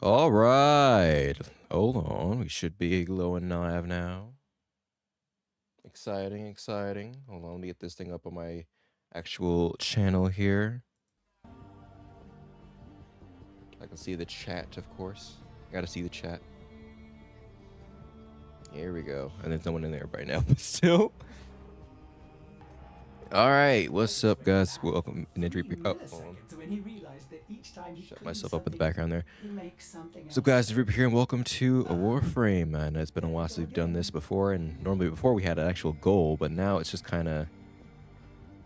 All right. Hold on. We should be glowing live now. Exciting, exciting. Hold on. Let me get this thing up on my actual channel here. I can see the chat, of course. I gotta see the chat. Here we go. And there's no one in there right now, but still. All right. What's up, guys? Welcome. An entry. Oh, hold on. Shut myself up in the background there. So guys, Reaper here and welcome to a Warframe. And it's been a while since we've done this before, and normally before we had an actual goal, but now it's just kind of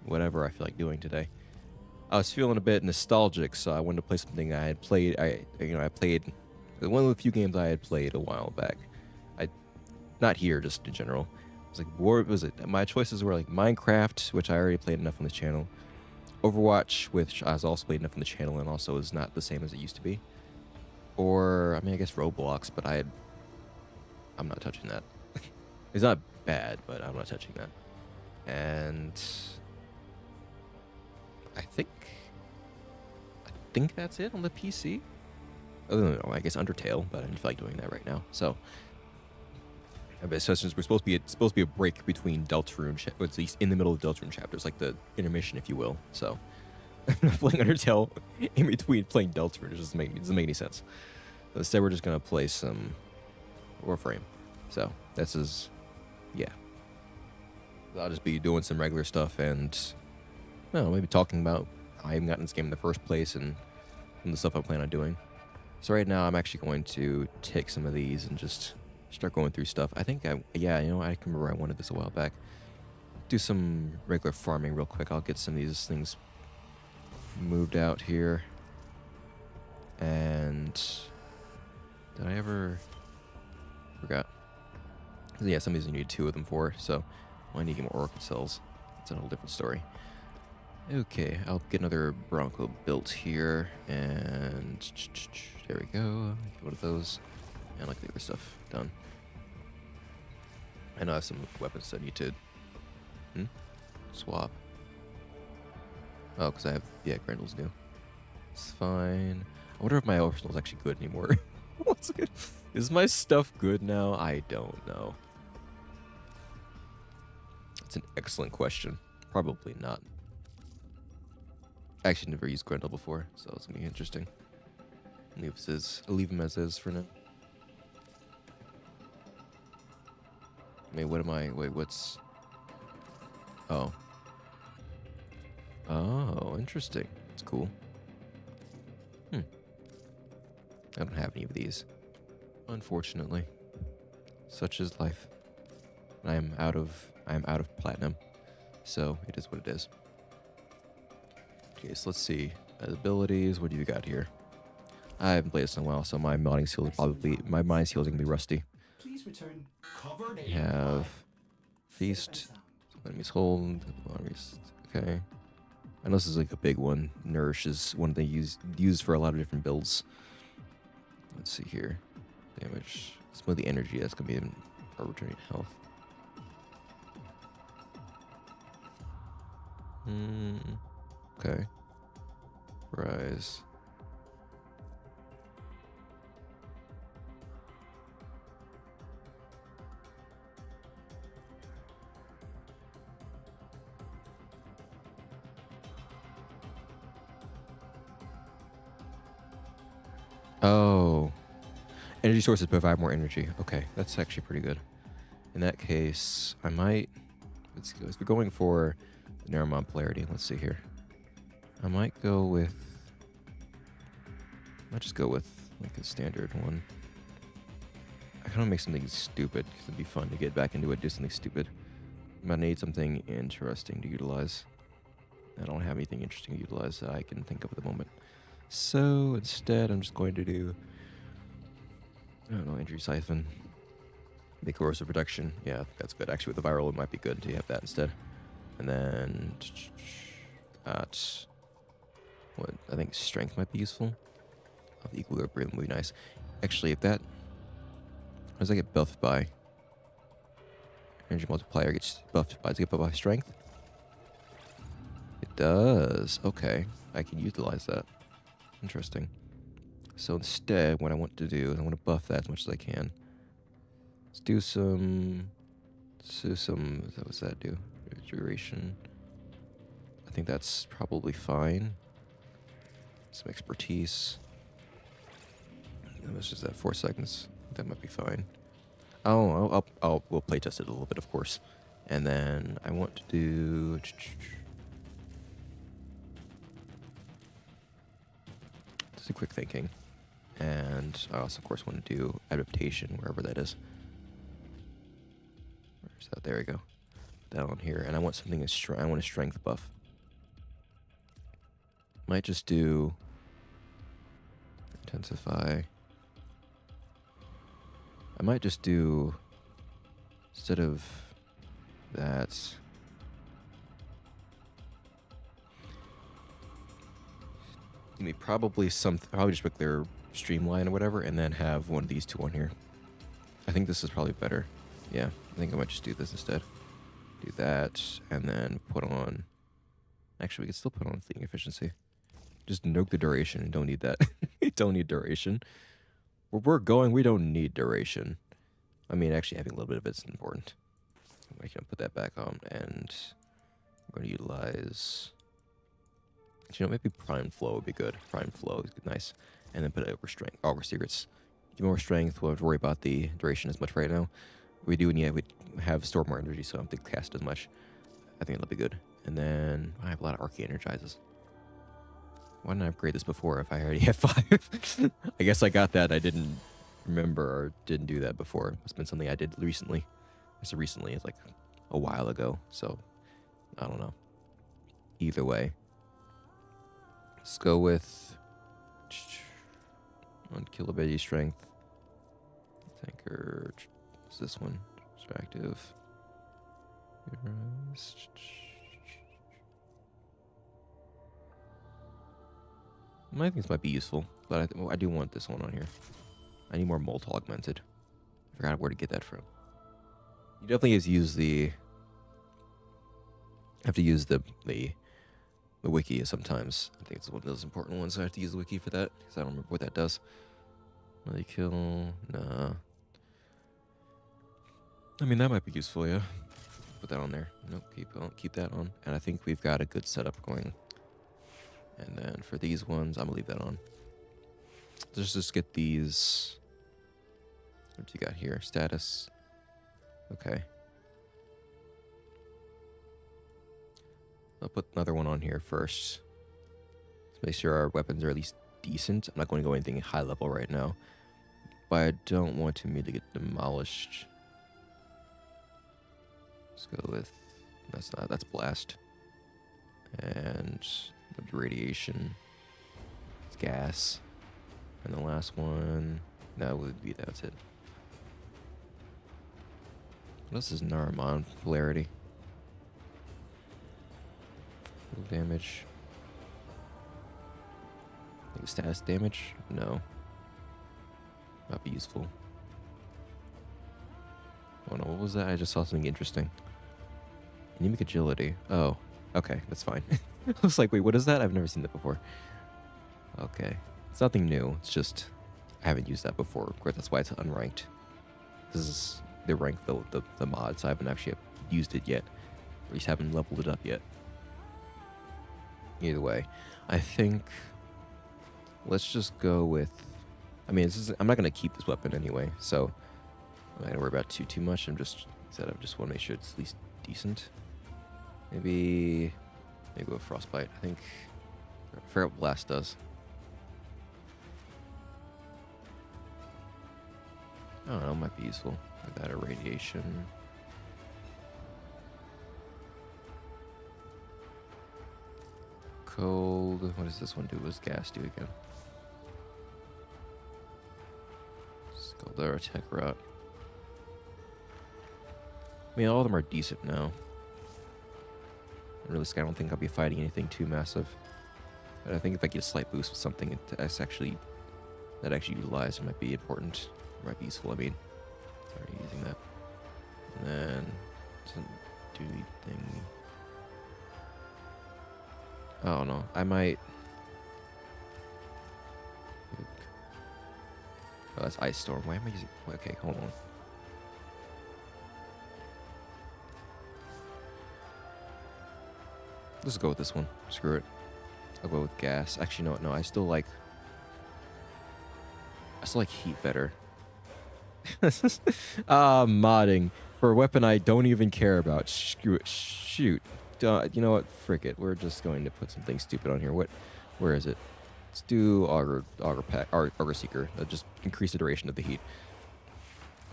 whatever I feel like doing today. I was feeling a bit nostalgic, so I wanted to play something I had played. I played one of the few games I had played a while back. Not here, just in general. It was like my choices were like Minecraft, which I already played enough on this channel. Overwatch, which I was also played enough on the channel and also is not the same as it used to be. Or, I mean, I guess Roblox, but I'm not touching that. It's not bad, but I'm not touching that. And I think that's it on the PC. Other than, I guess Undertale, but I don't feel like doing that right now. So since we're supposed to be a break between Deltarune, at least in the middle of Deltarune chapters, like the intermission, if you will. So playing Undertale in between playing Deltarune doesn't make any sense. So instead, we're just gonna play some Warframe. So yeah. I'll just be doing some regular stuff and maybe talking about how I even got in this game in the first place and the stuff I plan on doing. So right now, I'm actually going to take some of these and just start going through stuff. I think I can remember I wanted this a while back. Do some regular farming real quick. I'll get some of these things moved out here. And did I ever forgot? Yeah, some of these you need 2 of them for, so I need to get more orchid cells. That's a whole different story. Okay, I'll get another Bronco built here, and there we go. Get one of those. And like the other stuff done. I know I have some weapons that I need to swap. Oh, because I have, Grendel's new. It's fine. I wonder if my arsenal is actually good anymore. What's good? Is my stuff good now? I don't know. That's an excellent question. Probably not. I actually never used Grendel before, so it's gonna be interesting. I'll leave him as is for now. I mean, what's... Oh. Oh, interesting. It's cool. I don't have any of these. Unfortunately. Such is life. I am out of platinum. So, it is what it is. Okay, so let's see. Abilities, what do you got here? I haven't played this in a while, so my mining skills my mining skills are gonna be rusty. We have feast, enemies hold, okay. I know this is like a big one. Nourish is one they use for a lot of different builds. Let's see here. Damage. Some of the energy, that's gonna be for returning health. Okay. Rise. Oh. Energy sources provide more energy. Okay, that's actually pretty good. In that case, I might... Let's go. If we're going for the Neramon polarity, let's see here. I might go with... I might just go with like a standard one. I kind of make something stupid because it'd be fun to get back into it, do something stupid. I might need something interesting to utilize. I don't have anything interesting to utilize that I can think of at the moment. So instead, I'm just going to do, I don't know, Injury Siphon. Make corrosive protection. Yeah, that's good. Actually, with the viral, it might be good to have that instead. And then, what? I think strength might be useful. The equilibrium would be nice. Actually, if that, how does that get buffed by? Energy multiplier gets buffed by. Does it get buffed by strength? It does. Okay, I can utilize that. Interesting. So instead, what I want to do is I want to buff that as much as I can. Let's do some. What's that do? Duration. I think that's probably fine. Some expertise. Let's just at 4 seconds. That might be fine. We'll play test it a little bit, of course. And then I want to do. Just a quick thinking. And I also, of course, want to do adaptation, wherever that is. Where's that? There we go. Down here. And I want something I want a strength buff. Might just do intensify. I might just do, instead of that, probably just pick their streamline or whatever, and then have one of these two on here. I think this is probably better. Yeah, I think I might just do this instead. Do that, and then put on. Actually, we can still put on fleeting efficiency. Just nuke the duration. You don't need that. You don't need duration. Where we're going, we don't need duration. I mean, actually, having a little bit of it's important. I can put that back on, and we're going to utilize. You know, maybe Prime Flow would be good. Prime Flow is nice. And then put it over Strength. Over Secrets. Give more Strength. We won't have to worry about the duration as much right now. We do, and yeah, we have store more energy, so I don't think cast as much. I think it'll be good. And then I have a lot of Arcane Energizes. Why didn't I upgrade this before if I already had 5? I guess I got that. I didn't remember or didn't do that before. It's been something I did recently. It's like a while ago. So, I don't know. Either way. Let's go with 1 kilobity strength. Tanker. What's this one? Distractive. I think this might be useful, but I do want this one on here. I need more Molt Augmented. I forgot where to get that from. You definitely have to use the wiki sometimes. I think it's one of those important ones. I have to use the wiki for that because I don't remember what that does. Really kill? Nah. I mean, that might be useful, yeah. Put that on there. Nope, keep that on. And I think we've got a good setup going. And then for these ones, I'm gonna leave that on. Let's just get these. What you got here? Status. Okay. I'll put another one on here first. Let's make sure our weapons are at least decent. I'm not going to go anything high level right now, but I don't want me to get demolished. Let's go with that's blast. And the radiation. It's gas. And the last one, that's it. What else is Naramon? Polarity. Damage. Status damage? No. Might be useful. Oh no, what was that? I just saw something interesting. Anemic agility. Oh, okay, that's fine. I was like, wait, what is that? I've never seen that before. Okay. It's nothing new. It's just, I haven't used that before. Of course, that's why it's unranked. This is the rank, the mod, so I haven't actually used it yet. Or at least haven't leveled it up yet. Either way, I think let's just go with. I mean, I'm not gonna keep this weapon anyway, so I'm not gonna worry about too much. I just want to make sure it's at least decent. Maybe go with Frostbite. I think. I forgot what Blast does. I don't know. It might be useful. Like that or radiation. Cold. What does this one do? What does gas do again? Scaldar attack route. I mean, all of them are decent now. I don't think I'll be fighting anything too massive. But I think if I get a slight boost with something that actually utilized, it might be important. It might be useful. I mean, sorry, using that. And then doesn't do anything. I don't know. I might. Oh, that's Ice Storm. Why am I using... Okay, hold on. Let's go with this one. Screw it. I'll go with gas. Actually, no. I still like heat better. Modding for a weapon I don't even care about. Screw it. Shoot. You know what? Frick it. We're just going to put something stupid on here. Where is it? Let's do Auger Seeker. That'll just increase the duration of the heat.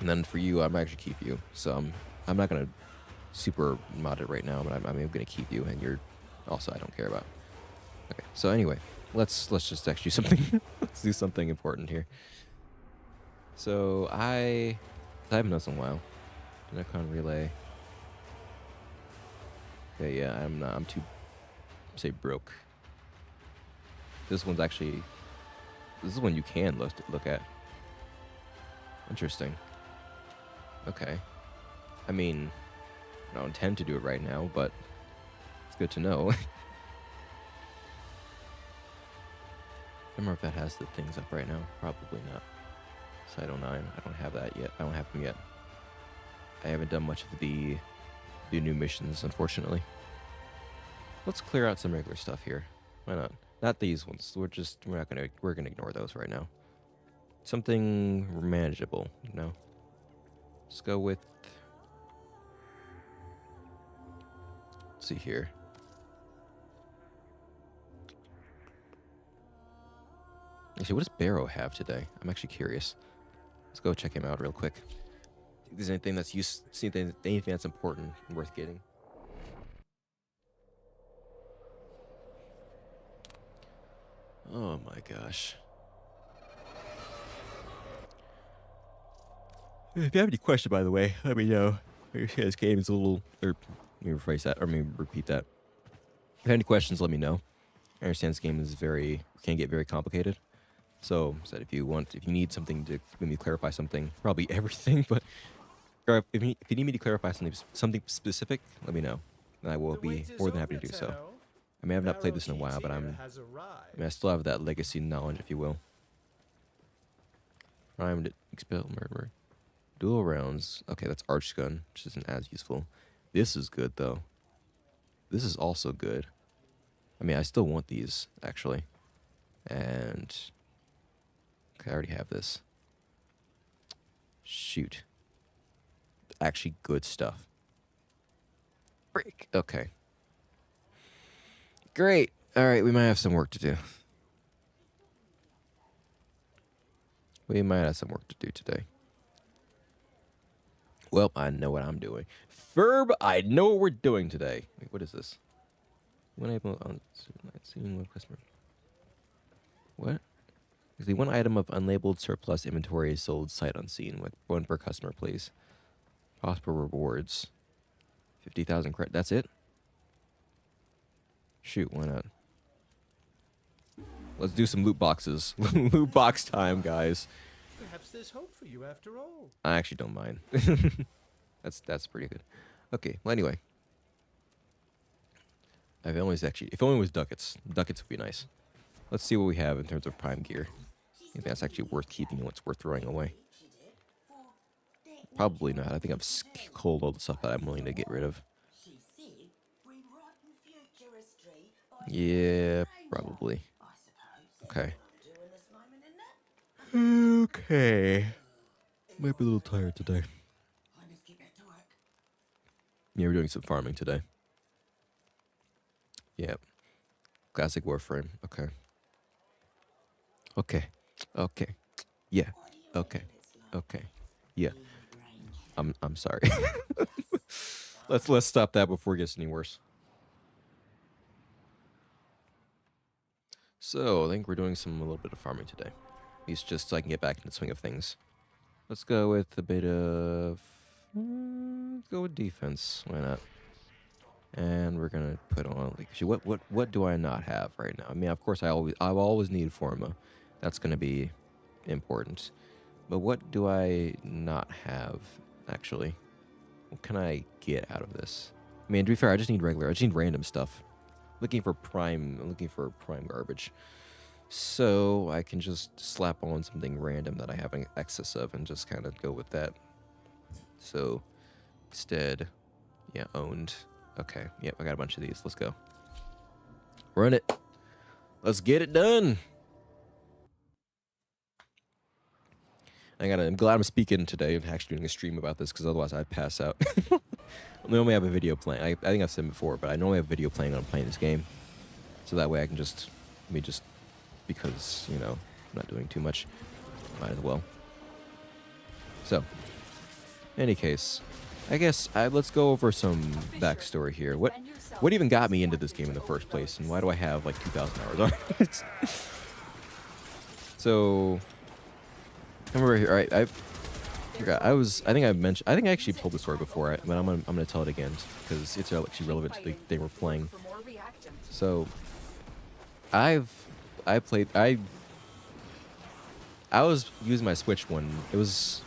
And then for you, I'm actually keep you. So I'm not gonna super mod it right now, but I'm gonna keep you, and you're also I don't care about. Okay. So anyway, let's just actually do something. Let's do something important here. So I haven't done this in a while. Nikon relay. Okay, yeah, I'm too say broke. This is one you can look at. Interesting. Okay. I mean, I don't intend to do it right now, but it's good to know. I don't remember if that has the things up right now. Probably not. Cyto 9. I don't have that yet. I don't have them yet. I haven't done much of the new missions, unfortunately. Let's clear out some regular stuff here. Why not? Not these ones. We're gonna ignore those right now. Something manageable, you know. Let's go with. Let's see here. Actually, what does Barrow have today? I'm actually curious. Let's go check him out real quick. If there's anything that's anything that's important and worth getting. Oh my gosh. If you have any questions, by the way, let me know. This game is a little... let me rephrase that, or let me repeat that. If you have any questions, let me know. I understand this game is can get very complicated. So, if you need something to maybe clarify something, probably everything, but or if you need me to clarify something specific, let me know, and I will be more than happy to do so. I mean, I've not played this in a while, but I still have that legacy knowledge, if you will. Primed expel murder. Dual rounds. Okay, that's arch gun, which isn't as useful. This is good though. This is also good. I mean, I still want these actually, and. Okay, I already have this. Shoot. Actually good stuff. Break. Okay. Great. All right, we might have some work to do. We might have some work to do today. Well, I know what I'm doing. Ferb, I know what we're doing today. Wait, what is this? When able on customer. What? The one item of unlabeled surplus inventory is sold sight unseen. One per customer, please. Prosper rewards. 50,000 credit. That's it? Shoot, why not? Let's do some loot boxes. Loot box time, guys. Perhaps there's hope for you after all. I actually don't mind. That's pretty good. Okay, well anyway. If it only was ducats. Ducats would be nice. Let's see what we have in terms of prime gear. I think that's actually worth keeping and what's worth throwing away. Probably not. I think I've culled all the stuff that I'm willing to get rid of. Yeah, probably. Okay. Okay. Might be a little tired today. Yeah, we're doing some farming today. Yep. Classic Warframe. Okay. Okay. Yeah. Okay. Yeah. I'm sorry. Let's stop that before it gets any worse. So I think we're doing a little bit of farming today. At least just so I can get back into the swing of things. Let's go with a bit of let's go with defense. Why not? And we're gonna put on what do I not have right now? I mean, of course I always need Forma. That's gonna be important. But what do I not have actually? What can I get out of this? I mean, to be fair, I just need random stuff. I'm looking for prime garbage. So I can just slap on something random that I have an excess of and just kind of go with that. So instead, yeah, owned. Okay, yep, I got a bunch of these. Let's go. Run it. Let's get it done. I'm glad I'm speaking today and actually doing a stream about this because otherwise I'd pass out. I normally have a video playing. I think I've said it before, but I normally have a video playing when I'm playing this game. So that way I can just, because, you know, I'm not doing too much, might as well. So, in any case, I guess let's go over some backstory here. What even got me into this game in the first place, and why do I have like 2,000 hours on it? So, I remember here. All right, I forgot. I think I actually told the story before, but I'm gonna tell it again because it's actually relevant to the thing we're playing. So, I was using my Switch when it was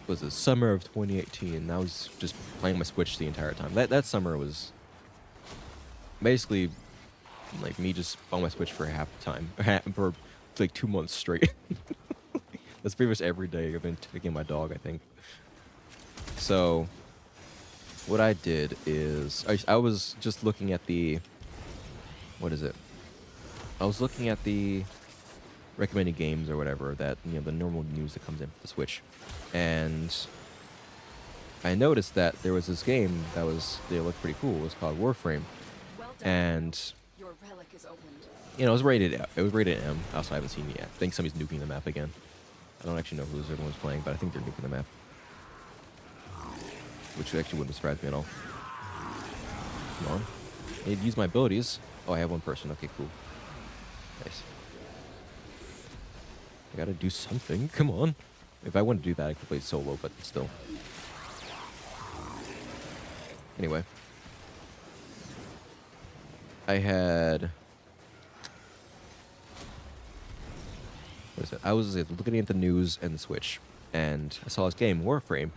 the summer of 2018, and I was just playing my Switch the entire time. That summer was basically like me just on my Switch for half the time, for like 2 months straight. That's pretty much every day. I've been taking my dog, I think. So, what I did is I was just looking at the I was looking at the recommended games or whatever that, you know, the normal news that comes in for the Switch, and I noticed that there was this game they looked pretty cool. It was called Warframe, and you know, it was rated M. Also, I haven't seen it yet. I think somebody's nuking the map again. I don't actually know who everyone's playing, but I think they're nuking the map, which actually wouldn't surprise me at all. Come on, I need to use my abilities. Oh, I have one person. Okay, cool. Nice. I gotta do something. Come on. If I want to do that, I could play solo, but still. Anyway. I had... What is it? I was looking at the news and the Switch, and I saw this game, Warframe.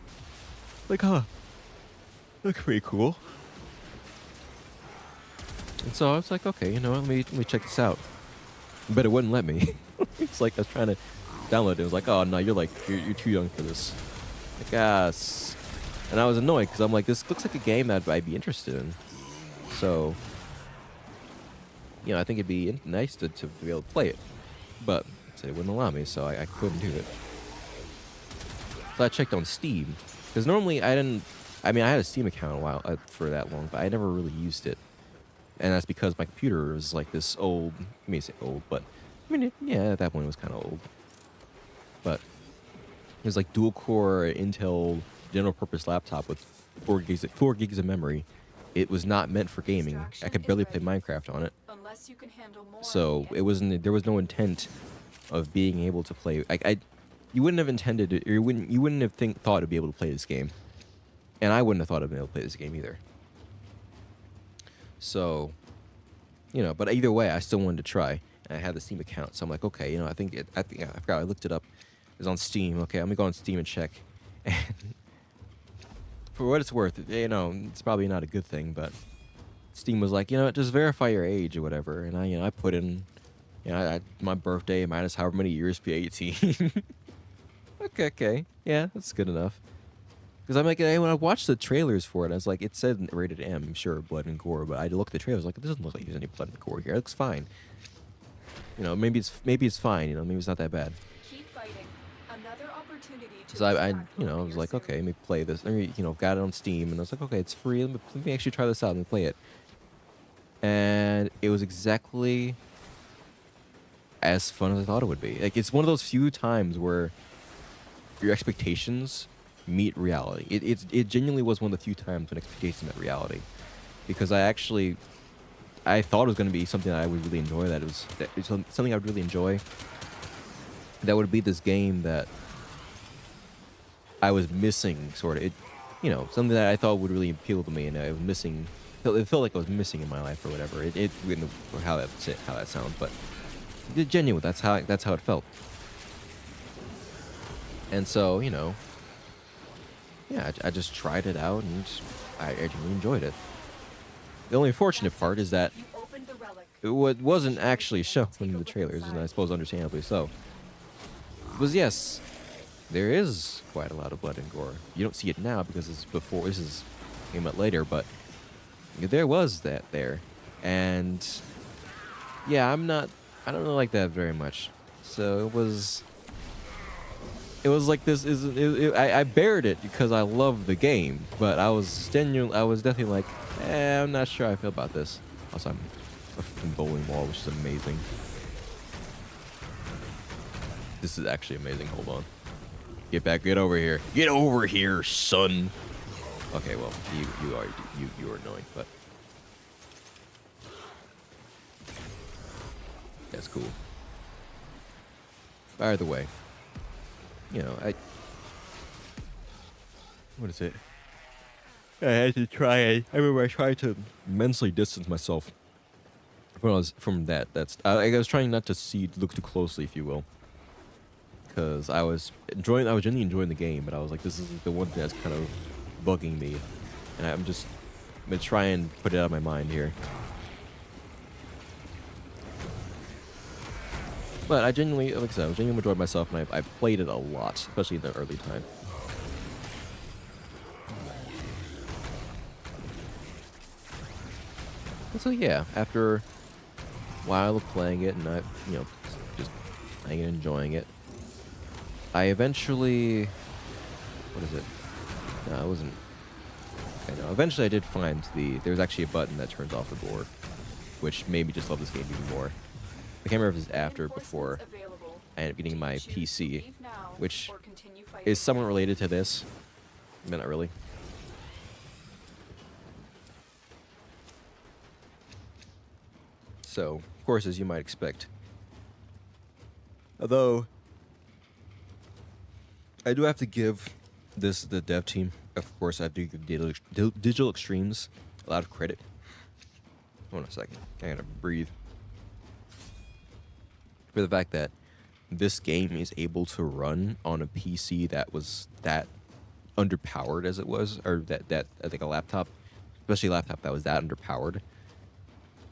Like, huh. Looks pretty cool. And so I was like, okay, you know, let me check this out. But it wouldn't let me. It's like I was trying to download it. It was like, oh no, you're too young for this. Like, and I was annoyed because I'm like, this looks like a game that I'd be interested in. So, you know, I think it'd be nice to be able to play it. But it wouldn't allow me, so I couldn't do it. So I checked on Steam, because normally I had a Steam account a while for that long, but I never really used it. And that's because my computer was like this old, I mean, say old, but I mean, yeah, at that point it was kind of old. But it was like dual core Intel general purpose laptop with 4 gigs of memory. It was not meant for gaming. I could barely play Minecraft on it. So there was no intent of being able to play. You wouldn't have intended it, or you wouldn't have thought to be able to play this game, and I wouldn't have thought of being able to play this game either. So, you know, but either way, I still wanted to try. And I had the Steam account, so I'm like, okay, you know, I forgot I looked it up. It was on Steam. Okay, I'm gonna go on Steam and check. And for what it's worth, you know, it's probably not a good thing, but Steam was like, you know, just verify your age or whatever, and I put in, you know, my birthday minus however many years to be 18. okay, yeah, that's good enough. Because I'm like, when I watched the trailers for it, I was like, it said rated M, sure, blood and gore, but I looked at the trailers, like, it doesn't look like there's any blood and gore here. It looks fine. You know, maybe it's fine. You know, maybe it's not that bad. Keep fighting. Another opportunity to So I was like, okay, let me play this. Let me, you know, got it on Steam, and I was like, okay, it's free. Let me actually try this out. Let me play it. And it was exactly as fun as I thought it would be. Like, it's one of those few times where your expectations meet reality. It genuinely was one of the few times when expectations met reality, because I thought it was going to be something that I would really enjoy. That it's something I would really enjoy. That would be this game that I was missing, sort of. It, you know, something that I thought would really appeal to me, and I was missing. It felt like I was missing in my life or whatever. How that sounds, but it's genuine. That's how it felt. And so, you know, yeah, I just tried it out, and I really enjoyed it. The only unfortunate part is that opened the relic. what wasn't actually shown in the trailers, and I suppose understandably so, was yes, there is quite a lot of blood and gore. You don't see it now because it's before. This is came out later, but there was that there, and yeah, I don't like that very much. So it was like this I bared it because I love the game, but I was definitely like, I'm not sure how I feel about this. Also, I'm a fucking bowling wall, which is amazing. This is actually amazing. Hold on. Get over here. Get over here, son. Okay, well, you are annoying, but that's cool. By the way, you know, what is it? I had to try. I remember I tried to mentally distance myself from that. I was trying not to look too closely, if you will, because I was genuinely enjoying the game, but I was like, this is the one thing that's kind of bugging me, and I'm gonna try and put it out of my mind here. But I genuinely, like I said, I genuinely enjoyed myself, and I played it a lot, especially in the early time. And so yeah, after a while of playing it, and just playing and enjoying it, I eventually, what is it? No, it wasn't. Okay, no. Eventually, I did find there's actually a button that turns off the board, which made me just love this game even more. I can't remember if it was after or before I ended up getting my PC, which is somewhat related to this, but not really. So, of course, as you might expect, although I do have to give the dev team, of course, I do give Digital Extremes a lot of credit. Hold on a second, I gotta breathe. For the fact that this game is able to run on a PC that was that underpowered as it was, or that I think a laptop, especially a laptop that was that underpowered,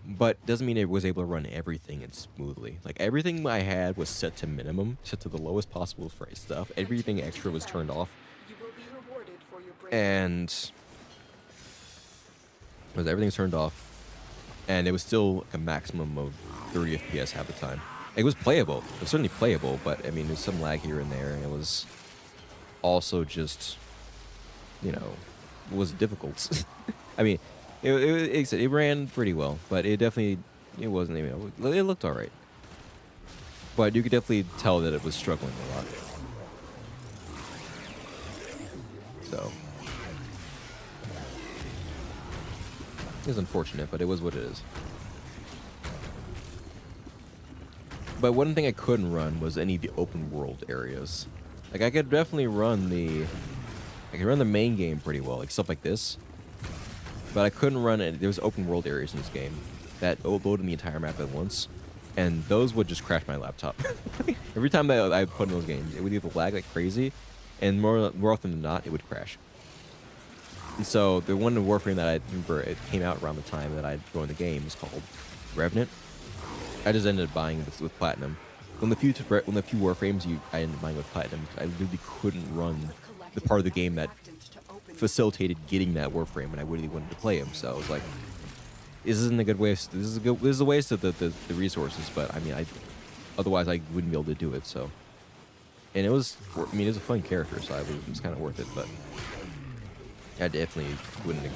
but doesn't mean it was able to run everything and smoothly. Like, everything I had was set to minimum, set to the lowest possible phrase stuff. Everything extra was turned off, and everything's turned off, and it was still like a maximum of 30 FPS half the time. It was playable. It was certainly playable, but I mean, there's some lag here and there, and it was also just, it was difficult. I mean, it ran pretty well, but it wasn't even. It looked all right, but you could definitely tell that it was struggling a lot. So it's unfortunate, but it was what it is. But one thing I couldn't run was any of the open world areas. Like, I could definitely run the main game pretty well, like stuff like this. But I couldn't run it. There was open world areas in this game that loaded the entire map at once, and those would just crash my laptop. Every time that I put in those games, it would either lag like crazy, and more often than not, it would crash. And so the one in Warframe that I remember, it came out around the time that I joined the game, is called Revenant. I just ended up buying this with Platinum. When the few Warframes I ended up buying with Platinum, I literally couldn't run the part of the game that facilitated getting that Warframe, and I really wanted to play him. So I was like, this isn't a good waste. This is a waste of the resources. But I mean, otherwise I wouldn't be able to do it. So, and it was a fun character, so it was kind of worth it. But I definitely wouldn't,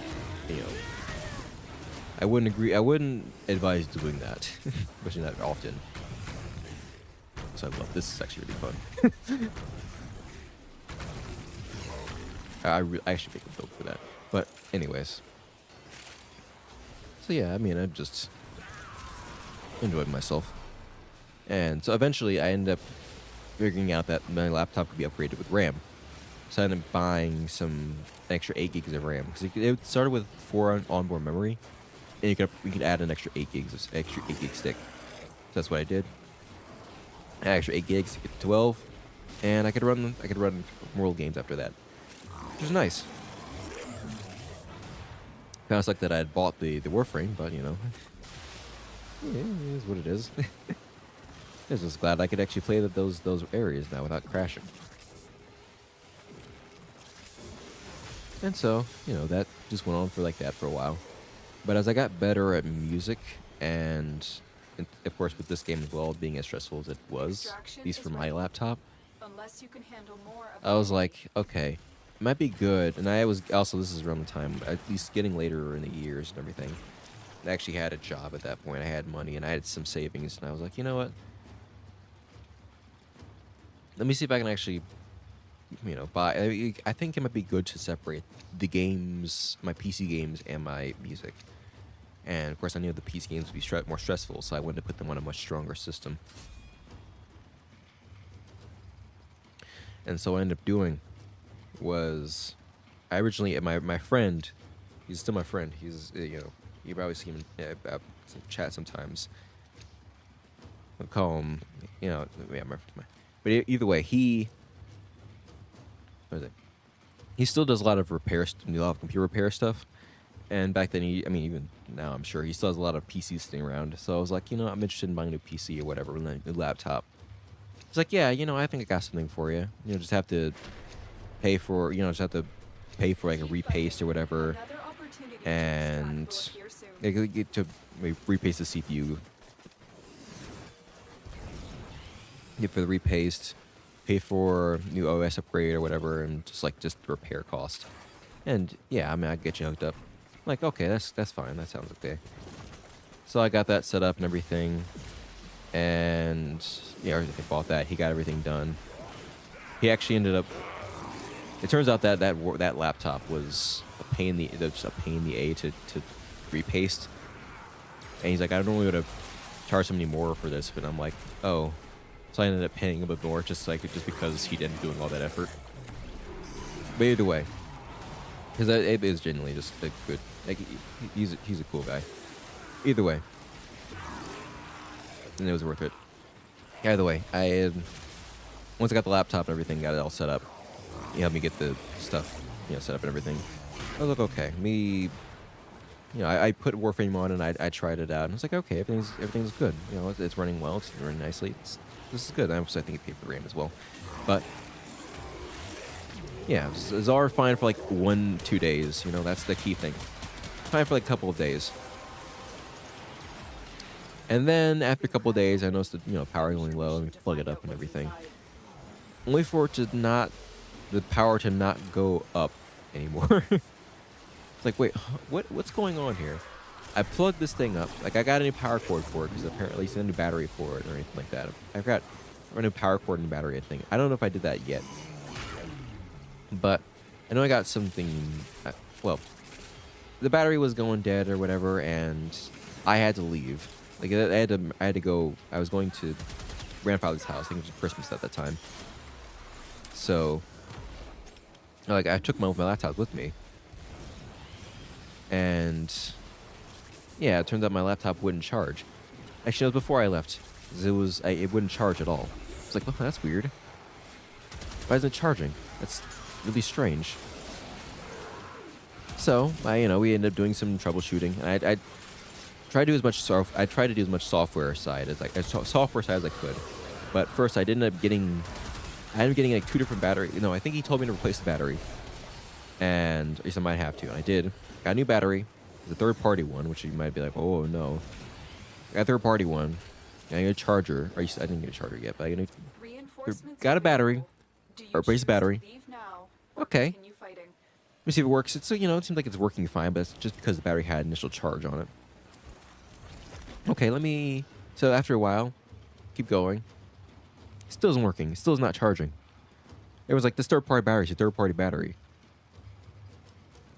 I wouldn't agree. I wouldn't advise doing that, especially not often. So I love this. Is actually really fun. I should make a build for that. But anyways. So yeah, I mean, I'm just enjoying myself. And so eventually I ended up figuring out that my laptop could be upgraded with RAM. So I ended up buying some extra 8 gigs of RAM. Because it started with 4 onboard memory. And we could add an extra 8 gig stick. So that's what I did. An extra 8 gigs to get to 12. And I could run world games after that, which was nice. Kind of sucked that I had bought the Warframe, but Yeah, it is what it is. I was just glad I could actually play those areas now without crashing. And so, that just went on for like that for a while. But as I got better at music, and of course with this game as well being as stressful as it was, at least for my laptop, Unless you can handle more of I was like, okay, it might be good. And I was also, this is around the time, at least getting later in the years and everything. I actually had a job at that point. I had money and I had some savings, and I was like, you know what? Let me see if I can actually, buy. I think it might be good to separate the games, my PC games, and my music. And of course, I knew the PC games would be more stressful, so I wanted to put them on a much stronger system. And so what I ended up doing was, I originally, my friend, he's still my friend. He's, you probably see him in chat sometimes. I'll call him, yeah, but either way, what is it? He still does a lot of a lot of computer repair stuff. And back then, even now, I'm sure he still has a lot of PCs sitting around. So I was like, I'm interested in buying a new PC or whatever, a new laptop. He's like, yeah, I think I got something for you. Just have to pay for, like a repaste or whatever. another opportunity And to extract will appear soon. get to repaste the CPU. Get for the repaste, pay for new OS upgrade or whatever, and just the repair cost. And yeah, I get you hooked up. Like, okay, that's fine. That sounds okay. So I got that set up and everything, and I bought that. He got everything done. He actually ended up. It turns out that laptop was a pain in the A to repaste. And he's like, I don't really want to charge him any more for this, but I'm like, oh. So I ended up paying a bit more just because he ended up doing all that effort. But either way, because it is genuinely just a good, he's a cool guy. Either way, and it was worth it. Either way, once I got the laptop and everything, got it all set up. He helped me get the stuff, set up and everything. I was like, okay, I put Warframe on and I tried it out, and I was like, okay, everything's good. It's running well. It's running nicely. This is good. I think it paid for the RAM as well, but yeah, it's all fine for like 1-2 days. That's the key thing. Fine for like a couple of days, and then after a couple of days, I noticed that power is going low, and we plug it up and everything, only for it to the power to not go up anymore. It's like, wait, what's going on here? I plugged this thing up. Like, I got a new power cord for it because apparently it's a new battery for it or anything like that. I've got a new power cord and battery, I think. I don't know if I did that yet. But I know I got something. Well, the battery was going dead or whatever, and I had to leave. Like, I had to go. I was going to grandfather's house. I think it was Christmas at that time. So, I took my laptop with me. And yeah, it turns out my laptop wouldn't charge. Actually, it was before I left. It wouldn't charge at all. It's like, oh, that's weird. Why isn't it charging? That's really strange. So, we ended up doing some troubleshooting, and I tried to do as much software side as I could. But first, I ended up getting like 2 different batteries. I think he told me to replace the battery, and at least I might have to, and I did. Got a new battery. The third-party one, which you might be like, oh no. Got a third-party one. Got a charger. I didn't get a charger yet, but I got a battery. Or replace the battery. Okay. Let me see if it works. It seems like it's working fine, but it's just because the battery had initial charge on it. Okay, so after a while, keep going. It still isn't working. It still is not charging. It was like, this third-party battery is a third-party battery.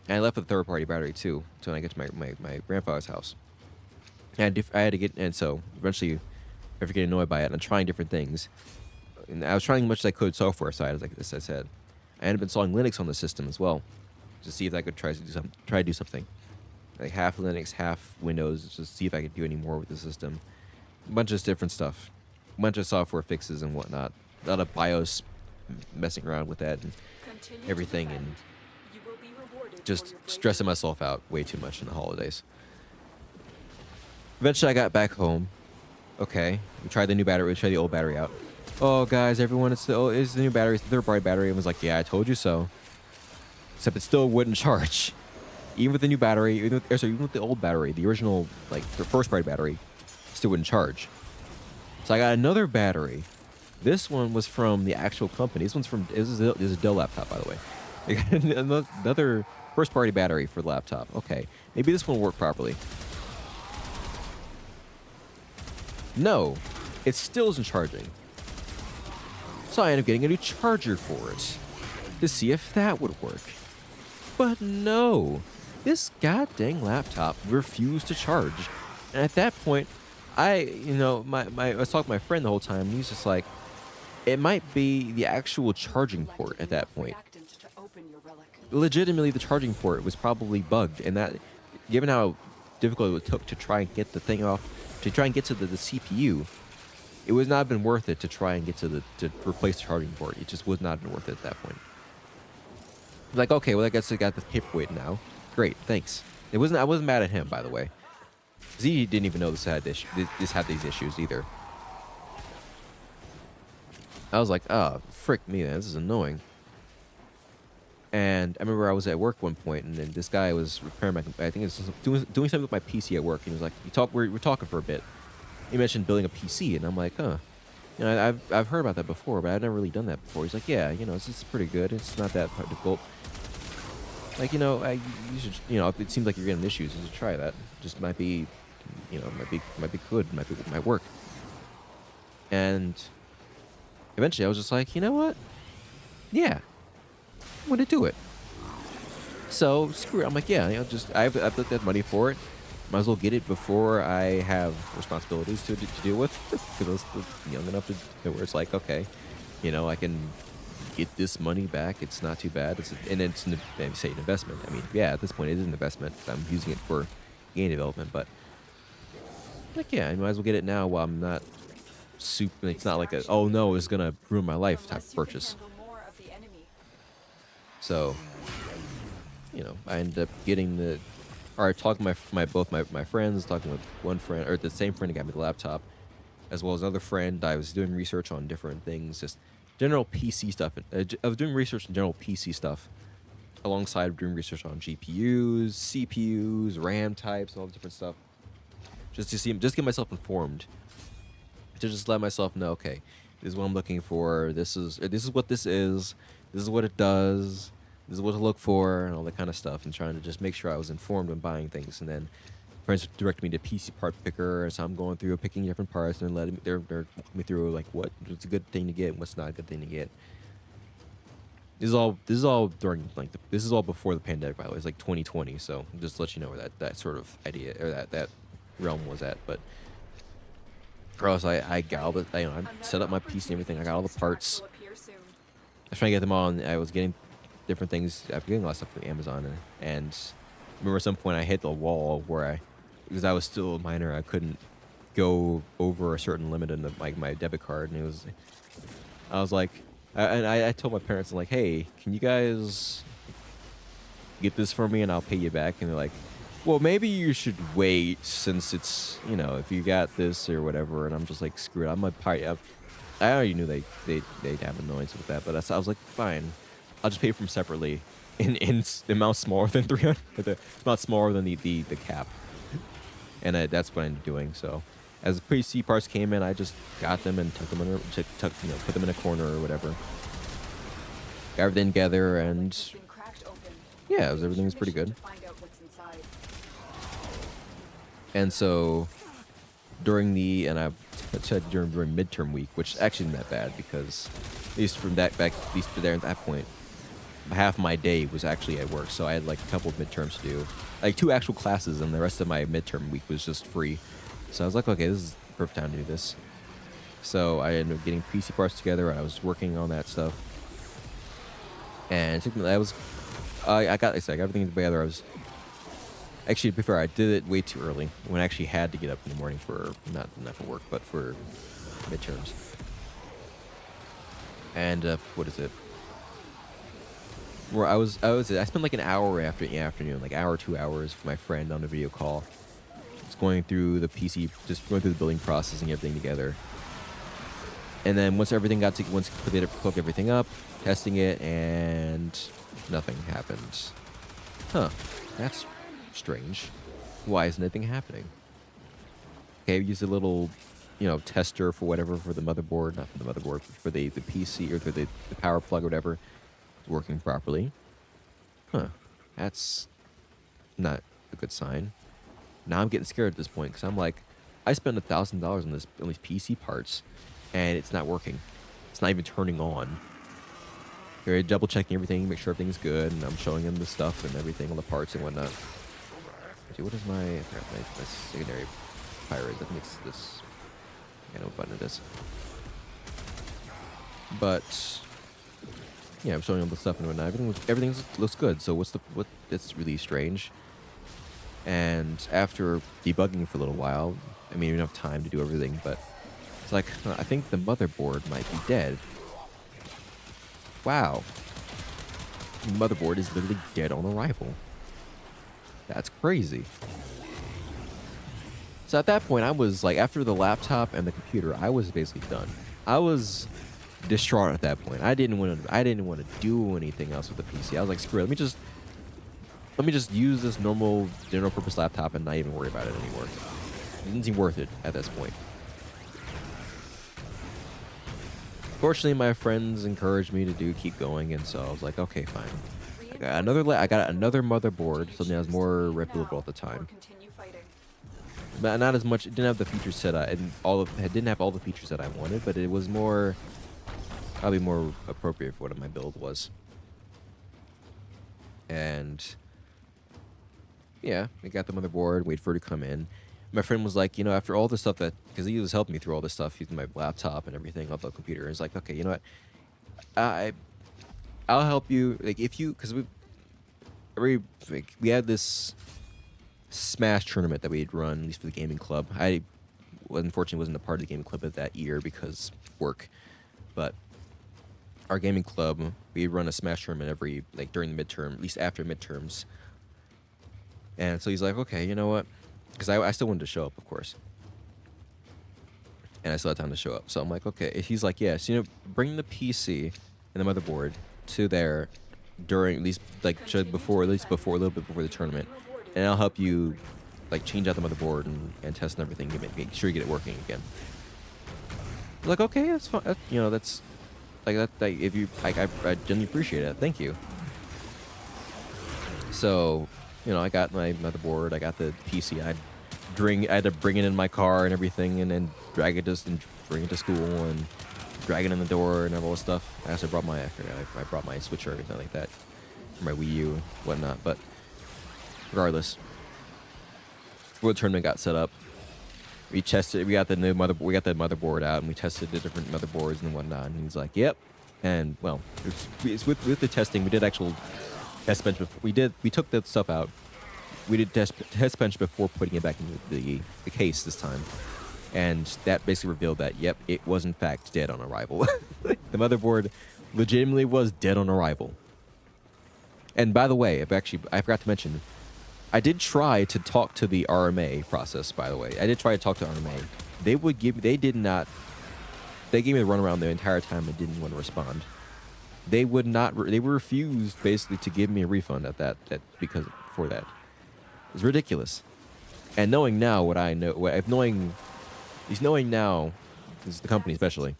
And I left with a third-party battery, too, so when I get to my grandfather's house. And I had to get, and so eventually, I get annoyed by it, and I'm trying different things. And I was trying as much as I could software side, as I said. I ended up installing Linux on the system as well, to see if I could try to do something. Like half Linux, half Windows, just to see if I could do any more with the system. A bunch of different stuff. A bunch of software fixes and whatnot. A lot of BIOS messing around with that and everything, and just stressing myself out way too much in the holidays. Eventually, I got back home. Okay, we tried the new battery. We tried the old battery out. Oh, guys, everyone, it's the new battery. It's the third-party battery. And was like, yeah, I told you so. Except it still wouldn't charge. Even with the new battery, even with the old battery, the original, like, the first-party battery, still wouldn't charge. So I got another battery. This one was from the actual company. This is a Dell laptop, by the way. I got another first-party battery for the laptop. Okay, maybe this one will work properly. No, it still isn't charging. So I ended up getting a new charger for it to see if that would work. But no, this goddamn laptop refused to charge. And at that point, I was talking to my friend the whole time, and he's just like, it might be the actual charging port at that point. Legitimately, the charging port was probably bugged, and that, given how difficult it took to try and get the thing off, to try and get to the CPU, it would not have been worth it to try and get to replace the charging port. It just would not have been worth it at that point. Like, okay, well, I guess I got the paperweight now. Great, thanks. I wasn't mad at him, by the way. Z didn't even know this had these issues either. I was like, oh, frick me, man, this is annoying. And I remember I was at work one point, and then this guy was repairing I think it was doing something with my PC at work, and he was like, we're talking for a bit. He mentioned building a PC, and I'm like, huh. You know, I've heard about that before, but I've never really done that before. He's like, yeah, you know, it's pretty good. It's not that difficult. Like, you know, you should, you know, if it seems like you're getting issues, you should try that. Just might be, you know, might be good, might work. And eventually, I was just like, you know what? Yeah, I'm gonna do it. So screw it. I'm like, yeah, you know, just I've put that money for it. Might as well get it before I have responsibilities to deal with. Because I was young enough to where it's like, okay, you know, I can get this money back. It's not too bad. It's an investment. I mean, yeah, at this point, it is an investment. I'm using it for game development, but like, yeah, I might as well get it now while I'm not super. It's not like a, oh no, it's gonna ruin my life type of purchase. So, you know, I ended up getting talking to my friends, talking with one friend, or the same friend who got me the laptop, as well as another friend. I was doing research on different things, just general PC stuff. I was doing research on general PC stuff, alongside doing research on GPUs, CPUs, RAM types, all the different stuff. Just get myself informed, to just let myself know, okay, this is what I'm looking for. This is what this is. This is what it does. This is what to look for, and all that kind of stuff, and trying to just make sure I was informed when buying things. And then friends directed me to PC part picker, so I'm going through picking different parts, and they're walking me through like what's a good thing to get and what's not a good thing to get. This is all during this is all before the pandemic, by the way. It's like 2020, so just to let you know where that sort of idea or that realm was at. But regardless, I got all the, I set up my PC and everything. I got all the parts. I was trying to get them all, and I was getting different things. I'm getting a lot of stuff from Amazon, and I remember at some point I hit the wall where because I was still a minor, I couldn't go over a certain limit in my debit card, and I was like, I told my parents, I'm like, hey, can you guys get this for me and I'll pay you back? And they're like, well, maybe you should wait since it's, you know, if you got this or whatever. And I'm just like, screw it, I'm a party. I already knew they'd have annoyance with that, but I was like, fine. I'll just pay for them separately in amount smaller than 300, the amount smaller than the cap. And that's what I ended up doing. So as the PC parts came in, I just got them and put them in a corner or whatever. Got everything together, and yeah, everything was pretty good. And so during midterm week, which actually isn't that bad, because at least from at that point, half my day was actually at work, so I had like a couple of midterms to do, like 2 actual classes, and the rest of my midterm week was just free. So I was like, okay, this is the perfect time to do this. So I ended up getting PC parts together, and I was working on that stuff. And it took me, I got everything together. I was actually, before I did it way too early, when I actually had to get up in the morning for not for work, but for midterms. And what is it? Where I spent like an hour after the afternoon, like hour, 2 hours with my friend on a video call, just just going through the PC, just going through the building process and everything together. And then once everything once they hooked everything up, testing it, and nothing happened. Huh, that's strange. Why isn't anything happening? Okay, we used a little, tester for whatever for the motherboard, not for the motherboard, for the PC or for the power plug or whatever, working properly. Huh, that's not a good sign. Now I'm getting scared at this point because I'm like, I spent $1,000 on these PC parts, and it's not working. It's not even turning on. You're double checking everything, make sure everything's good, and I'm showing him the stuff and everything, all the parts and whatnot. Actually, what is my secondary fire is? I think it's this. I know what button it is. But yeah, I'm showing him the stuff and whatnot. Everything looks good. So it's really strange. And after debugging for a little while, I mean, we didn't have time to do everything, but it's like, I think the motherboard might be dead. Wow. The motherboard is literally dead on arrival. That's crazy. So at that point, I was like, after the laptop and the computer, I was basically done. I was distraught at that point. I didn't want to do anything else with the PC. I was like, screw it. Let me just use this normal general purpose laptop and not even worry about it anymore. It didn't seem worth it at this point. Fortunately, my friends encouraged me to keep going, and so I was like, okay, fine. I got another motherboard, something that was more reputable at the time. But not as much. It didn't have the features set up, and it didn't have all the features that I wanted, but it was probably more appropriate for what my build was. And yeah, we got the motherboard, wait for it to come in. My friend was like, after all the stuff because he was helping me through all this stuff using my laptop and everything off the computer. He's like, okay, you know what? I'll help you. Like, because we had this Smash tournament that we had run, at least for the gaming club. I unfortunately wasn't a part of the gaming club of that year because work, but our gaming club, we run a Smash tournament during the midterm, at least after midterms. And so he's like, okay, you know what? Because I still wanted to show up, of course. And I still had time to show up. So I'm like, okay. He's like, yes, bring the PC and the motherboard to there during, at least a little bit before the tournament. And I'll help you, change out the motherboard and test and everything to make sure you get it working again. I'm like, okay, that's fine. That's, if you, I genuinely appreciate it. Thank you. So, I got my motherboard, I got the PC, I had to bring it in my car and everything, and then bring it to school and drag it in the door and all this stuff. I also brought I brought my Switch or everything like that, for my Wii U and whatnot. But regardless, before the tournament got set up, we tested. We got the motherboard out, and we tested the different motherboards and whatnot. And he's like, "Yep." And well, it's with the testing, we did actual test bench before. We took the stuff out. We did test bench before putting it back into the case this time, and that basically revealed that it was in fact dead on arrival. The motherboard legitimately was dead on arrival. And by the way, I forgot to mention, I did try to talk to the RMA process. By the way, I did try to talk to RMA. They gave me the runaround the entire time and didn't want to respond. They refused basically to give me a refund for that. It's ridiculous. And knowing now what I know, knowing now, this is the company especially,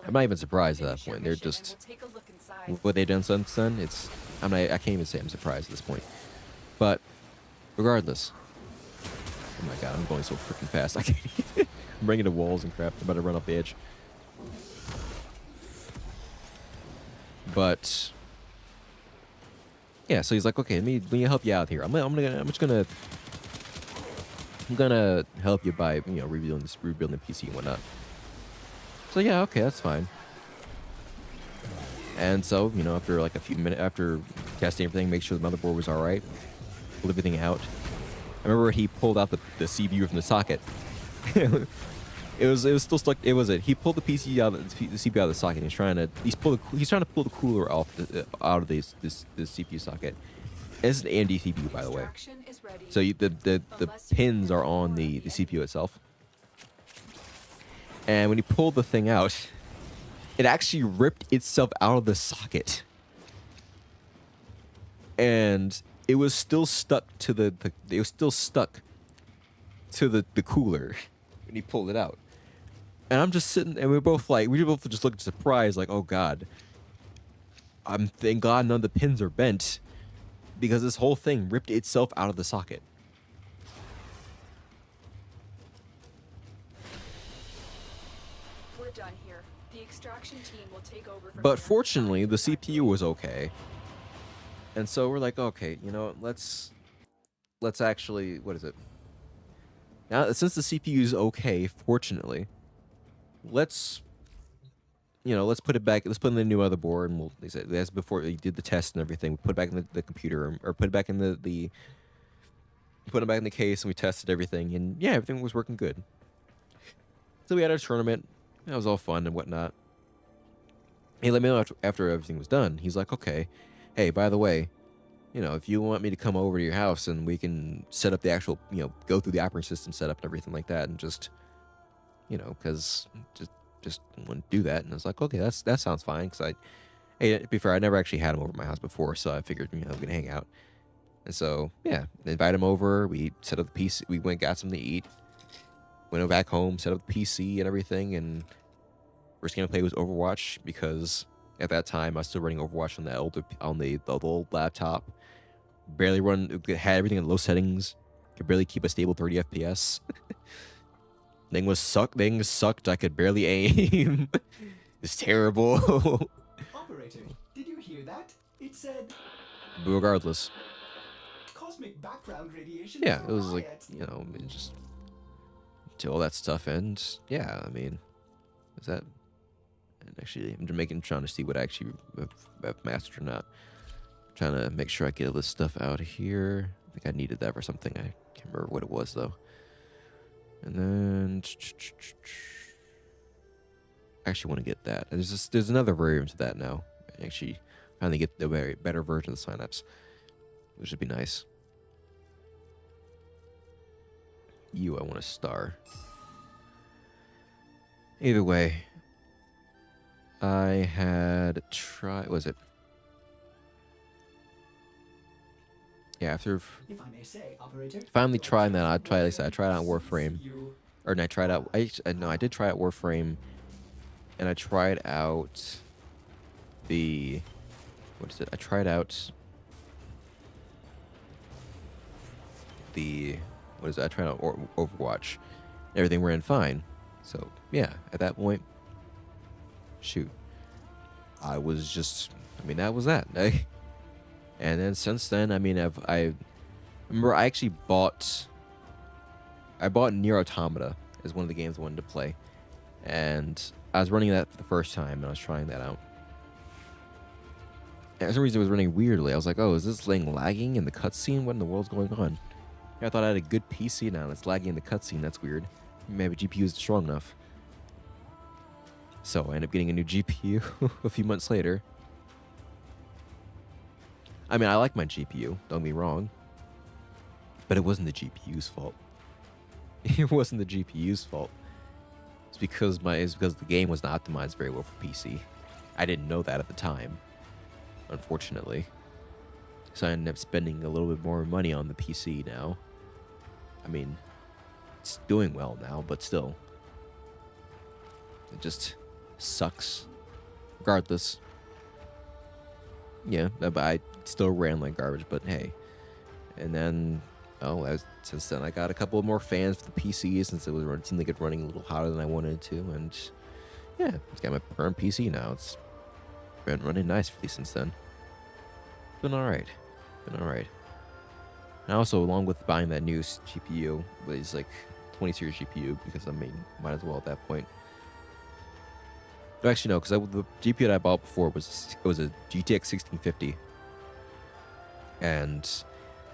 I'm not even surprised at that point. They're just, what they've done since then, I can't even say I'm surprised at this point. But regardless, oh my god, I'm going so freaking fast. I can't even, I'm bringing to walls and crap. I'm about to run off the edge. But yeah, so he's like, okay, let me help you out here. I'm gonna help you by rebuilding the PC and whatnot. So yeah, okay, that's fine. And so after a few minutes, after testing everything, make sure the motherboard was all right, pulled everything out. I remember he pulled out the CPU from the socket. It was still stuck. He pulled the PC out, the CPU out of the socket. And he's trying to pull the cooler out of this CPU socket, It's an AMD CPU, by the way. Extraction is ready. So the pins are on the CPU itself. And when you pull the thing out, it actually ripped itself out of the socket. And it was still stuck to the cooler when he pulled it out. And I'm just sitting, and we were both just looking surprised, like, oh god. Thank God none of the pins are bent, because this whole thing ripped itself out of the socket. We're done here. The extraction team will take over from But here. fortunately, the CPU was okay. And so we're like, okay, you know, let's actually, what is it? Now, since the CPU is okay, fortunately, let's put it back. Let's put in the new motherboard, and they said that's before they did the test and everything. We put it back in the computer, or put it back in put it back in the case, and we tested everything, and yeah, everything was working good. So we had our tournament. That was all fun and whatnot. He let me know after everything was done. He's like, okay, hey, by the way, you know, if you want me to come over to your house and we can set up the actual, you know, go through the operating system setup and everything like that, and just, you know, because just want to do that. And I was like, okay, that sounds fine. Because hey, to be fair, I never actually had him over at my house before, so I figured, you know, we're gonna hang out. And so yeah, invite him over. We set up the PC. We went, got something to eat. Went back home, set up the PC and everything, and first game I played was Overwatch, because at that time I was still running Overwatch on the old laptop. Barely had everything in low settings. Could barely keep a stable 30 FPS. Thing sucked. I could barely aim. It's terrible. Operator, did you hear that? It said But regardless, cosmic background radiation. yeah, for it was like, riot. you know, it just to all that stuff. And yeah, I mean, is that? And actually, I'm just trying to see what I actually have mastered or not. Trying to make sure I get all this stuff out of here. I think I needed that for something. I can't remember what it was though. And then I actually want to get that. There's another variant to that now. I actually finally get the very better version of the synapse, which would be nice. I want a star. Either way, I had tried. Was it? Yeah, after If I may say, operator. finally trying that, I tried out Warframe, or I tried out. I did try out Warframe, and I tried out the. What is it? I tried out the. What is it? I tried out Overwatch. Everything ran fine. So yeah, at that point, shoot, I was just. I mean, that was that. And then since then, I mean, I remember I actually bought Nier Automata as one of the games I wanted to play, and I was running that for the first time, and I was trying that out. And for some reason, it was running weirdly. I was like, "Oh, is this thing lagging in the cutscene? What in the world's going on?" I thought I had a good PC now, and it's lagging in the cutscene. That's weird. Maybe GPU isn't strong enough. So I ended up getting a new GPU a few months later. I mean, I like my GPU, don't get me wrong. But it wasn't the GPU's fault. It wasn't the GPU's fault. It's because the game was not optimized very well for PC. I didn't know that at the time, unfortunately. So I ended up spending a little bit more money on the PC now. I mean, it's doing well now, but still. It just sucks. Regardless. Yeah, but I still ran like garbage, but hey. And then, since then I got a couple more fans for the PC, since it seemed like it running a little hotter than I wanted it to, and yeah, it's got my current PC now. It's been running nicely since then. Been alright. And also, along with buying that new GPU, it's like 20 series GPU, because I mean, might as well at that point. But actually, no, because the GPU that I bought before was a GTX 1650, and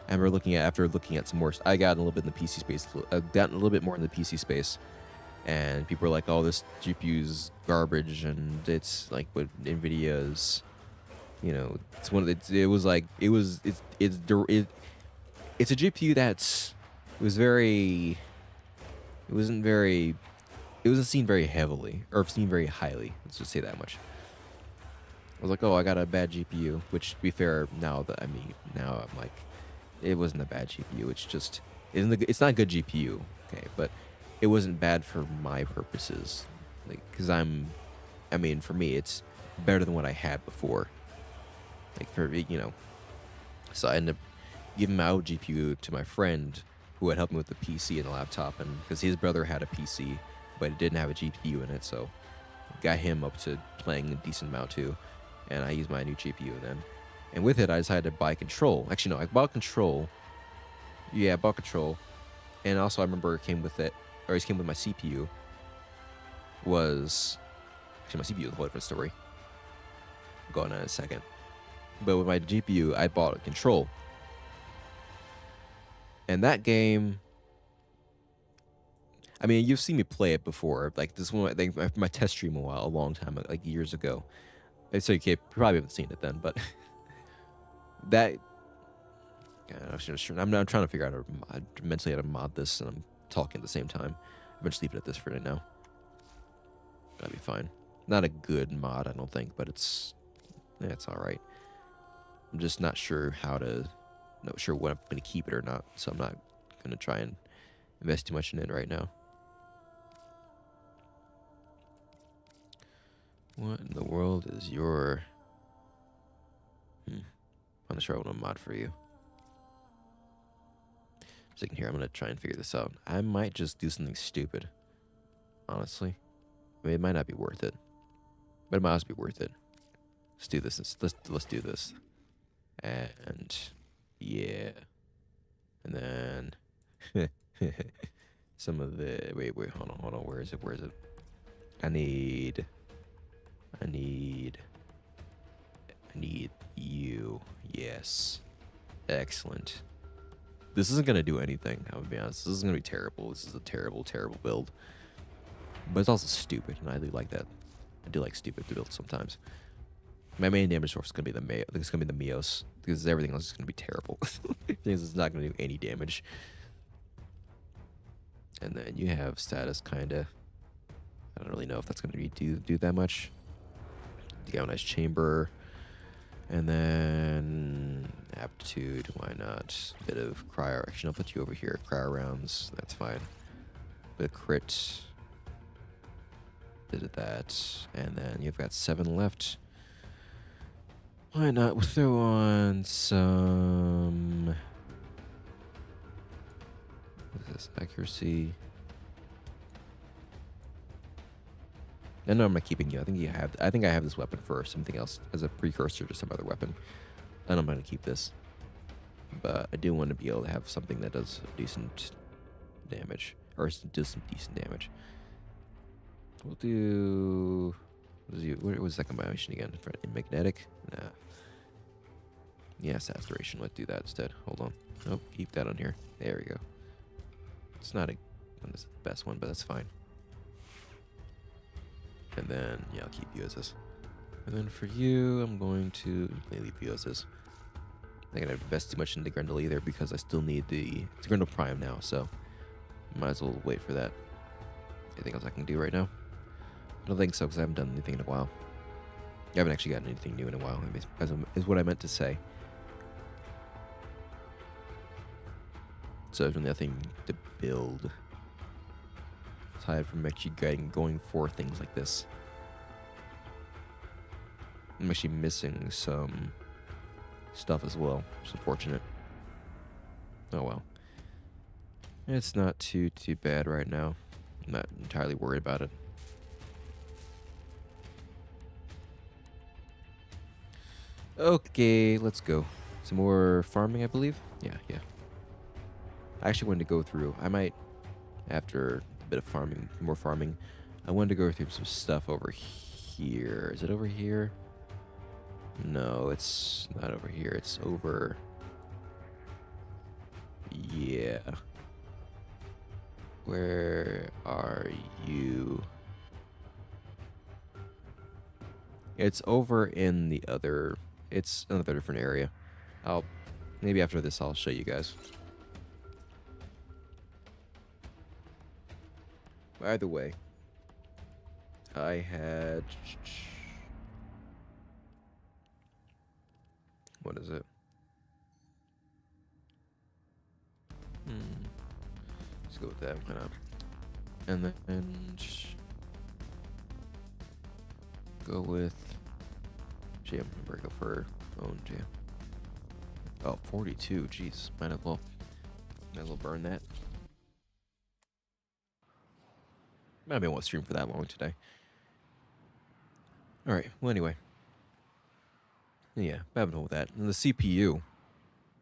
I remember after looking at some more, I got a little bit in the PC space. I've gotten a little bit more in the PC space, and people were like, "Oh, this GPU's garbage," and it's like what NVIDIA's You know, it's one of the, it was like it was it's a GPU that's it was very it wasn't very it wasn't seen very heavily or seen very highly. Let's just say that much. I was like, oh, I got a bad GPU, which to be fair, now now I'm like, it wasn't a bad GPU. It's just it's not a good GPU, okay, but it wasn't bad for my purposes, like because for me, it's better than what I had before. Like so I ended up giving my old GPU to my friend who had helped me with the PC and the laptop, and because his brother had a PC, but it didn't have a GPU in it, so got him up to playing a decent amount too, and I used my new GPU then. And with it, I decided to buy Control. Actually, no, I bought Control. Yeah, I bought Control, and also I remember it came with it, or it came with my CPU. Actually, my CPU was a whole different story. I'll go on that in a second. But with my GPU, I bought a Control. And that game, I mean, you've seen me play it before. Like this one, I think my test stream a long time, like years ago. So you probably haven't seen it then, but that. I'm trying to figure out mentally how to mod this, and I'm talking at the same time. I'm just leaving it at this for right now. That'll be fine. Not a good mod, I don't think, but it's all right. I'm just not sure not sure when I'm going to keep it or not, so I'm not going to try and invest too much in it right now. What in the world is your... I'm not sure I want to mod for you. Second here, I'm going to try and figure this out. I might just do something stupid, honestly. I mean, it might not be worth it, but it might also be worth it. Let's do this. Let's do this. And yeah, and then some of the wait, hold on. Where is it? I need you. Yes, excellent. This isn't gonna do anything. I'm gonna be honest. This is gonna be terrible. This is a terrible build. But it's also stupid, and I do like that. I do like stupid builds sometimes. My main damage source is gonna be it's gonna be the Mios, because everything else is gonna be terrible. Because it's not gonna do any damage. And then you have status, kinda. I don't really know if that's gonna do that much. You got a nice chamber, and then aptitude. Why not? Bit of cryo. Actually, I'll put you over here. Cryo rounds. That's fine. Bit of crit. Bit of that, and then you've got 7 left. Why not? We'll throw on some... What is this? Accuracy. I know I'm not keeping you. I think I have this weapon for something else as a precursor to some other weapon. And I'm going to keep this. But I do want to be able to have something that does decent damage. Or does some decent damage. We'll do... What was that combination again? Magnetic? Nah. Yeah, saturation. Let's do that instead. Hold on. Nope, keep that on here. There we go. It's not the best one, but that's fine. And then, yeah, I'll keep you as this. And then for you, I'm going to leave you as this. I'm not going to invest too much into Grendel either, because I still need it's Grendel Prime now, so might as well wait for that. Anything else I can do right now? I don't think so, because I haven't done anything in a while. I haven't actually gotten anything new in a while, is what I meant to say. So there's nothing to build aside from actually going for things like this. I'm actually missing some stuff as well, which is unfortunate. Oh well. It's not too bad right now. I'm not entirely worried about it. Okay, let's go. Some more farming, I believe? Yeah. I actually wanted to go through. I might, after a bit of more farming, I wanted to go through some stuff over here. Is it over here? No, it's not over here. It's over... Yeah. Where are you? It's over in the other It's another different area. Maybe after this I'll show you guys. Either way, I had, what is it? Let's go with that kind of, and then go with jam. Go for own jam. Oh, 42. Jeez, might as well burn that. Maybe I won't stream for that long today. All right. Well, anyway. Yeah, happened with that. And the CPU.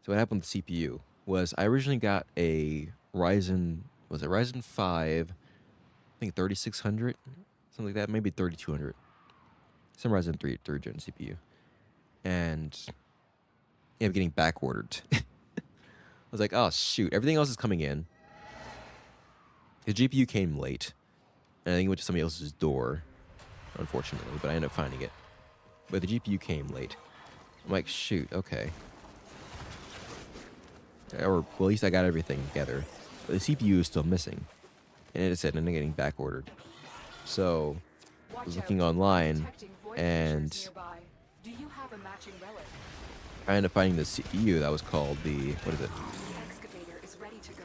So what happened with the CPU was I originally got a Ryzen, was it Ryzen 5, I think 3600, something like that, maybe 3200. Some Ryzen 3 third gen CPU. And yeah, I'm getting back ordered. I was like, oh shoot, everything else is coming in. The GPU came late. And I think it went to somebody else's door, unfortunately, but I ended up finding it. But the GPU came late. I'm like, shoot, okay. Or, well, at least I got everything together. But the CPU is still missing. And it said, I'm getting back ordered. So, I was looking online, and Do you have a matching relic? I ended up finding the CPU that was called the, what is it? The excavator is ready to go.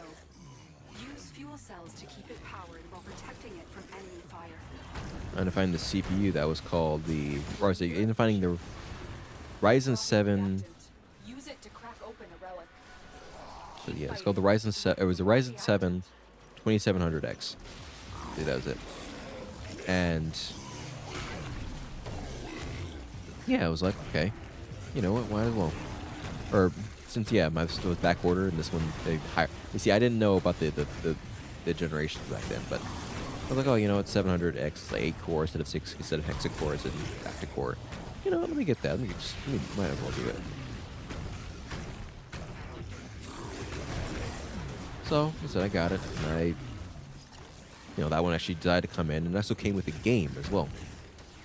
Use fuel cells to keep it powered while protecting it from enemy fire. I ended up finding the CPU that was called the, or I ended up finding the Ryzen 7. Use it to crack open a relic. So yeah, it's called the Ryzen 7. It was the Ryzen 7 2700X. See, that was it. And yeah, I was like, okay, you know what? Why as well? Or since my stuff was back ordered, and this one they higher. You see, I didn't know about the generations back then, but I was like, oh, you know, it's 700X, it's like 8 core instead of 6, instead of hexa cores and octa core. You know, let me get that. Might as well do it. So I said I got it, and that one actually decided to come in, and it also came with a game as well.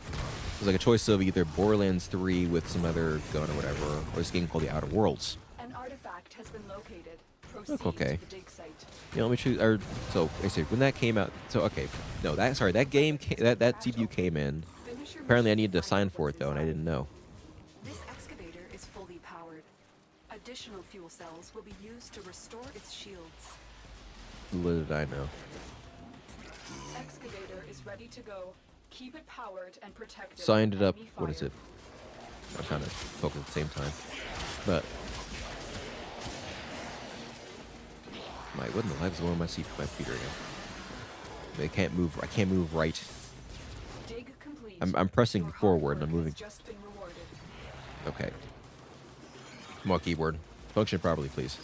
It was like a choice of either Borderlands 3 with some other gun or whatever, or this game called The Outer Worlds. An artifact has been located. Proceed Okay. to the dig site. Let me choose. So basically, when that came out, that game that CPU came in. Finish your Apparently, I mission needed to by sign for it though, and I design. didn't know. This excavator is fully powered. Additional fuel cells will be used to restore its shields. Little did I know. Excavator is ready to go. Keep it powered and protected. So I ended from up. enemy What is fire. it? I'm kind of focused at the same time, but. What in the heck is going on my computer again? I can't move. I can't move right. Dig complete. I'm pressing Your hard forward and work I'm moving. has just been rewarded. Okay. Come on, keyboard. Function properly, please.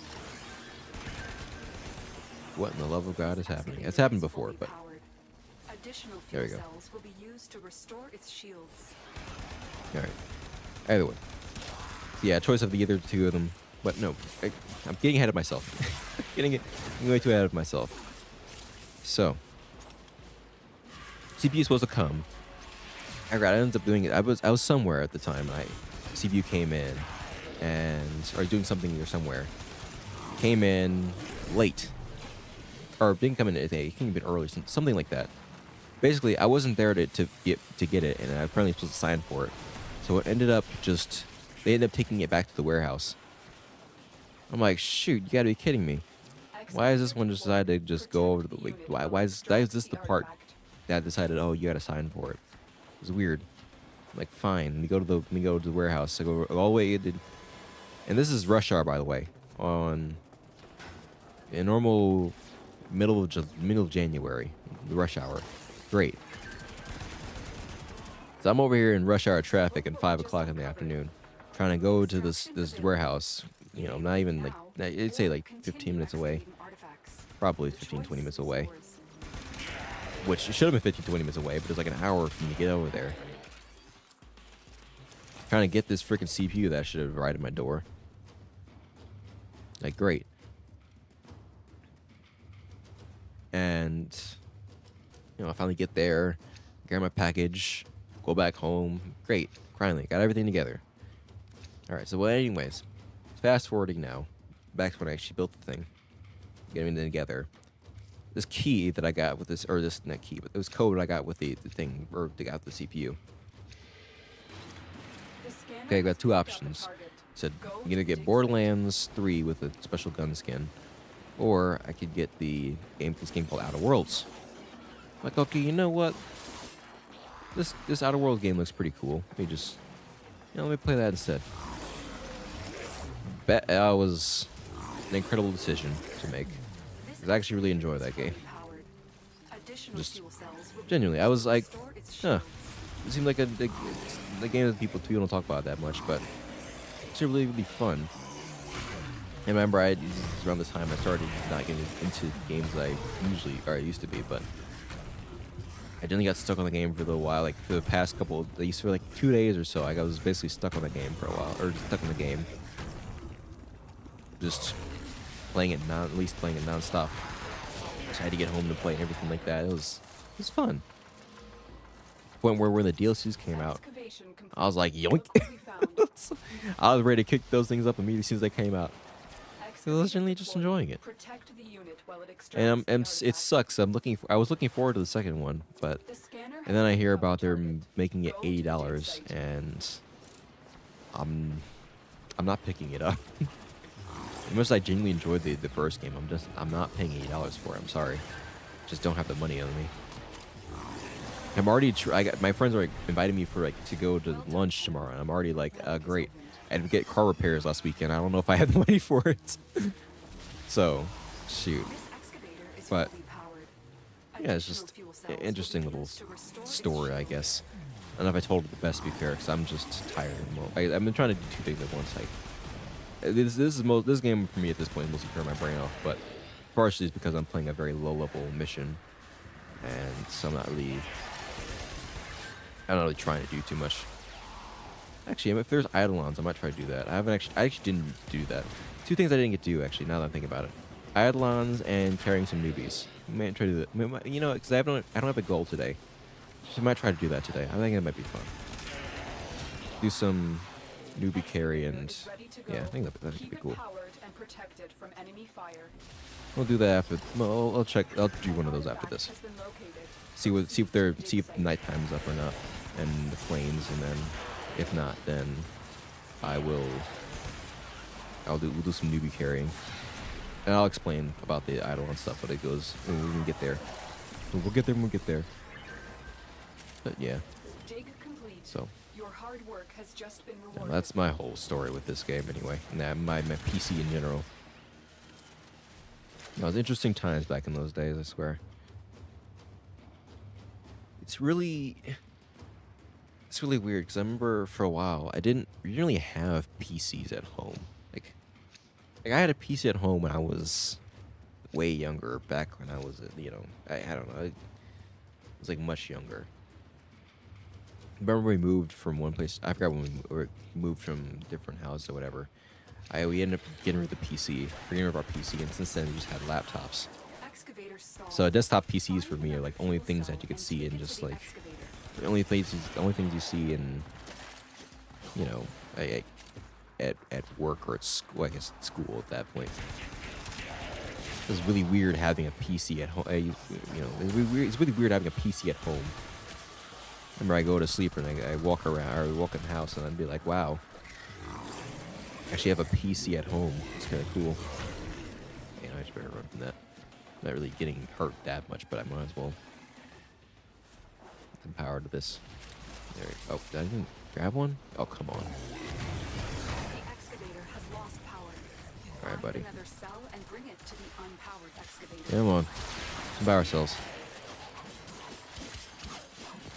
What in the love of God is happening? It's happened before, but Additional There fuel we go. cells will be used to restore its shields. all right. Either way. Yeah, choice of either two of them. But no, I'm getting ahead of myself. getting way too ahead of myself. So, CPU is supposed to come. I ended up doing it. I was somewhere at the time. CPU came in, or doing something here somewhere. Came in late, or didn't come in today. It came in early, something like that. Basically, I wasn't there to get it, and I apparently supposed to sign for it. So it ended up they ended up taking it back to the warehouse. I'm like, shoot, you gotta be kidding me. Why is this one just decided to just go over to the why is this the part that decided, oh, you gotta sign for it? It was weird. I'm like, fine. Let me go to the warehouse. I go all the way and this is rush hour, by the way, on a normal middle of January, rush hour. Great. So I'm over here in rush hour traffic at 5 o'clock in the afternoon, trying to go to this warehouse. You know, not even I'd say like 15 minutes away. Probably 15, 20 minutes away. Which it should have been 15, 20 minutes away, but it's like an hour for me to get over there. Trying to get this freaking CPU that should have arrived at my door. Like, great. And, I finally get there, grab my package, go back home. Great. Finally, got everything together. All right. So, well, anyways, fast forwarding now, back to when I actually built the thing, getting it together. This key that I got with this, or this not key, but this code I got with the thing, or I got the CPU. Okay, I got two options. It said you can either get Borderlands 3 with a special gun skin, or I could get this game called Outer Worlds. I'm like, okay, you know what? This Outer Worlds game looks pretty cool. Let me just, let me play that instead. That was an incredible decision to make. I actually really enjoy that game. Just genuinely, I was like, huh. It seemed like a game that people don't talk about that much, but it's really, really fun. And remember, around this time I started not getting into games that I used to be, but I generally got stuck on the game for a little while. Like for the past for like 2 days or so, I was basically stuck on the game for a while, or stuck in the game, just playing it nonstop. Just had to get home to play and everything like that. It was fun. Point where when the DLCs came out, I was like, yoink! I was ready to kick those things up immediately as soon as they came out. I was generally just enjoying it. And it sucks. I was looking forward to the second one, and then I hear about they're making it $80, and I'm not picking it up. As much as I genuinely enjoyed the first game, I'm not paying $80 for it. I'm sorry, just don't have the money on me. I'm already. My friends are inviting me to go to lunch tomorrow, and I'm already like, great. I had to get car repairs last weekend. I don't know if I have the money for it. So, shoot. But yeah, it's just an interesting little story, I guess. I don't know if I told it the best, to be fair, because I'm just tired. I've been trying to do two things at once. This game for me at this point mostly turn my brain off, but partially is because I'm playing a very low level mission, and so I'm not really trying to do too much. Actually, if there's Eidolons, I might try to do that. I actually didn't do that. Two things I didn't get to do, actually, now that I'm thinking about it. Eidolons and carrying some newbies. I might try to do that. Because I don't have a goal today. So I might try to do that today. I think it might be fun. Do some newbie carry and... Yeah, I think that would be cool. We'll do that after... Well, I'll do one of those after this. See if nighttime's up or not. And the planes, and then... If not, then we'll do some newbie carrying, and I'll explain about the Eidolon stuff, but it goes when we can get there. We'll get there when we get there. But yeah. So that's my whole story with this game, anyway. And my PC in general. It was interesting times back in those days, I swear. It's really weird because I remember for a while we didn't really have PCs at home. Like I had a PC at home when I was way younger. Back when I was, I don't know, I was like much younger. I remember we moved from one place. I forgot when we moved from different houses or whatever. We ended up getting rid of the PC, getting rid of our PC, and since then we just had laptops. So desktop PCs for me are like only things that you could see and just like. The only things you see in, at work or at school, I guess at school at that point. It was really weird having a PC at home. It's really weird having a PC at home. Remember, I go to sleep and I walk around, or I walk in the house, and I'd be like, wow, I actually have a PC at home. It's kind of cool. I just better run from that. Not really getting hurt that much, but I might as well. Power to this. There. Oh, did I even grab one? Oh, come on. The excavator has lost power. All right, buddy. Another cell and bring it to the unpowered excavator. Come on. Some power cells.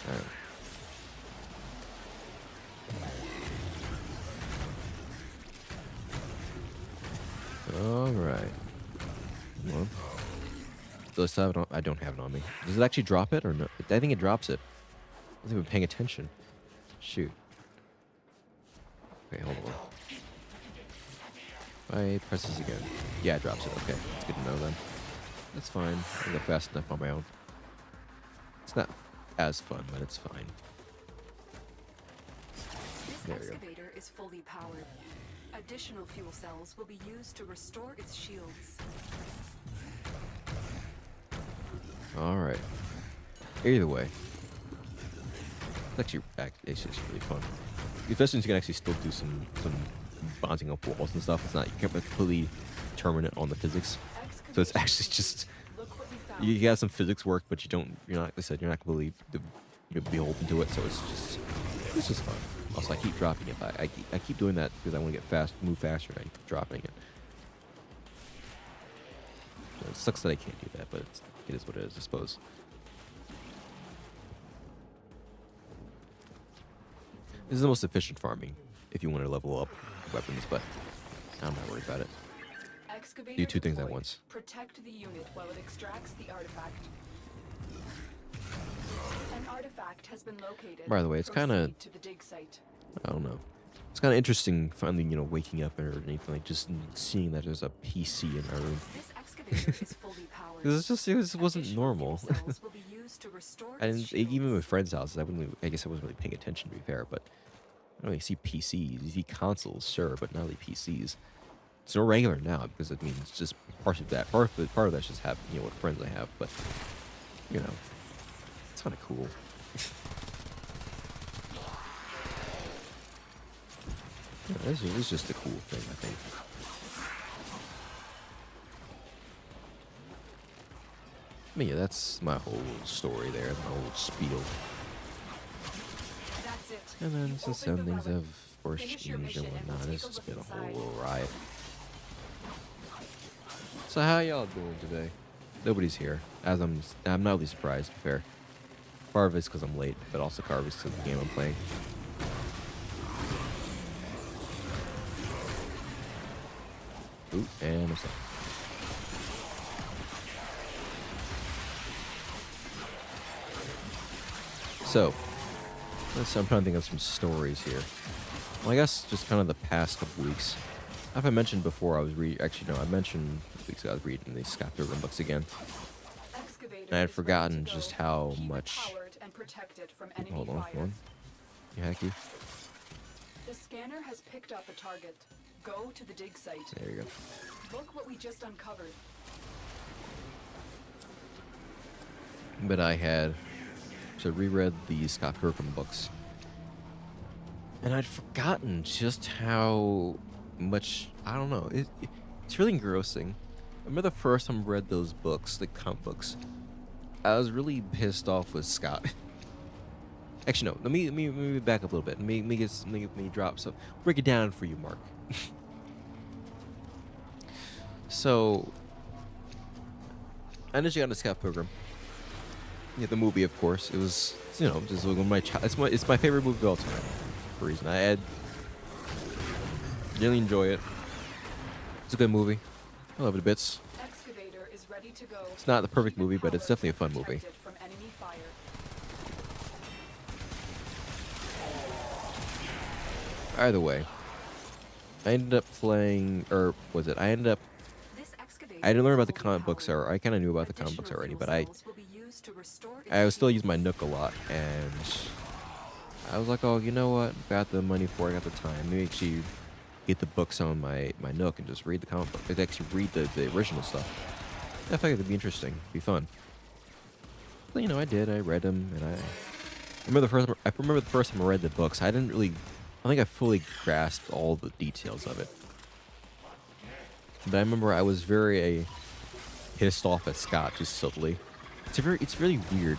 All right. Come on. I don't have it on me. Does it actually drop it or no? I think it drops it. I wasn't even paying attention. Shoot. Okay, hold on. I press this again. Yeah, it drops it. Okay, it's good to know then. That's fine. I go fast enough on my own. It's not as fun, but it's fine. There we go. excavator is fully powered. Additional fuel cells will be used to restore its shields. All right. Either way, it's just really fun. Especially since you can actually still do some bouncing up walls and stuff. It's not, you can't be completely determinate on the physics. So it's actually just, Look what we found. you got some physics work, but you're not, like I said, you're not completely beholden to it. So it's just fun. Also, I keep dropping it. I keep doing that because I want to move faster, and I keep dropping it. So it sucks that I can't do that, but it is what it is, I suppose. This is the most efficient farming if you want to level up weapons, but I'm not worried about it. Excavator Do two things at deployed. once. Protect the unit while it extracts the artifact. An artifact has been located. By the way, it's kinda- Proceed to the dig site. I don't know. It's kind of interesting finally, waking up or anything, like just seeing that there's a PC in my room. This excavator is fully powered. It wasn't Additional normal. fuel cells will be used to restore I its didn't, even with shields. friends' houses, I guess I wasn't really paying attention, to be fair, but I don't really see PCs. You see consoles, sure, but not really PCs. It's no regular now because it's just part of that. Part of that's just what friends I have, but it's kind of cool. This is just a cool thing, I think. But yeah, that's my whole story there, my whole spiel. That's it. And then You since opened then the things relic. have, of course, Finish your changed and mission and we'll whatnot. It's take a just been a look whole inside. little riot. So how y'all doing today? Nobody's here. I'm not really surprised, to be fair. Part of it's because I'm late, but also part of it's because of the game I'm playing. Ooh, and I'm stuck. So, I'm trying to think of some stories here. Well, I guess just kind of the past couple weeks. If I mentioned before, I mentioned weeks ago I was reading these Scott Pilgrim books again. Excavator I had is forgotten ready to just go. how Keep it much. powered and protected from enemy Hold on, fire. hold on. You hacky. The scanner has picked up a target. Go to the dig site. There you go. Look what we just uncovered. But I had reread the Scott Pilgrim books, and I'd forgotten just how much, I don't know. It's really engrossing. I remember the first time I read those books, the comic books. I was really pissed off with Scott. Actually, no. Let me back up a little bit. Let me drop. So break it down for you, Mark. So, I initially got into Scott Pilgrim. Yeah, the movie, of course. It was, just one of my it's my favorite movie of all time. For a reason, I really enjoy it. It's a good movie. I love it a bits. Excavator is ready to go. It's not the perfect Keep it movie, but it's powered definitely a fun and movie. protected from enemy fire. Either way, I ended up playing, or was it? This excavator I didn't learn is about the fully comic books, powered. or I kind of knew about the comic books Additional already, fuel but I cells will be used to restore its was still shields. using my Nook a lot, and I was like, oh, you know what? Got the money for it, got the time. Let me actually get the books on my Nook and just read the comic book. Actually read the original stuff. I figured it'd be interesting, be fun. But, I did. I read them, and I remember the first time I read the books. I think I fully grasped all the details of it. But I remember I was very pissed off at Scott just subtly. It's really weird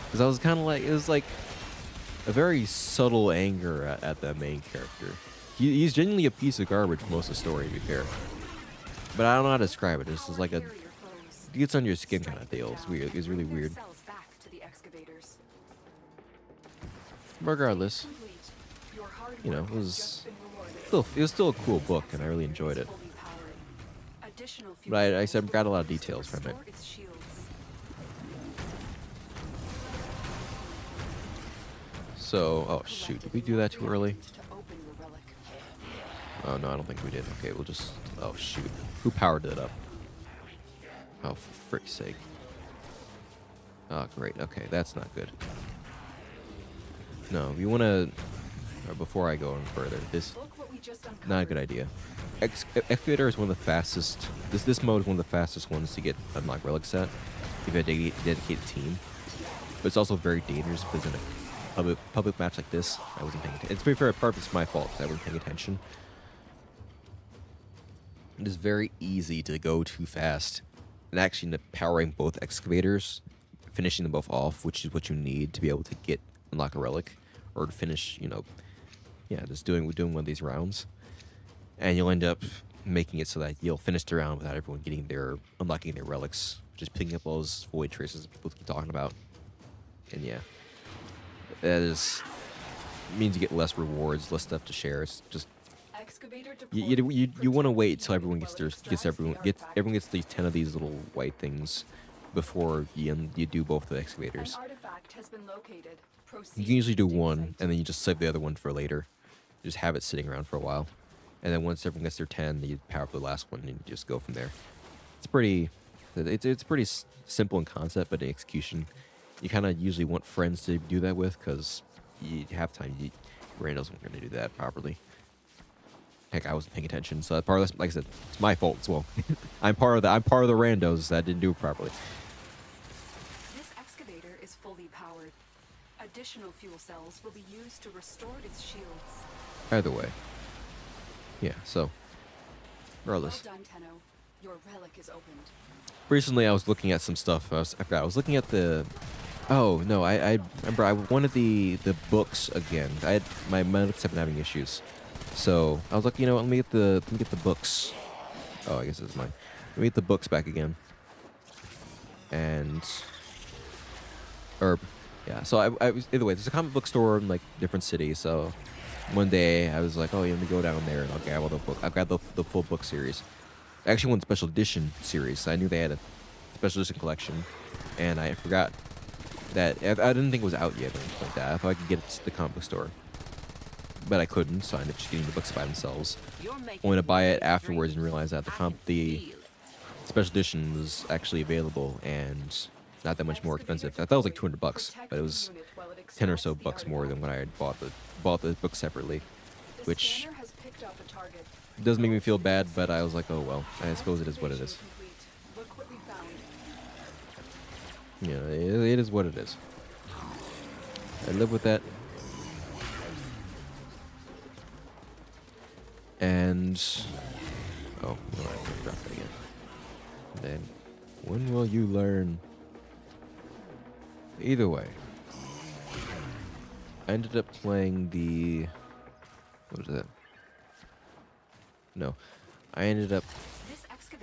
because I was kind of like, it was like a very subtle anger at the main character. He's genuinely a piece of garbage for most of the story, to be fair. But I don't know how to describe it. It's just like Power carrier foes. it gets on your skin kind Strike of deal. them It's down. weird. It's really Bring their weird. cells back to the excavators. Regardless, Complete. Your hard You know, work it has was just been rewarded. it was still a cool book, and I really enjoyed it. Fully powered. Additional But I fuel said cells got a will lot of be used to details from it. restore its shields. So, oh shoot, did we do that too early? To open the relic. Oh no, I don't think we did. Okay, we'll just. Oh shoot, who powered it up? Oh, for frick's sake. Oh great. Okay, that's not good. No, you want to. or before I go any further, this Look what we just uncovered. not a good idea. Excavator is one of the fastest. This mode is one of the fastest ones to get unlock relics at if you have a dedicated team. But it's also very dangerous because in a public match like this, I wasn't paying attention. It's pretty fair. Part of it's my fault because I wasn't paying attention. It is very easy to go too fast, and actually end up powering both excavators, finishing them both off, which is what you need to be able to unlock a relic, or to finish. Just doing one of these rounds. And you'll end up making it so that you'll finish the round without everyone unlocking their relics. Just picking up those void traces people keep talking about. And yeah. That means you get less rewards, less stuff to share. It's just you want to wait till everyone gets these 10 of these little white things before you do both the excavators. An artifact has been located. You can usually do one and then you just save the other one for later. Just have it sitting around for a while. And then once everyone gets their 10, you power up the last one and you just go from there. It's pretty simple in concept, but in execution, you kind of usually want friends to do that with because half the time randos aren't going to do that properly. Heck, I wasn't paying attention, so that part of this, like I said, it's my fault as well. I'm part of the randos that didn't do it properly. This excavator is fully powered. Additional fuel cells will be used to restore its shields. Either way. Yeah, so regardless. Well done, Tenno. Your relic is opened. Recently, I was looking at some stuff. I was looking at the. Oh no! I remember I wanted the books again. My books have been having issues, so I was like, let me get the books. Oh, I guess it's mine. Let me get the books back again. So I was either way. There's a comic book store in like different cities, so. One day I was like, oh, let me go down there and I'll grab all the book. I grabbed the full book series. I actually won the special edition series. So I knew they had a special edition collection, and I forgot that I didn't think it was out yet or anything like that. I thought I could get it to the comic book store, but I couldn't. So I ended up just getting the books by themselves. Only to buy it afterwards and realize that the special edition was actually available and not that much more expensive. I thought it was like $200, but it was 10 or so bucks more than when I had bought the book separately, which does make me feel bad, but I was like, oh well, I suppose it is what it is. Yeah, it is what it is. I live with that. And oh, no, I can drop it again. Then when will you learn? Either way. I ended up playing the... What was that? No. I ended up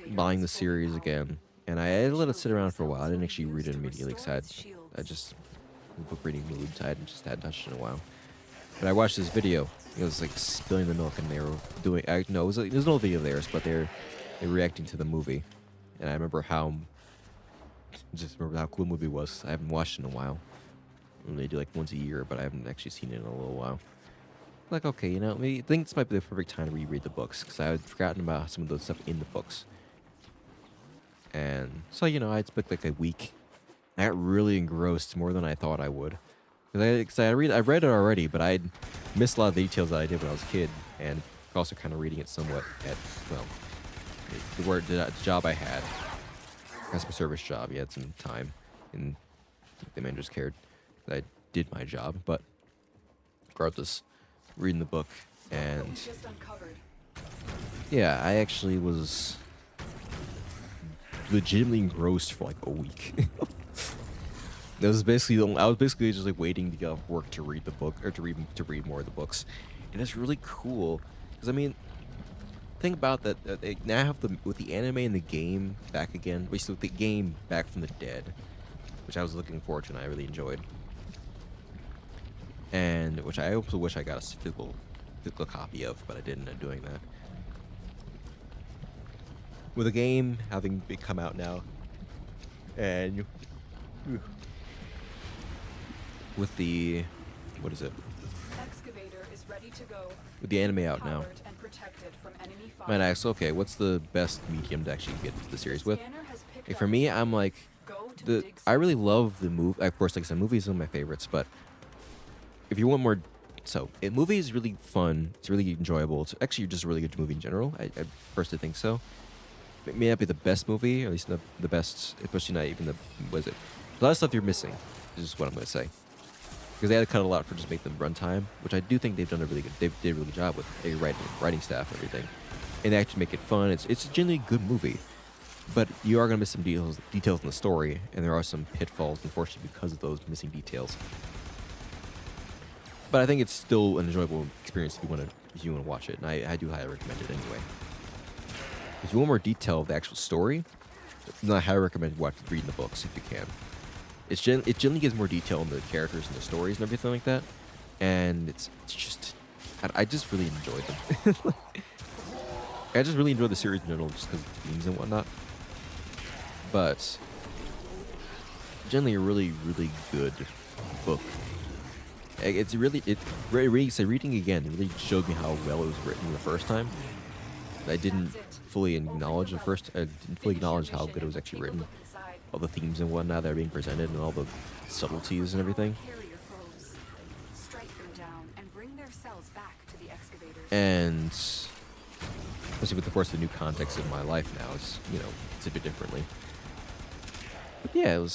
buying the series again. And I let it sit around for a while. I didn't actually read it immediately because I just... book reading mood. I hadn't touched it in a while. But I watched this video. It was like spilling the milk and they were doing... it was an old video of theirs, but they're reacting to the movie. And I remember how... remember how cool the movie was. I haven't watched it in a while. They do like once a year, but I haven't actually seen it in a little while. Like, okay, I think this might be the perfect time to reread the books because I had forgotten about some of the stuff in the books. And so, I spent like a week. I got really engrossed more than I thought I would. Because I read it already, but I missed a lot of the details that I did when I was a kid, and also kind of reading it somewhat at the job I had, customer service job. You had some time, and the managers cared that I did my job. But regardless, reading the book, and yeah, I actually was legitimately engrossed for like a week. I was basically just like waiting to get off work to read the book or to read more of the books, and it's really cool because think about that they now have with the anime and the game back again. Basically, with the game back from the dead, which I was looking forward to and I really enjoyed, and which I also wish I got a physical copy of, but I didn't end up doing that. With the game having come out now, and with the Excavator is ready to go. With the anime out now, And protected from enemy fire. might ask, okay, what's the best medium to actually get the series with? For me, I'm like, I really love the movie. Of course, like I said, movies are my favorites, but if you want more So, a movie is really fun. It's really enjoyable. It's actually just a really good movie in general. I personally think so. It may not be the best movie, or at least the best, especially not even the, what is it? A lot of stuff you're missing, is what I'm going to say. Because they had to cut a lot for just make the runtime, which I do think they've done a really good, they did a really good job with a writing staff and everything. And they actually make it fun. It's a genuinely good movie. But you are going to miss some details in the story, and there are some pitfalls, unfortunately, because of those missing details. But I think it's still an enjoyable experience if you want to watch it, and I do highly recommend it anyway. If you want more detail of the actual story, then I highly recommend reading the books if you can. It generally gives more detail on the characters and the stories and everything like that, and it's just I just really enjoyed them. I just really enjoyed the series in general, just because of the themes and whatnot. But generally, a really good book. It's really reading again. It really showed me how well it was written the first time. I didn't fully acknowledge how good it was actually written. All the themes and whatnot that are being presented, and all the subtleties and everything. And especially with, of course, the new context of my life now, it's a bit differently. But yeah,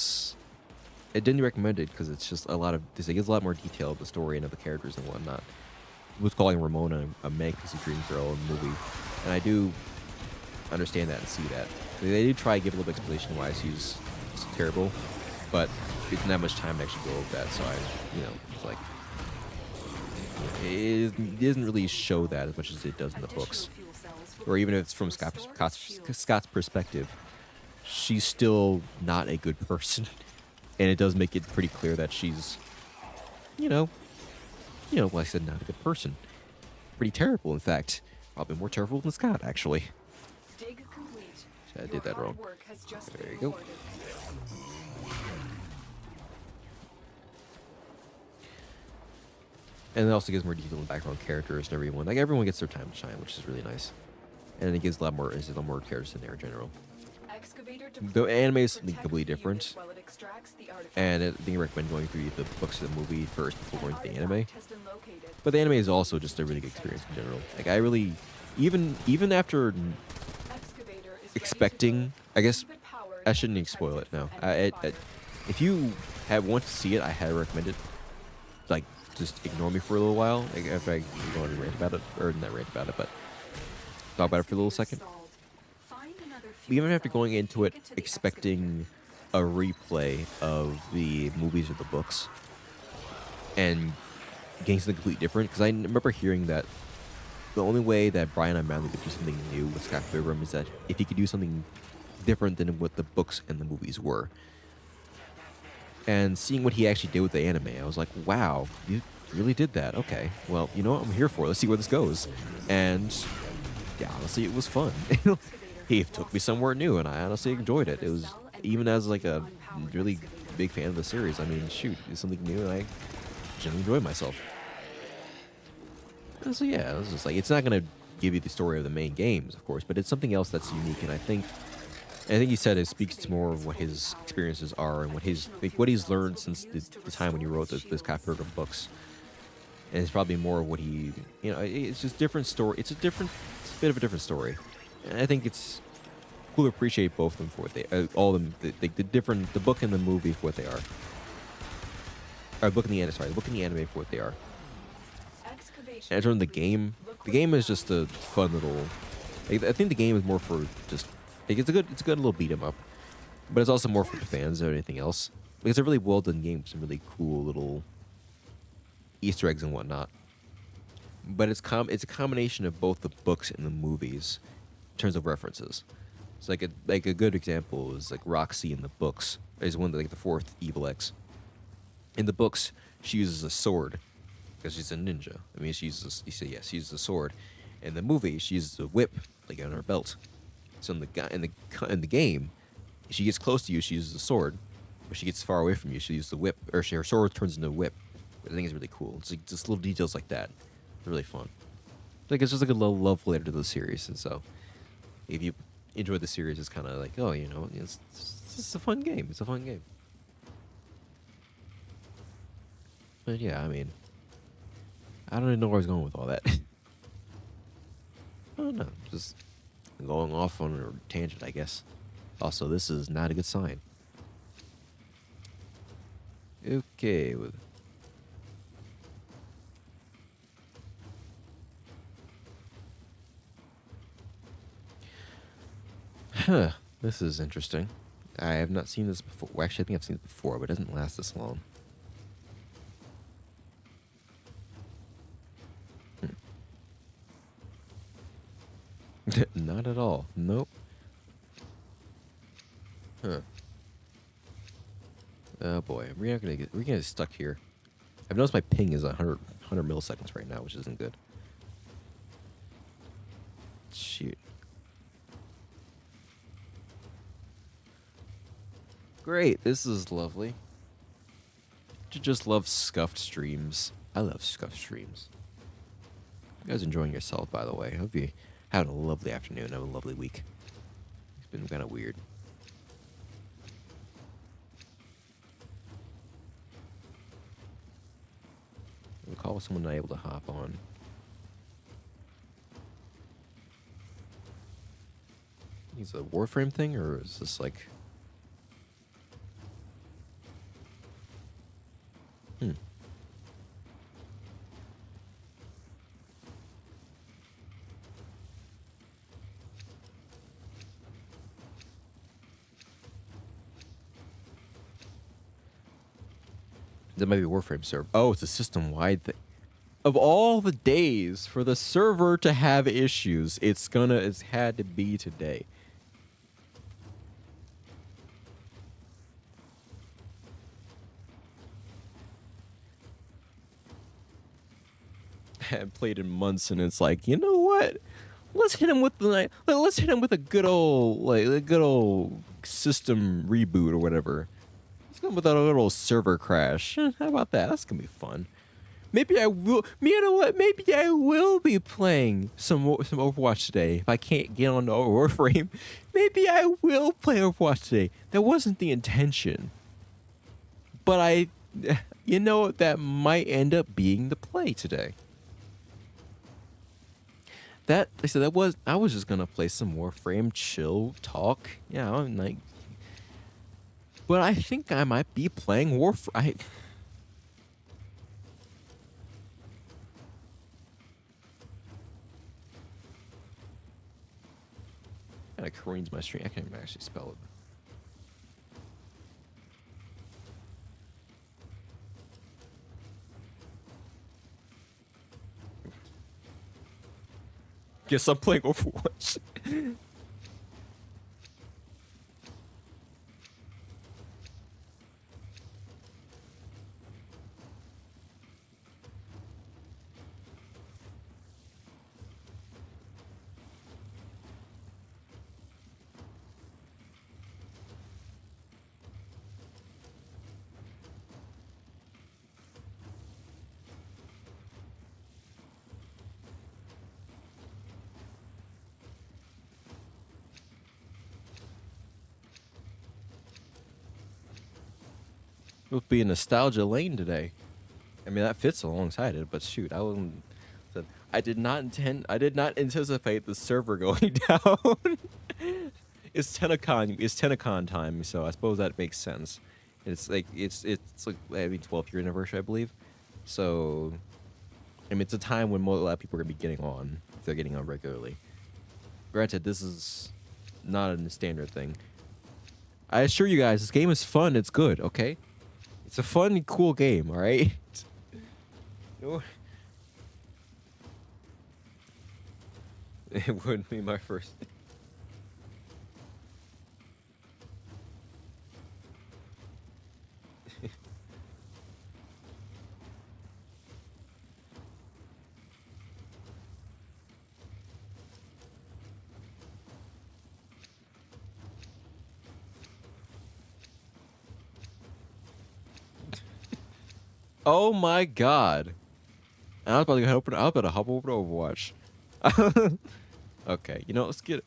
I didn't recommend it because it's just it gives a lot more detail of the story and of the characters and whatnot. With calling Ramona a manic pixie dream girl in the movie, and I do understand that and see that. They do try to give a little explanation why she's so terrible, but we didn't have much time to actually go over that, so it's like it doesn't really show that as much as it does in the books. Or even if it's from Scott's perspective, she's still not a good person. And it does make it pretty clear that she's, like I said, not a good person. Pretty terrible, in fact. Probably more terrible than Scott, actually. Dig complete. I did that wrong. There you go. And it also gives more detail in the background characters and everyone. Like, everyone gets their time to shine, which is really nice. And it gives a lot more characters in there in general. The anime is something completely different, and I think I recommend going through the books of the movie first before going to the anime. But the anime is also just a really good experience in general. Like, I really, even after expecting, I guess I shouldn't even spoil it now. If you want to see it, I highly recommend it. Like, just ignore me for a little while after I go on and rant about it, or not rant about it, but talk about it for a little second. Even after going into it expecting a replay of the movies or the books and getting something completely different, because I remember hearing that the only way that Brian O'Malley could do something new with Scott Pilgrim is that if he could do something different than what the books and the movies were. And seeing what he actually did with the anime, I was like, wow, you really did that. Okay, well, you know what? I'm here for it. Let's see where this goes. And yeah, honestly, it was fun. He took me somewhere new, and I honestly enjoyed it. It was, even as like a really big fan of the series, I mean, shoot, it's something new, and I genuinely enjoyed myself. And so yeah, it was just like, it's not going to give you the story of the main games, of course, but it's something else that's unique, and I think he said it speaks to more of what his experiences are and what he's learned since the time when he wrote this Scott Pilgrim books. And it's probably more of what he, it's just different story. It's a bit of a different story. And I think it's cool to appreciate both of them for what they, all of them, the book and the movie for what they are. Or the book and the anime for what they are. And in terms of the game is just a fun little. I think the game is more for just. It's a good little beat 'em up, but it's also more for the fans than anything else. Like, it's a really well done game, with some really cool little Easter eggs and whatnot. But it's a combination of both the books and the movies in terms of references. It's like a good example is like Roxy in the books is one of the fourth Evil X. In the books, she uses a sword because she's a ninja. I mean, she uses a sword. In the movie, she uses a whip like on her belt. So in the game, if she gets close to you, she uses a sword. But she gets far away from you, she uses the whip, or her sword turns into a whip. Which I think is really cool. It's like just little details like that. They're really fun. Like, it's just like a little love letter to the series, and so if you enjoy the series, it's kind of like, oh, it's just a fun game. It's a fun game. But yeah, I mean, I don't even know where I was going with all that. I don't know. Just going off on a tangent, I guess. Also, this is not a good sign. Okay. Huh. This is interesting. I have not seen this before. Well, actually, I think I've seen it before, but it doesn't last this long. Not at all. Nope. Huh. Oh boy, we're gonna get stuck here. I've noticed my ping is 100 milliseconds right now, which isn't good. Shoot. Great, this is lovely. You just love scuffed streams. I love scuffed streams. You guys enjoying yourself, by the way. I hope you had a lovely afternoon, have a lovely week. It's been kind of weird. We'll call someone not able to hop on. Is it a Warframe thing, or is this like... That might be a Warframe server. Oh, it's a system-wide thing. Of all the days for the server to have issues, it's had to be today. I haven't played in months, and it's like, you know what? Let's hit him with a good old system reboot or whatever. Let's go with a little server crash. How about that? That's gonna be fun. Maybe I will. You know what? Maybe I will be playing some Overwatch today. If I can't get on the Warframe, maybe I will play Overwatch today. That wasn't the intention, but you know, that might end up being the play today. I was just gonna play some Warframe, chill, talk. Yeah, I'm like, but I think I might be playing Warframe. Kind of careens my stream. I can't even actually spell it. Guess I'm playing Overwatch. It'll be a nostalgia lane today. I mean, that fits alongside it, but shoot, I wasn't. I did not anticipate the server going down. It's Tenacon time, so I suppose that makes sense. It's like I mean 12th year anniversary, I believe. So, I mean, it's a time when a lot of people are gonna be getting on if they're getting on regularly. Granted, this is not a standard thing. I assure you guys, this game is fun. It's good. Okay. It's a fun, cool game, all right? It wouldn't be my first. Oh my god. I was about to hop over to Overwatch. Okay, you know, let's get it.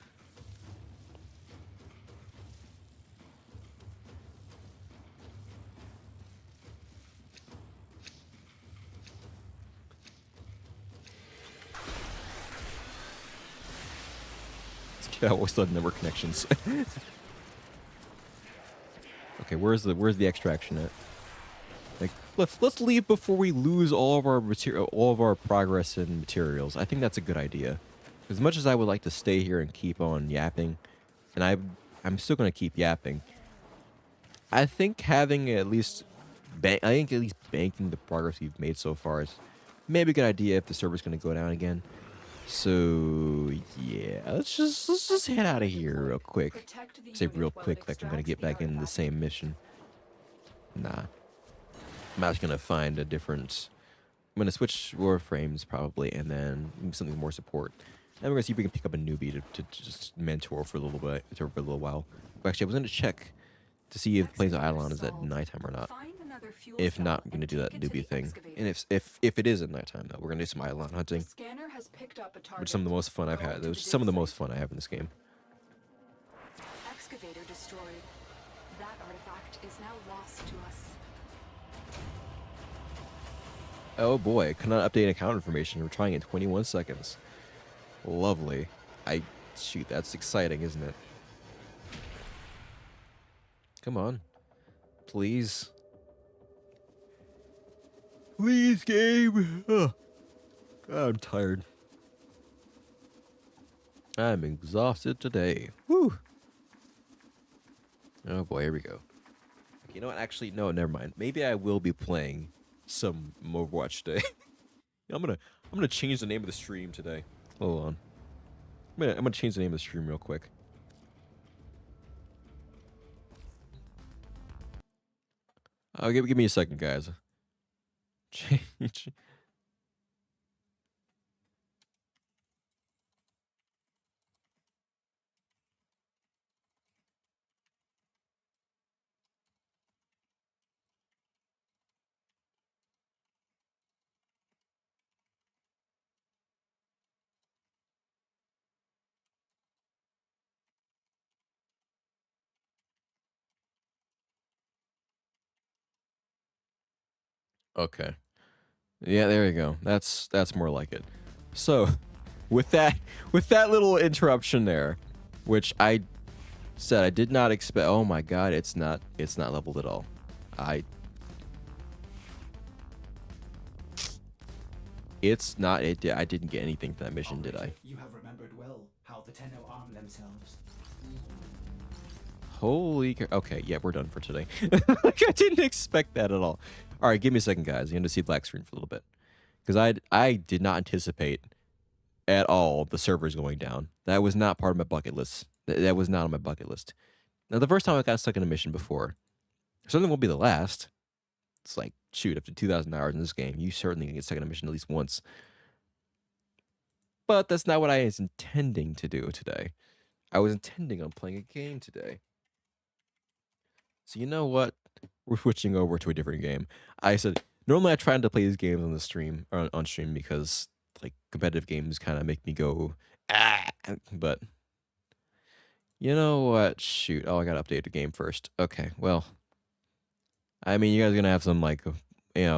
Yeah, we still have network connections. Okay, where's the extraction at? Like, let's leave before we lose all of our all of our progress in materials. I think that's a good idea. As much as I would like to stay here and keep on yapping, and I'm still gonna keep yapping. I think having at least, I think at least banking the progress we've made so far is maybe a good idea if the server's gonna go down again. So yeah, let's just head out of here real quick. Protect the Say unit real while quick, it like I'm gonna extracts get the back into the artifact. same mission. Nah, I'm just gonna find a different. I'm gonna switch Warframes probably, and then maybe something more support. And we're gonna see if we can pick up a newbie to just mentor for a little bit, for a little while. But actually, I was gonna check to see if the Plains of Excavator Eidolon is at stalled. nighttime or not. Find another fuel If cell not, I'm gonna and do that take it to newbie the thing. excavator. And if it is at nighttime though, we're gonna do some Eidolon The hunting, scanner has picked up a target. which is some of the most fun I've Go had. to Those the some of the dig most site. fun I have in this game. Excavator destroyed. That artifact is now lost to us. Oh boy, cannot update account information. We're trying in 21 seconds. Lovely. Shoot, that's exciting, isn't it? Come on. Please. Please, game. Ugh. I'm tired. I'm exhausted today. Whew. Oh boy, here we go. You know what? Actually, no, never mind. Maybe I will be playing some Overwatch today. I'm gonna change the name of the stream today. Hold on. I'm gonna change the name of the stream real quick. Give me a second, guys. Change. Okay. Yeah, there you go. That's more like it. So, with that little interruption there, which I said I did not expect. Oh my god, it's not leveled at all. It's not. I didn't get anything for that mission, did I? You have remembered well how the Tenno arm themselves. Holy. Okay, yeah, we're done for today. Like, I didn't expect that at all. All right, give me a second, guys. I'm gonna see black screen for a little bit, because I did not anticipate at all the servers going down. That was not part of my bucket list. That was not on my bucket list. Now, the first time I got stuck in a mission before, something won't be the last. It's like, shoot, after 2,000 hours in this game, you certainly can get stuck in a mission at least once. But that's not what I was intending to do today. I was intending on playing a game today. So you know what? We're switching over to a different game. I said, normally I try to play these games on the stream, or on stream, because like competitive games kind of make me go, ah, but you know what? Shoot. Oh, I got to update the game first. Okay, well, I mean, you guys are going to have some like,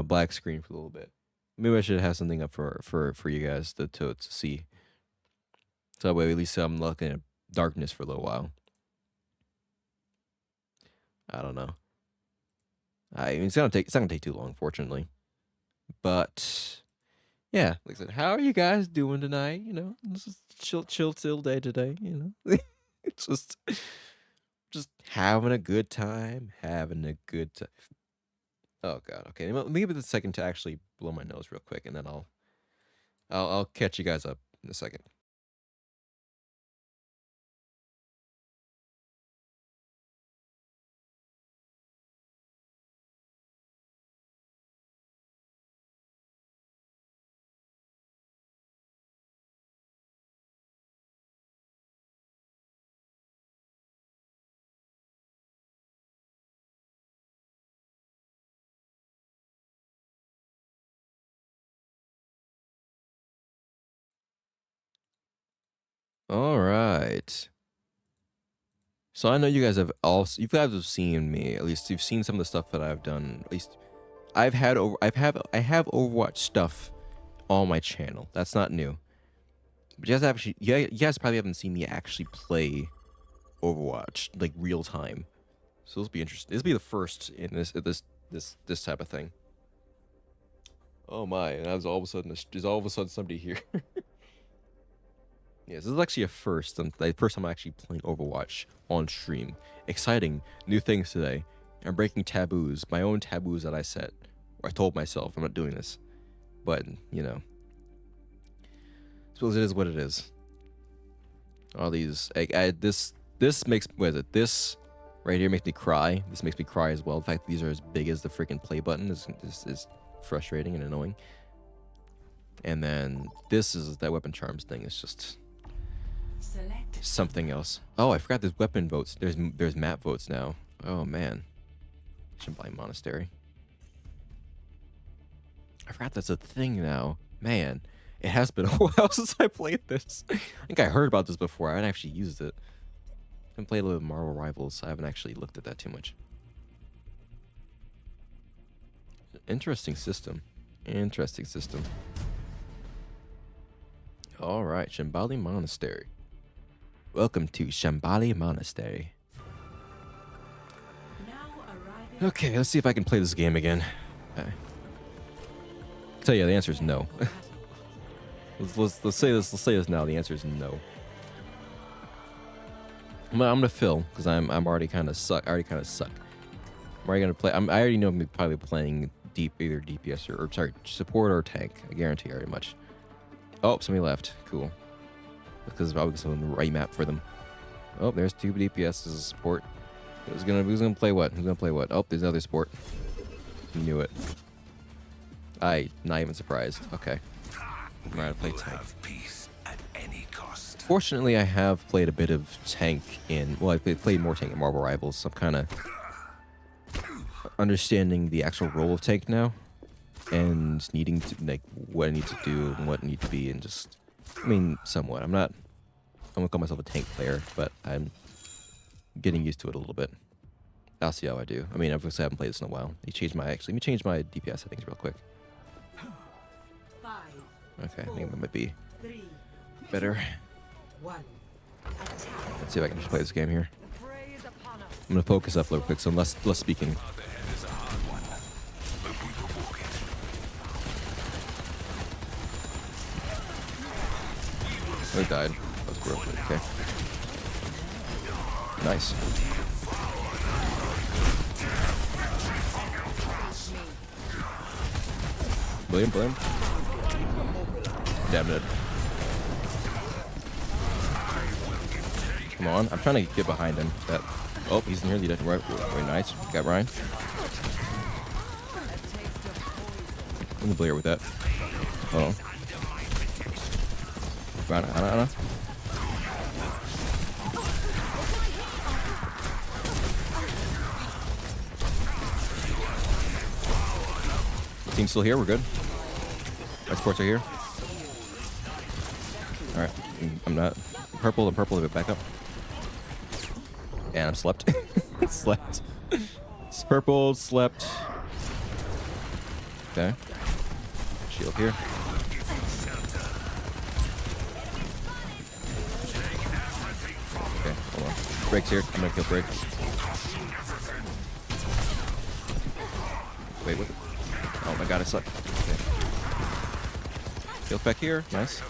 black screen for a little bit. Maybe I should have something up for you guys to see. So that way at least I'm looking at darkness for a little while. I don't know. I mean, it's not gonna take too long, fortunately. But yeah, like I said, how are you guys doing tonight? You know, this is chill day today. You know, it's just having a good time, having a good time. Oh god, okay. Maybe the second to actually blow my nose real quick, and then I'll catch you guys up in a second. All right. So I know you guys you guys have seen me. At least you've seen some of the stuff that I've done. At least I have Overwatch stuff on my channel. That's not new. But you guys actually, yeah, you guys probably haven't seen me actually play Overwatch like real time. So this will be interesting. This will be the first in this type of thing. Oh my! And there's all of a sudden somebody here. Yes, this is actually a first. The first time I'm actually playing Overwatch on stream. Exciting, new things today. I'm breaking taboos, my own taboos that I set. Or I told myself I'm not doing this, but you know, I suppose it is what it is. All these, this makes, what is it? This right here makes me cry. This makes me cry as well. The fact that these are as big as the freaking play button is frustrating and annoying. And then this is that weapon charms thing. It's just something else. Oh, I forgot there's weapon votes. There's map votes now. Oh man, Shambali Monastery. I forgot that's a thing now. Man, it has been a while since I played this. I think I heard about this before. I haven't actually used it. I've played a little bit of Marvel Rivals. I haven't actually looked at that too much. Interesting system. Interesting system. All right, Shambali Monastery. Welcome to Shambali Monastery. Okay, let's see if I can play this game again. Okay. I'll tell you, the answer is no. let's say this. Let's say this now. The answer is no. I'm gonna fill because I'm already kind of suck. I already kind of suck. I'm already gonna play. I already know I'm probably playing either DPS or sorry, support or tank. I guarantee very much. Oh, somebody left. Cool. Because I was on the right map for them. Oh, there's two DPS as a support. Who's gonna play what? Who's gonna play what? Oh, there's another support. You knew it. Not even surprised. Okay. I'm gonna play tank. Fortunately, I have played a bit of tank in. Well, I played more tank in Marvel Rivals, so I'm kind of understanding the actual role of tank now, and needing to like what I need to do and what I need to be, and just. I mean, somewhat. I'm gonna call myself a tank player, but I'm getting used to it a little bit. I'll see how I do. I mean, obviously I haven't played this in a while. Let me change my DPS settings real quick. Okay, I think that might be better. Let's see if I can just play this game here. I'm gonna focus up real quick, so less speaking. Oh, he died. That was broken. Okay. Nice. William. Damn it. Come on. I'm trying to get behind him. Oh, he's in here. He doesn't. Very nice. Got Ryan. I'm gonna blare with that. Hold on. Ana. Team's still here. We're good. My sports are here. All right. I'm not purple. I'm purple. A bit back up. And I'm slept. Slept. It's purple. Slept. Okay. Shield here. Breaks here. I'm gonna kill Break. Wait, what? Oh my god, I suck. Okay. Kill back here. Nice.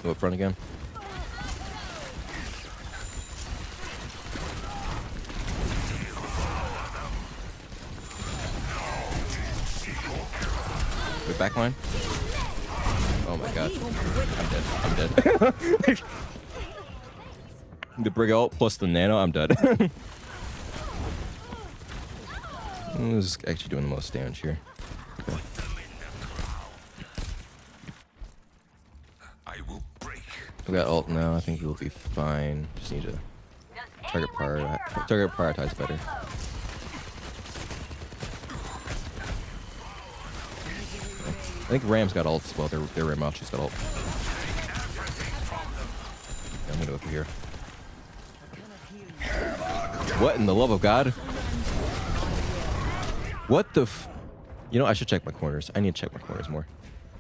Go up front again. Good back line. Oh my god. I'm dead. The Brig ult plus the nano, I'm dead. This is actually doing the most damage here. Okay. We got ult now, I think we'll be fine. Just need to target prioritize better. I think Ram's got ult as well, their Ram-Machi's got ult. I'm gonna go up here. What in the love of God? What the You know, I should check my corners. I need to check my corners more.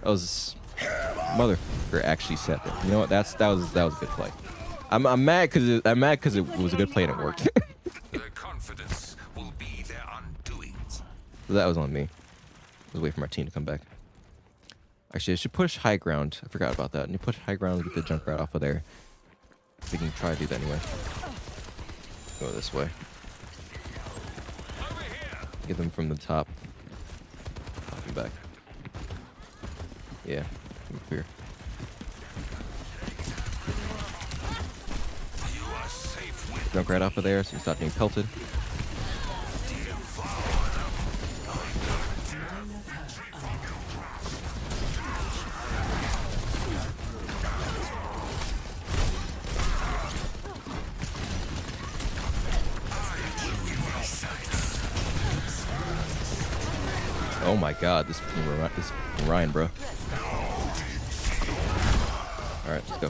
That was Motherfucker actually said that. You know what? That was a good play. I'm mad because it was a good play and it worked. Their confidence will be their undoing. So that was on me. I was waiting for my team to come back. Actually, I should push high ground. I forgot about that. And you push high ground and get the Junkrat off of there. We can try to do that anyway. Go this way. Get them from the top. Pop them back. Yeah, come up here. Junkrat off of there so you stop being pelted. Oh my god, this fucking Ryan, bro. Alright, let's go.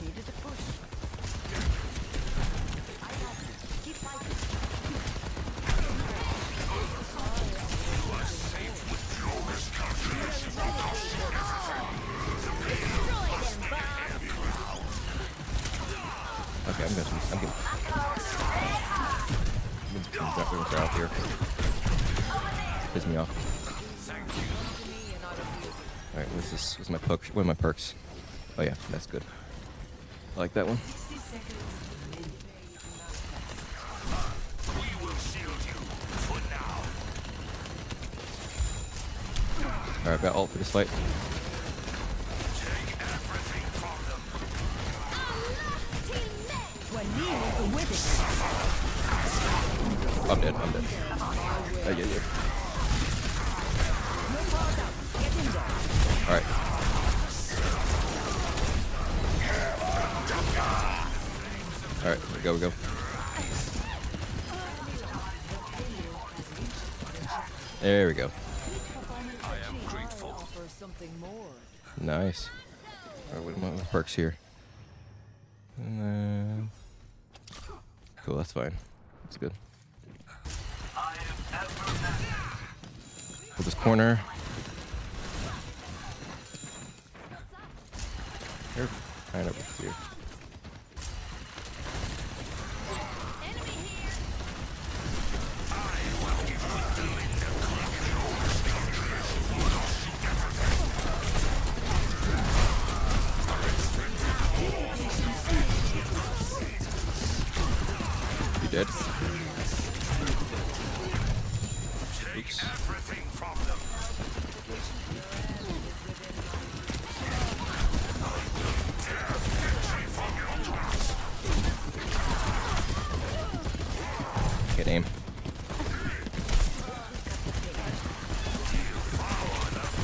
Okay, I'm getting out here. Piss me off. Alright, what's this? What's my perks? What are my perks? Oh yeah, that's good. I like that one. Alright, I've got ult for this fight. I'm dead. Oh, yeah. Alright. Alright, we go. There we go. I am grateful. Nice. Alright, what are my perks here? Cool, that's fine. That's good. Put this corner. Here, right over here. You dead? Oops. Get aim.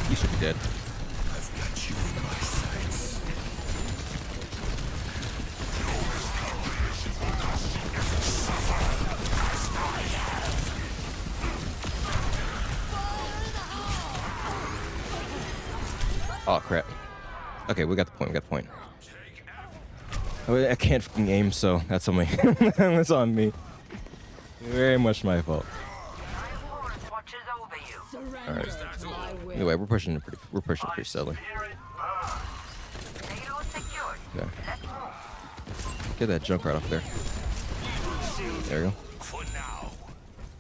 You should be dead. Oh crap. Okay, we got the point. I can't fucking aim, so that's on me. That's on me. Very much my fault. Alright. Anyway, we're pushing pretty steadily. Okay. Get that Junkrat off there. There we go.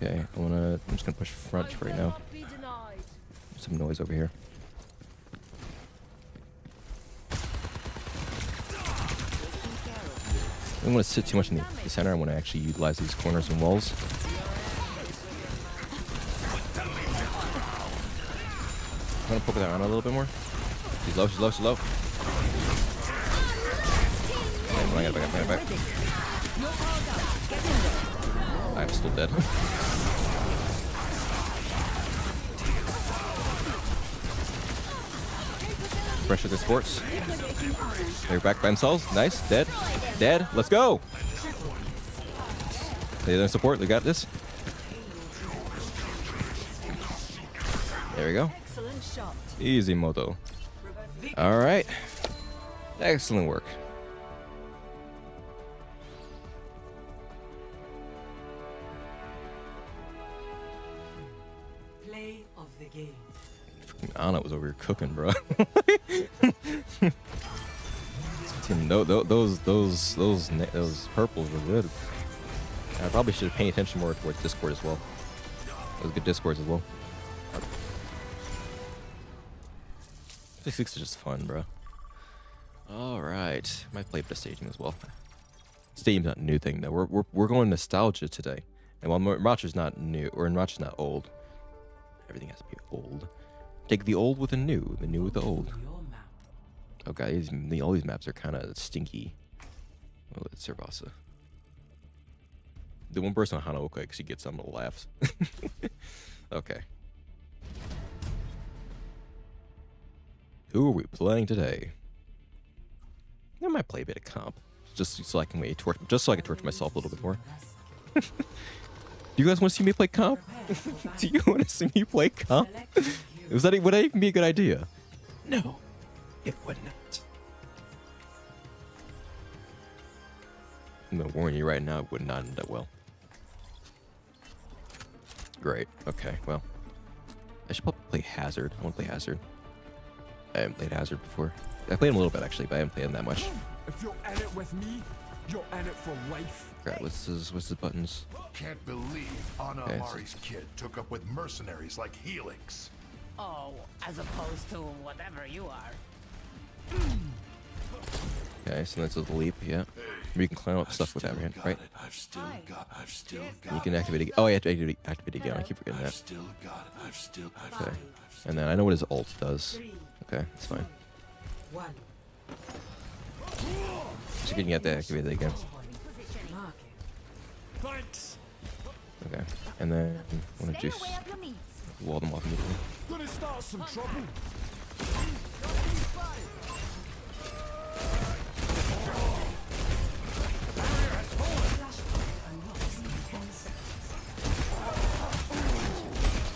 Okay, I'm just gonna push front right now. Some noise over here. I don't want to sit too much in the center. I want to actually utilize these corners and walls. I'm gonna poke that around a little bit more. She's low. Okay, bring it back. I'm still dead. Pressure the sports. They're back by themselves. Nice. Dead. Let's go. They're in support. They got this. There we go. Easy moto. All right. Excellent work. Play of the game. Fucking Ana was over here cooking, bro. Those purples were good. I probably should have paid attention more towards Discord as well. Those good Discords as well. 6 is just fun, bro. All right, might play a bit of staging as well. Stadium's not a new thing though. We're going nostalgia today, and while Rocher's not new, or Rocher's not old, everything has to be old. Take the old with the new with the old. Okay, all these maps are kind of stinky. Oh, it's Cervasa. The one person on Hanaoka, because she gets some little laughs. Okay. Who are we playing today? I might play a bit of comp, just so I can torture myself a little bit more. Do you guys want to see me play comp? Do you want to see me play comp? Would that even be a good idea? No, it would not. I'm gonna warn you right now, it would not end up well. Great. Okay. Well, I should probably play Hazard. I want to play Hazard. I haven't played Hazard before. I played him a little bit actually, but I haven't played him that much. If you're in it with me, you're in it for life. Alright, what's his buttons? Can't believe Ana Okay, Amari's kid took up with mercenaries like Helix. Oh, as opposed to whatever you are. Okay, so that's a leap, yeah. You can climb up stuff with that, right? I've still got You can activate it. Oh, you have to activate it again. I keep forgetting that. I've still Okay. And then I know what his ult does. Okay, that's fine. So you can get that activated again. Thanks. Okay. And then I want to just wall them off immediately. Gonna start some trouble.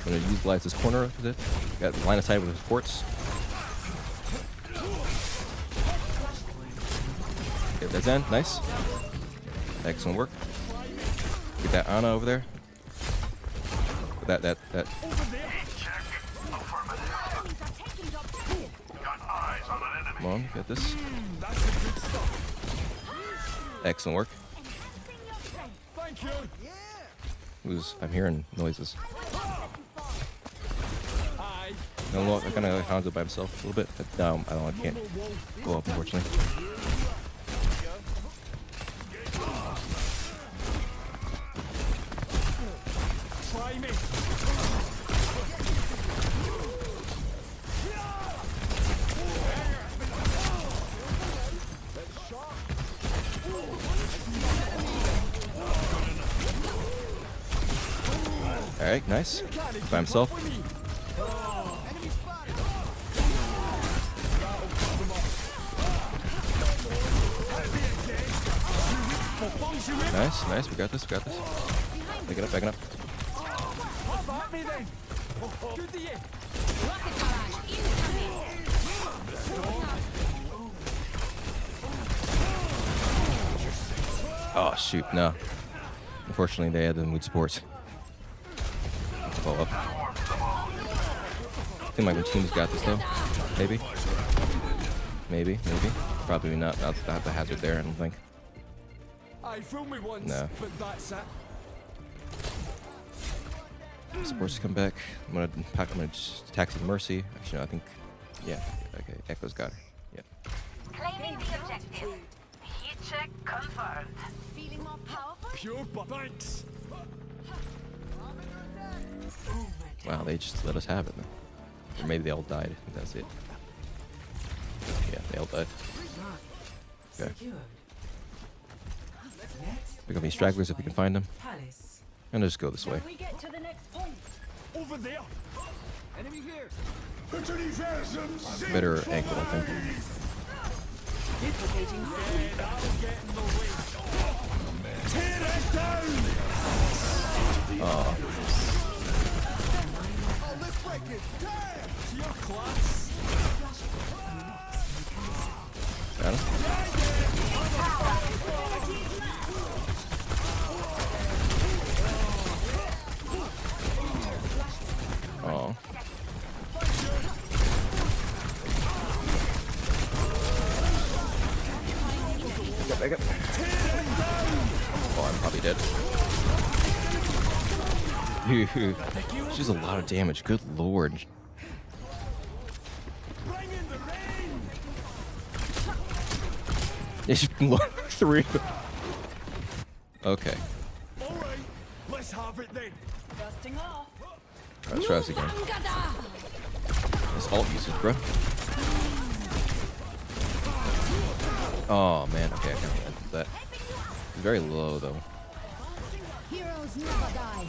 I'm gonna utilize this corner with it. Got line of sight with his ports. Okay, that's in. Nice. Excellent work. Get that Ana over there. That. Come on, get this. Excellent work. Thank you. I'm hearing noises. Aye. No, look, I kind of Hanzo by himself a little bit. But no, I can't go up, unfortunately. Try me. Alright, nice. By himself. Nice, we got this. Back it up. Back me then. Good to you. Oh, shoot, no. Unfortunately, they had the mood sports. Follow up. I think my team's got this, though. Maybe. Probably not. I'll have the hazard there, I don't think. I fooled me once, No. but that's it. Supports come back. I'm gonna just taxi Mercy. Actually, no, I think. Yeah. Okay. Echo's got her. Yeah. Claiming the objective. Heat check confirmed. Feeling more powerful? Pure thanks. Wow, they just let us have it. Then. Or maybe they all died. I think that's it. Yeah, they all died. Okay. Pick up these stragglers if we can find them. And just go this way. We get to the next point. Over there. Enemy here. Better angle, I think. Duplicating And I'll get in the way. Tear it down. Oh, Let's break it. To your class. got him. Oh. back up. Oh, I'm probably dead. She does a lot of damage. Good lord. Yeah, she's 3. Okay. All right, let's have it then. Dusting off. Let's try this again. This alt usage, bro. Oh man, okay, I can't end that. It's very low though. Heroes never die.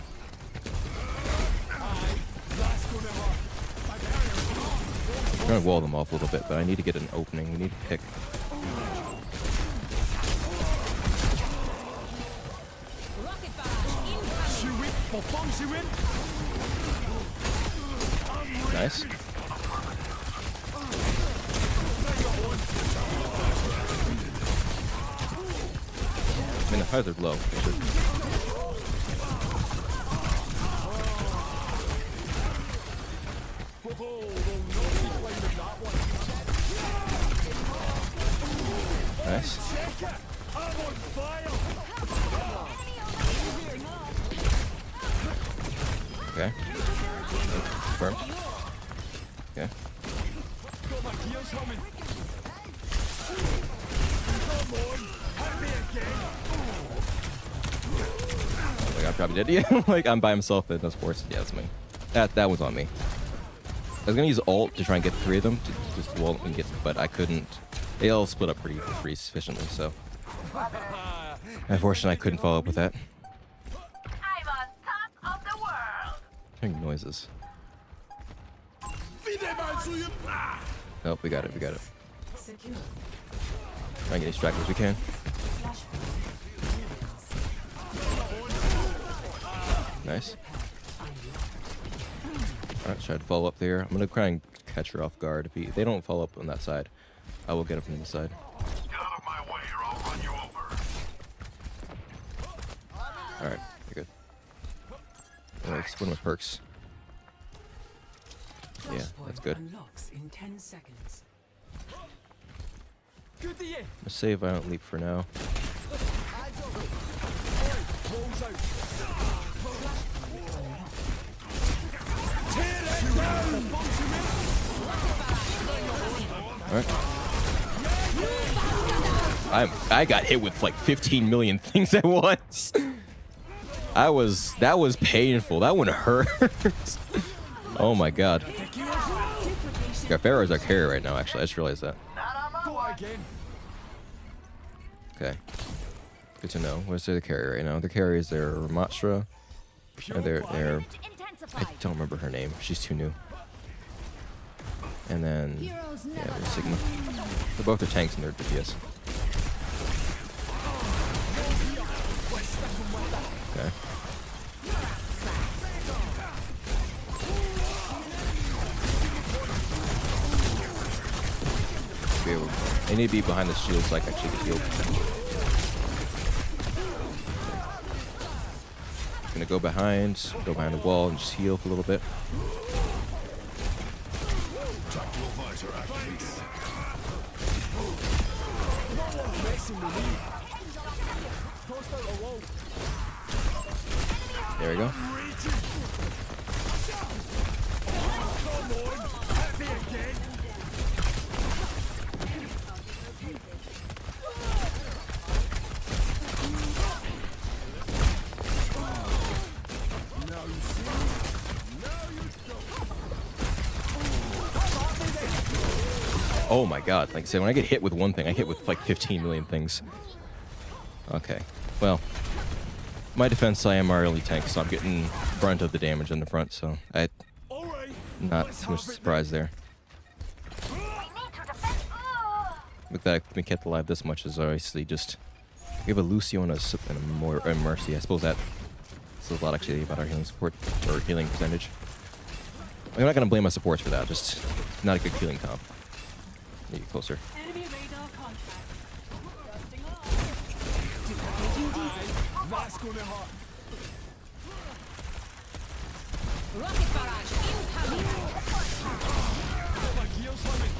I'm trying to wall them off a little bit, but I need to get an opening. We need to pick. Rocket barrage incoming. Nice. I mean, the highs are low. Nice. Okay. Confirmed. Okay. Like I'm probably dead. Yeah, like I'm by myself in no sports. Yeah, that's me. That was on me. I was gonna use ult to try and get 3 of them to just wall and get, but I couldn't. They all split up pretty efficiently, so unfortunately I couldn't follow up with that. I'm on top of the world. Hearing noises. Nope, we got it. Secure. Try and get distracted as we can. Nice. Alright, try to follow up there. I'm gonna try and catch her off guard. If they don't follow up on that side, I will get up from the side. Get out of my way or I'll run you over. Alright, you're good. Alright, one of my perks. Yeah, that's good. Unlocks in 10 seconds. Good to you. I'm gonna save I don't leap for now. Rolls out. Alright. I got hit with like 15 million things at once. That was painful. That one hurt. Oh my god. Yeah, Pharaoh's our carrier right now, actually. I just realized that. Go again. Okay. Good to know. What's the carrier right now? The carrier is their Ramatra. Or their I don't remember her name. She's too new. And then yeah, there's Sigma. They're both the tanks and they're DPS. Okay. They need to be behind the shield so I can actually get healed. I'm gonna go behind the wall and just heal for a little bit. There we go. Oh my god, like I said, when I get hit with one thing, I hit with like 15 million things. Okay, well, my defense, I am our early tank, so I'm getting brunt of the damage in the front, so not too much surprise there. The fact that we kept alive this much is obviously just... We have a Lucio and a Mercy. I suppose that says a lot actually about our healing support, or healing percentage. I'm not going to blame my supports for that, just not a good healing comp. Need to get closer. Enemy radar contact. Dusting off. That's gonna hurt. Rocket barrage incoming. My gears humming.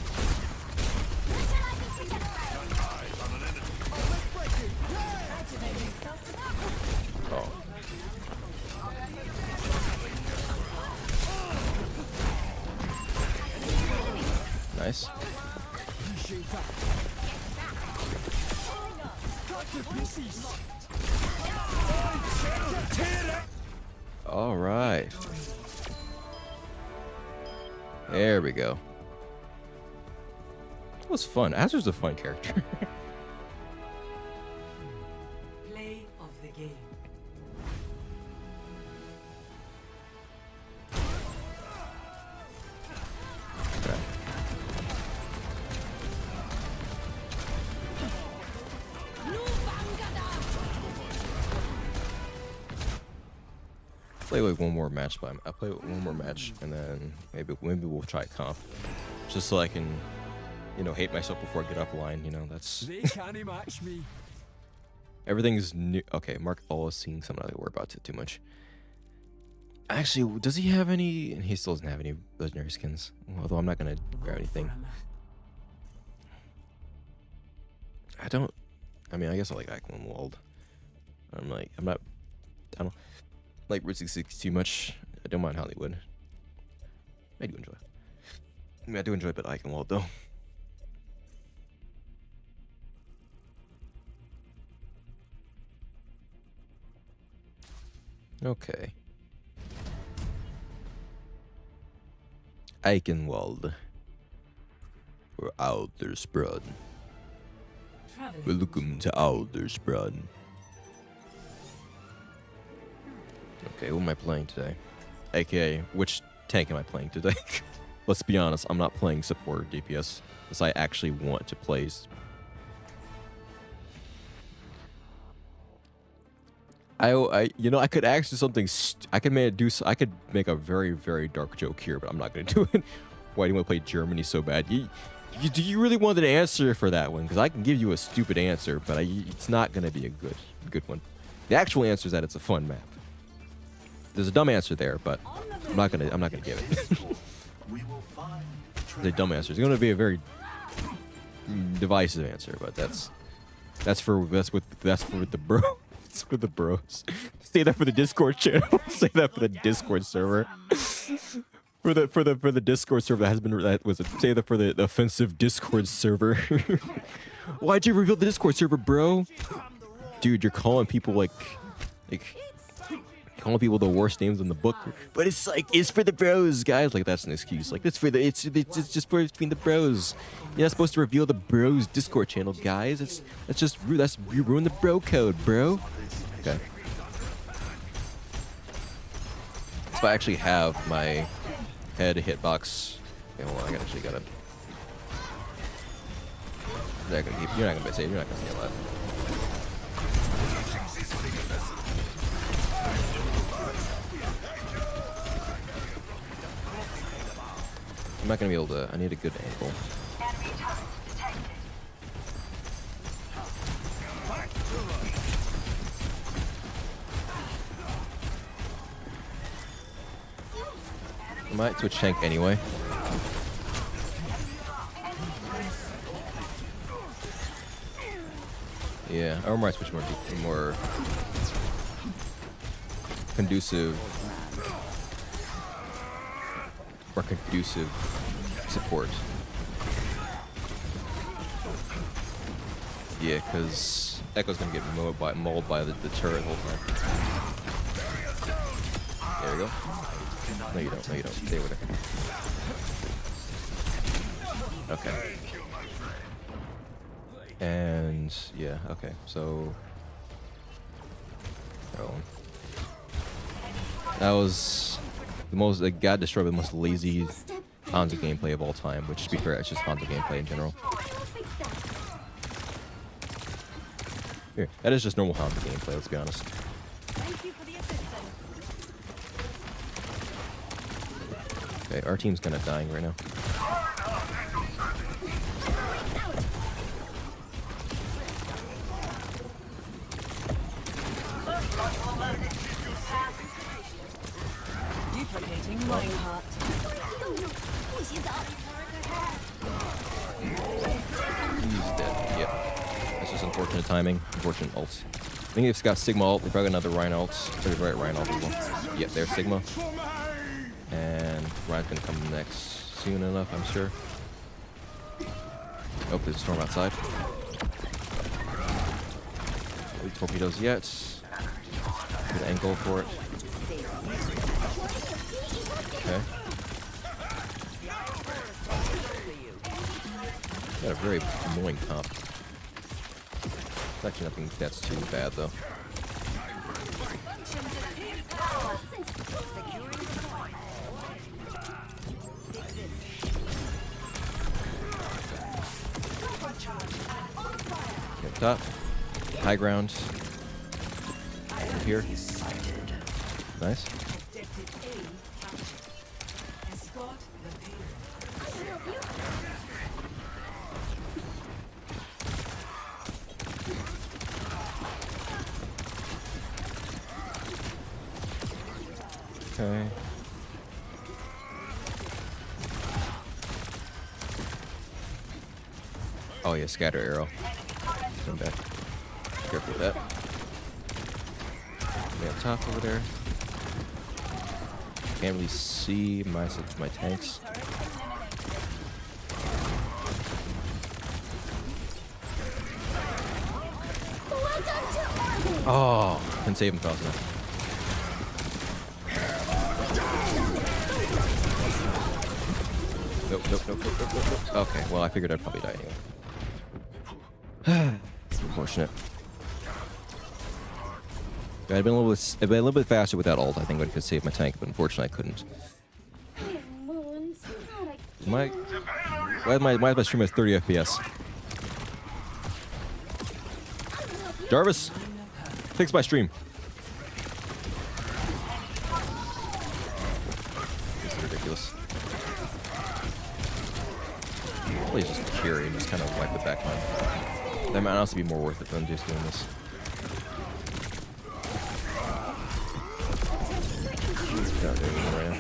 Nice. All right. There we go. That was fun. Azur's a fun character. Play of the game. Okay. Play like one more match, but I'll play one more match, and then maybe we'll try comp, just so I can, you know, hate myself before I get offline. You know, that's They can't match me. everything's new. Okay, Mark always seeing something I don't worry about it too much. Actually, does he have any? And he still doesn't have any legendary skins. Although I'm not gonna grab anything. I don't. I mean, I guess I like Aquaman Walled. I don't like Route 66 too much. I don't mind Hollywood. I do enjoy. I mean, I do enjoy a bit of Icon Walled though. Okay. Eichenwald. Or Aldersbrunn. Welcome to Aldersbrunn. Okay, who am I playing today? AKA, which tank am I playing today? Let's be honest, I'm not playing support or DPS, because I actually want to play. You know, I could actually something. I could make a very, very dark joke here, but I'm not gonna do it. Why do you want to play Germany so bad? Do you really want an answer for that one? Because I can give you a stupid answer, but it's not gonna be a good one. The actual answer is that it's a fun map. There's a dumb answer there, but I'm not gonna give it. The dumb answer is gonna be a very divisive answer, but that's for the bro. It's for the bros. Say that for the Discord channel. Say that for the Discord server. For the Discord server say that for the offensive Discord server. Why'd you reveal the Discord server, bro? Dude, you're calling people like calling people the worst names in the book, but it's for the bros, guys. Like, that's an excuse. Like, it's just for between the bros. You're not supposed to reveal the bros Discord channel, guys. You ruined the bro code, bro. Okay. So I actually have my head hitbox. Okay, hold on, you're not gonna say a lot. I'm not gonna be able to. I need a good angle. I might switch tank anyway. Yeah, or might switch more conducive support. Yeah, because Echo's gonna get mauled by the turret the whole time. There we go. No, you don't. Stay with her. Okay. And yeah, okay. So that was the most. It got destroyed with the most lazy Hanzo gameplay of all time. Which, to be fair, it's just Hanzo gameplay in general. Here, that is just normal Hanzo gameplay. Let's be honest. Okay, our team's kind of dying right now. Duplicating Reinhardt. He's dead. Yep. That's just unfortunate timing. Unfortunate ult. I think it's got Sigma ult. We probably got another Ryan ult. There's right Ryan ult as well. Yep, there's Sigma. And Ryan's gonna come next soon enough, I'm sure. Oh, there's a storm outside. No torpedoes yet. Good angle for it. Okay. Got a very annoying comp. It's actually nothing that's too bad though. Okay, top. High ground. Up here. Nice. Okay. Oh yeah, scatter arrow. Come back. Careful with that. Way up top over there. Can't really see my tanks. Oh, couldn't save him fast enough. Nope. Okay, well I figured I'd probably die anyway. Unfortunate. If I'd been a little bit faster without ult, I think I could save my tank, but unfortunately I couldn't. Why is my stream at 30 FPS? Jarvis, fix my stream. This is ridiculous. Probably just carry and just kind of wipe the backline. That might also be more worth it than just doing this. Not doing it right now.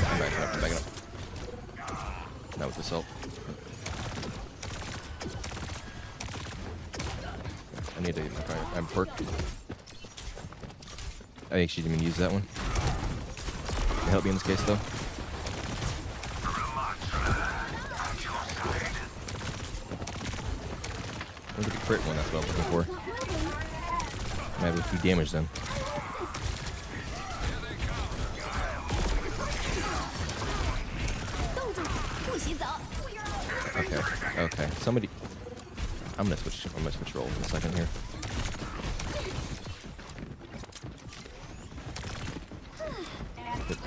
I'm backing up. Not with this help. I need to I'm perked. I actually didn't even use that one. Can help me in this case though. Look at the crit one, that's what I was looking for. Might have a few damage then. Okay. Somebody. I'm gonna switch roles in a second here. Good.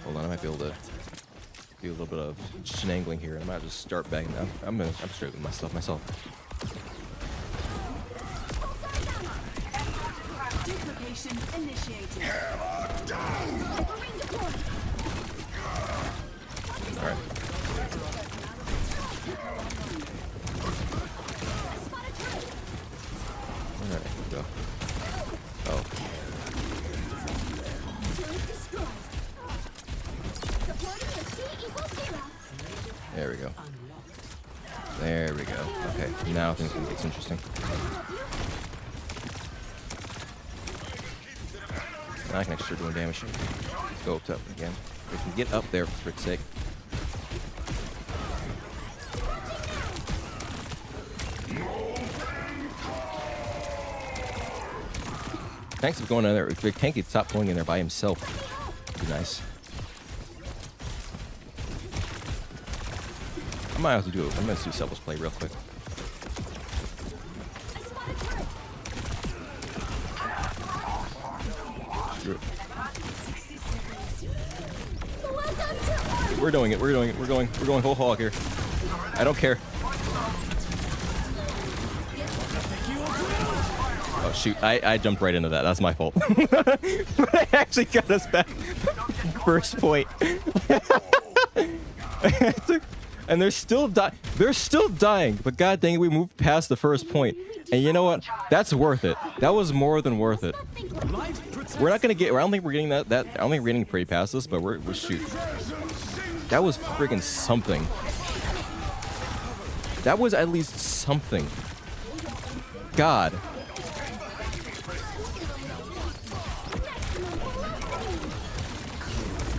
Hold on, I might be able to do a little bit of shenangling here. I might just start banging. I'm straight with myself. Duplication initiated. Alright. Alright, go. Oh. There we go. There we go. Okay, now things get interesting. Now I can actually start doing damage. Let's go up top again. We can get up there for frick's sake. Thanks for going in there. If Tank could stop going in there by himself, it'd be nice. I might have to do it. I'm gonna do selfless play real quick. We're doing it. We're going whole hog here. I don't care. Oh shoot, I jumped right into that. That's my fault. But I actually got us back. First point. And they're still dying. But god dang it, we moved past the first point. And you know what? That's worth it. That was more than worth it. We're not gonna get. I don't think we're getting that. I don't think we're getting pretty past this. But we're shoot. That was friggin' something. That was at least something. God.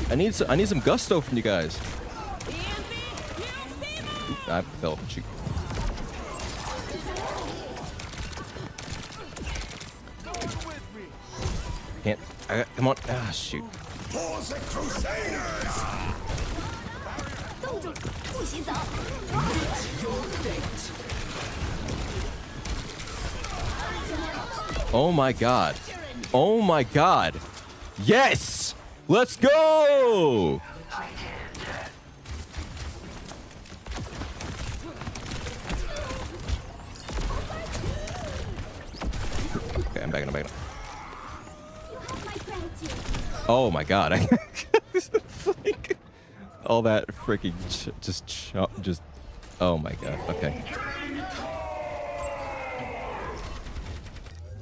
I need some gusto from you guys. Oop, I fell. Shoot. Can't. Come on. Ah, shoot. For the Crusaders! Oh my god. Oh my god. Yes! Let's go! Okay, I'm backing up. Oh my god. All that freaking just oh my god. Okay.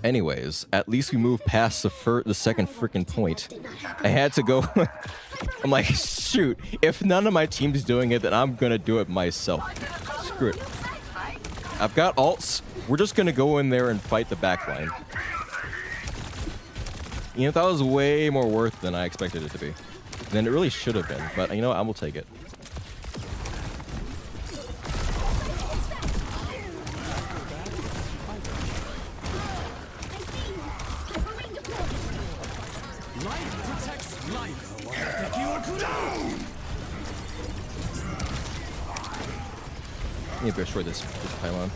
Anyways, at least we moved past the second freaking point. I had to go. I'm like, shoot, if none of my team's doing it, then I'm gonna do it myself. Screw it. I've got ults. We're just gonna go in there and fight the backline. You know, that was way more worth than I expected it to be. Than it really should have been, but you know what, I will take it. I need to destroy this pylon.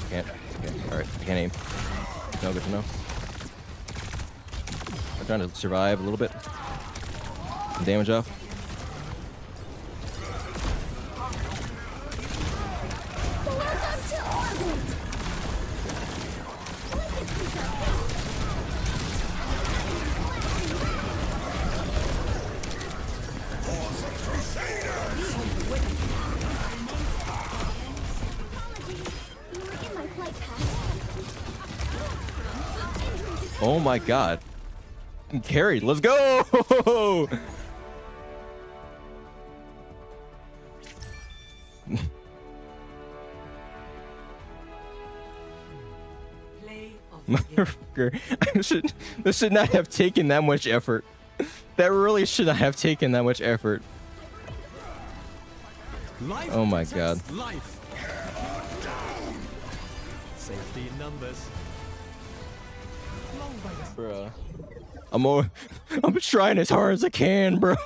Can't. Okay, alright. I can't aim. No, good to know. I'm trying to survive a little bit. Some damage off. Oh my god. I'm carried. Let's go! Motherfucker. This should not have taken that much effort. That really should not have taken that much effort. Oh my god. Safety in numbers. Bruh. I'm trying as hard as I can, bro.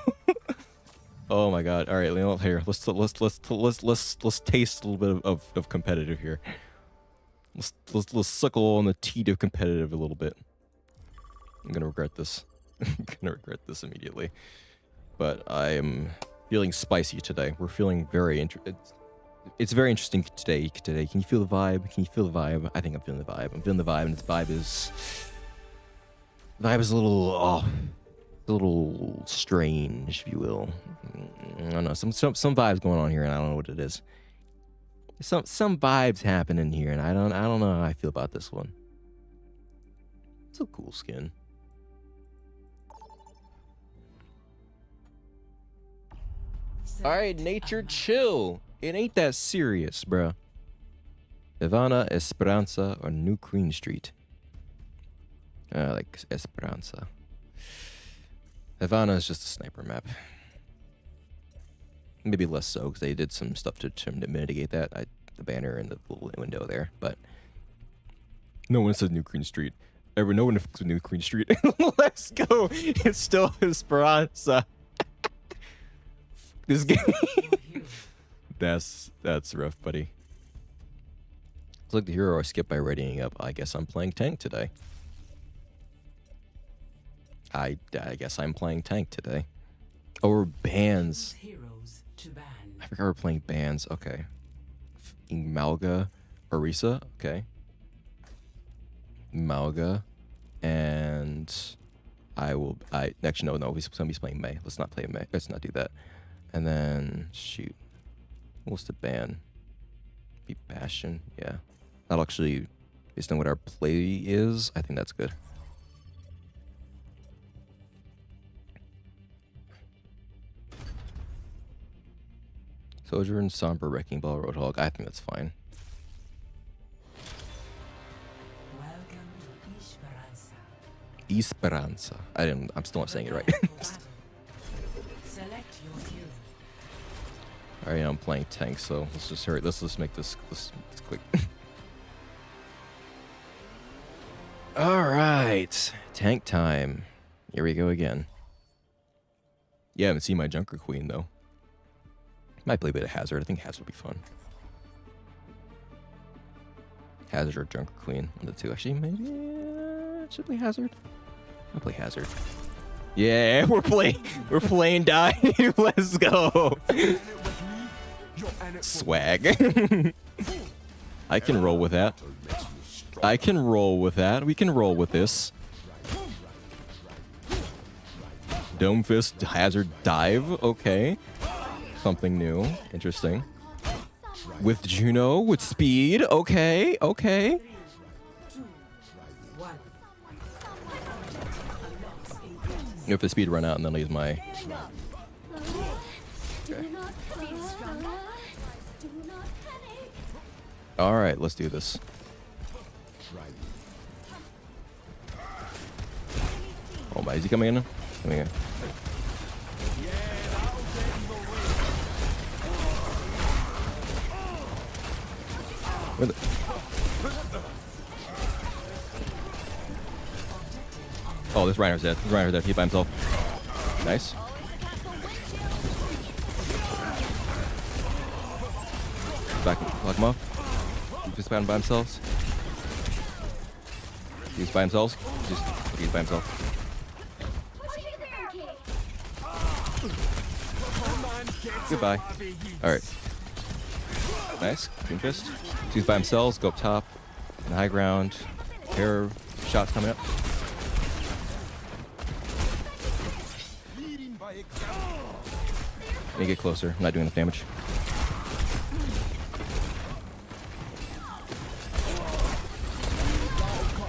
Oh my god. All right, Leon, here. Let's taste a little bit of competitive here. Let's suckle on the teat of competitive a little bit. I'm gonna regret this. I'm gonna regret this immediately. But I am feeling spicy today. We're feeling very it's very interesting today. Can you feel the vibe? Can you feel the vibe? I think I'm feeling the vibe. I'm feeling the vibe, and this vibe is a little strange, if you will. I don't know. Some vibes going on here, and I don't know what it is. Some vibes happening here, and I don't know how I feel about this one. It's a cool skin. All right, nature, chill. It ain't that serious, bro. Havana, Esperanza, or New Queen Street. I like Esperanza. Havana is just a sniper map. Maybe less so, because they did some stuff to mitigate that. The banner and the little window there, but no one said New Queen Street. No one said New Queen Street. Let's go. It's still Esperanza. This game. That's rough, buddy. Select the hero or skip by readying up. I guess I'm playing tank today. I guess I'm playing tank today. Oh, we're bands. Heroes to ban. I forgot we're playing bands. Okay. Malga, Orisa. Okay. Malga, and no, somebody's playing May. Let's not play May. Let's not do that. And then shoot, what's the ban? Be Bastion. Yeah, that'll actually, based on what our play is, I think that's good. Sojourn, Somber, Wrecking Ball, Roadhog. I think that's fine. Welcome to Esperanza. Esperanza. I'm still not saying it right. Select your hero. Alright, I'm playing tank, so let's just hurry. Let's just make this quick. Alright. Tank time. Here we go again. Yeah, I haven't seen my Junker Queen though. Might play a bit of Hazard. I think Hazard would be fun. Hazard or Junker Queen. One of the two. Actually, maybe should play Hazard. I'll play Hazard. Yeah, we're playing dive. Let's go. Swag. I can roll with that. I can roll with that. We can roll with this. Dome Fist, Hazard, Dive. Okay. Something new. Interesting. With Juno, with speed. Okay, okay. 3, 2, 1. If the speed run out, and then I'll use my... Okay. Alright, let's do this. Oh my, is he coming in? Coming in. Where the... Oh, this Reiner's dead. This Reiner's dead. He by himself. Nice. Back, lock him off. Just by themselves. He's by themselves. He's by himself. Goodbye. Alright. Nice. Green Fist. He's by themselves. Go up top. In the high ground. Air shots coming up. Let me get closer. I'm not doing enough damage.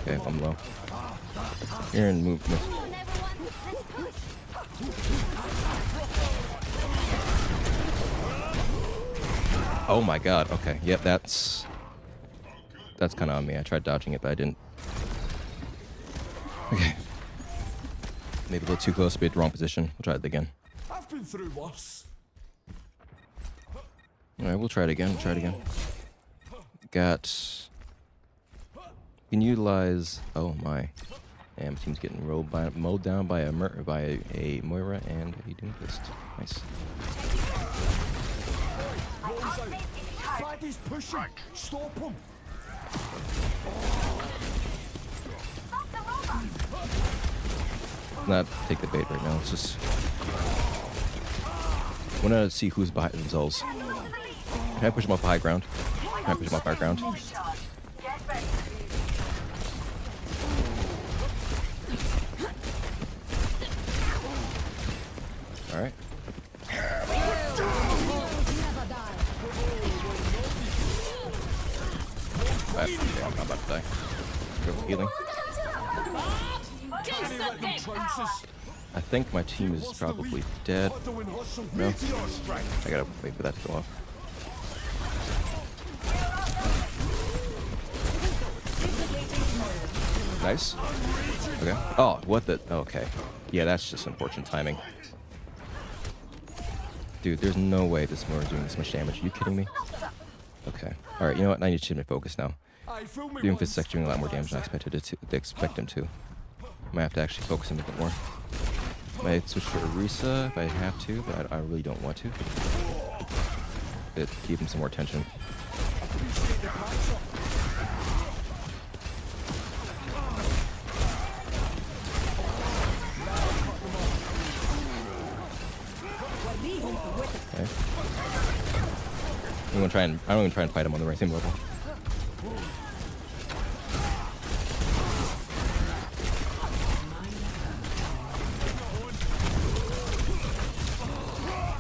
Okay, I'm low. Here and move. Oh my god, okay. Yep, that's kind of on me. I tried dodging it, but I didn't. Okay. Maybe a little too close, be at the wrong position. We'll try it again. I've been through worse. Alright, we'll try it again. We'll try it again. Got... Can utilize... Oh my. Damn, team's getting mowed down by a Moira and a Doomfist. Nice. Flag is pushing. Stop him. Not take the bait right now. Let's just... I want to see who's behind themselves. Can I push them off high ground? Can I push them off high ground? Alright. Yeah, I'm about to die. Go for healing. I think my team is probably dead. No? I gotta wait for that to go off. Nice. Okay. Oh, what the? Okay. Yeah, that's just unfortunate timing. Dude, there's no way this Moira is doing this much damage. Are you kidding me? Okay. Alright, you know what? I need to shift my focus now. Doomfist is doing a lot more damage than I expected it to expect him to. Might have to actually focus him a bit more. Might switch to Orisa if I have to, but I really don't want to. But keep him some more attention. Okay. I don't even try and fight him on the same level.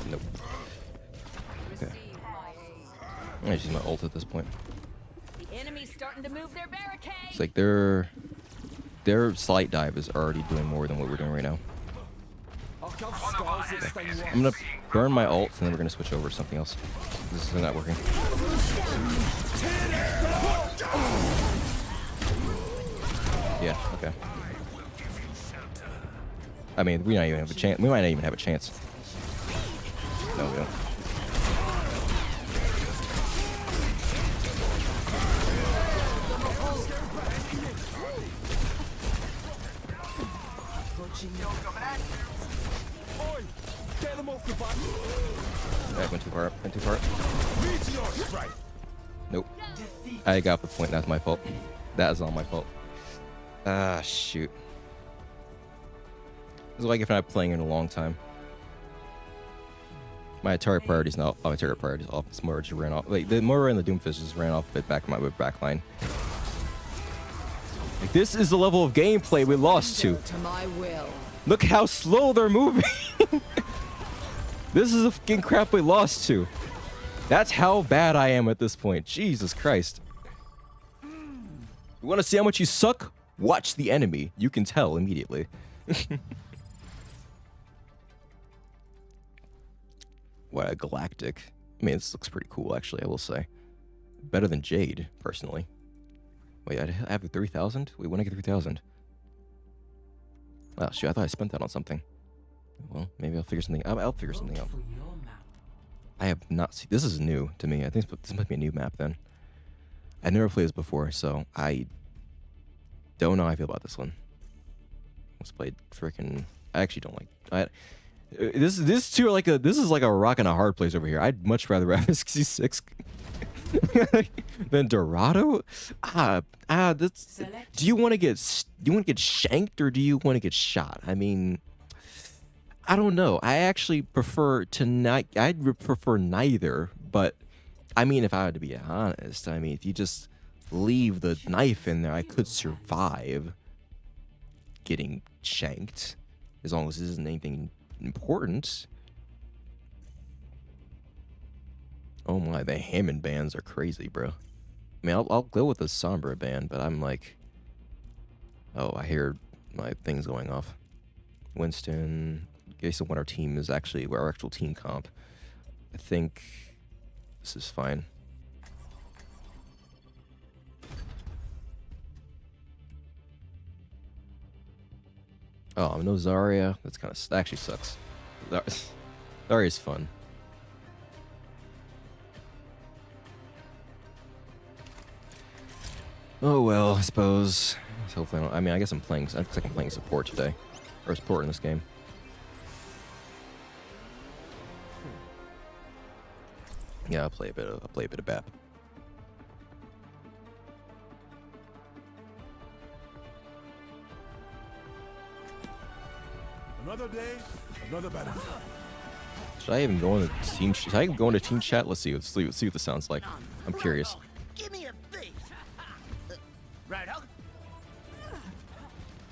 Nope. Okay. I just use my ult at this point. The enemy's starting to move their barricade. It's like their slight dive is already doing more than what we're doing right now. I'm gonna burn my ults and then we're gonna switch over to something else. This is not working. Yeah, okay. I mean, we might not even have a chance. We might not even have a chance. No, we don't. That went too far. Went too far. Nope. I got the point. That's my fault. That is all my fault. Ah, shoot. This is like if I'm not playing in a long time. My target priority is not. Oh, my target priority is off. This Moira just ran off. Like the Moira and the Doomfist just ran off a bit back my back line. Like, this is the level of gameplay we lost to. To my will. Look how slow they're moving. This is the fucking crap we lost to. That's how bad I am at this point. Jesus Christ. You want to see how much you suck? Watch the enemy. You can tell immediately. What a galactic. I mean, this looks pretty cool, actually, I will say. Better than Jade, personally. Wait, I have 3,000? Wait, when I get 3,000? Oh, shoot, I thought I spent that on something. Well, maybe I'll figure something out. I'll figure something out. I have not seen... This is new to me. I think this might be a new map, then. I've never played this before, so I don't know how I feel about this one. Let's play freaking... I actually don't like... This two are like a... This is like a rock and a hard place over here. I'd much rather have SC6 than Dorado. That's... Do you want to get shanked or do you want to get shot? I mean... I don't know. I actually prefer to I'd prefer neither, but I mean, if I had to be honest, I mean, if you just leave the knife in there, I could survive getting shanked as long as this isn't anything important. Oh my, the Hammond bands are crazy, bro. I mean, I'll go with the Sombra band, but I'm like, oh, I hear my things going off. Winston. Based on what our team is actually, our actual team comp, I think this is fine. Oh, no Zarya. That's kind of actually sucks. Zarya's fun. Oh well, I suppose. Hopefully, I mean, I guess I'm playing. I think I'm playing support today, or support in this game. Yeah, I'll play a bit of BAP. Another day, another battle. Should I even go into team? Should I even go into team chat? Let's see what this sounds like. I'm curious. Give me a face. Right out.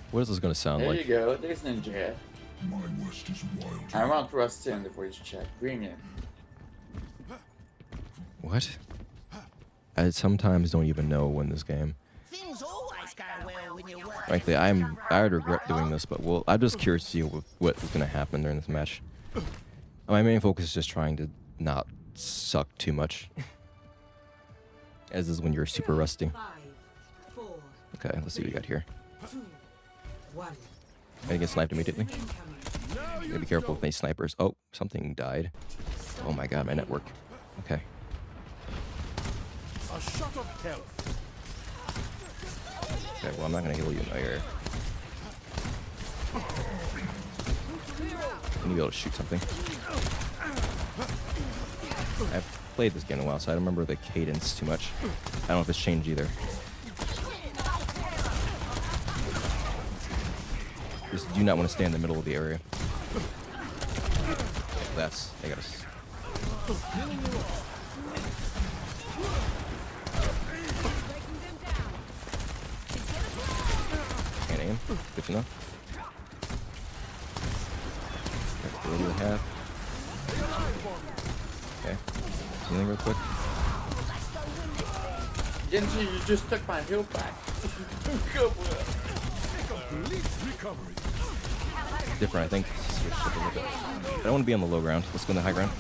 What is this going to sound There like? you go. There's Ninja. My west is wild. I want Rust in the voice chat. Bring it. What? I sometimes don't even know when this game. Things always go well when you work. Frankly, I would regret doing this, but I'm just curious to see what's going to happen during this match. My main focus is just trying to not suck too much. As is when you're super rusty. 5, 4, Okay, let's see what we got here. 2, 1. I get sniped immediately. Be careful with these snipers. Oh, something died. Oh my god, my network. Okay. A shot of health. Okay, well, I'm not gonna heal you in my area. I need to be able to shoot something. I've played this game in a while, so I don't remember the cadence too much. I don't know if it's changed either. Just do not want to stay in the middle of the area. I gotta Can't aim. Good to know. What do we have? Okay. Healing real quick. Genji, you just took my heal back. Good work. Recovery. Different, I think. Switch up a little bit. I don't want to be on the low ground. Let's go on the high ground.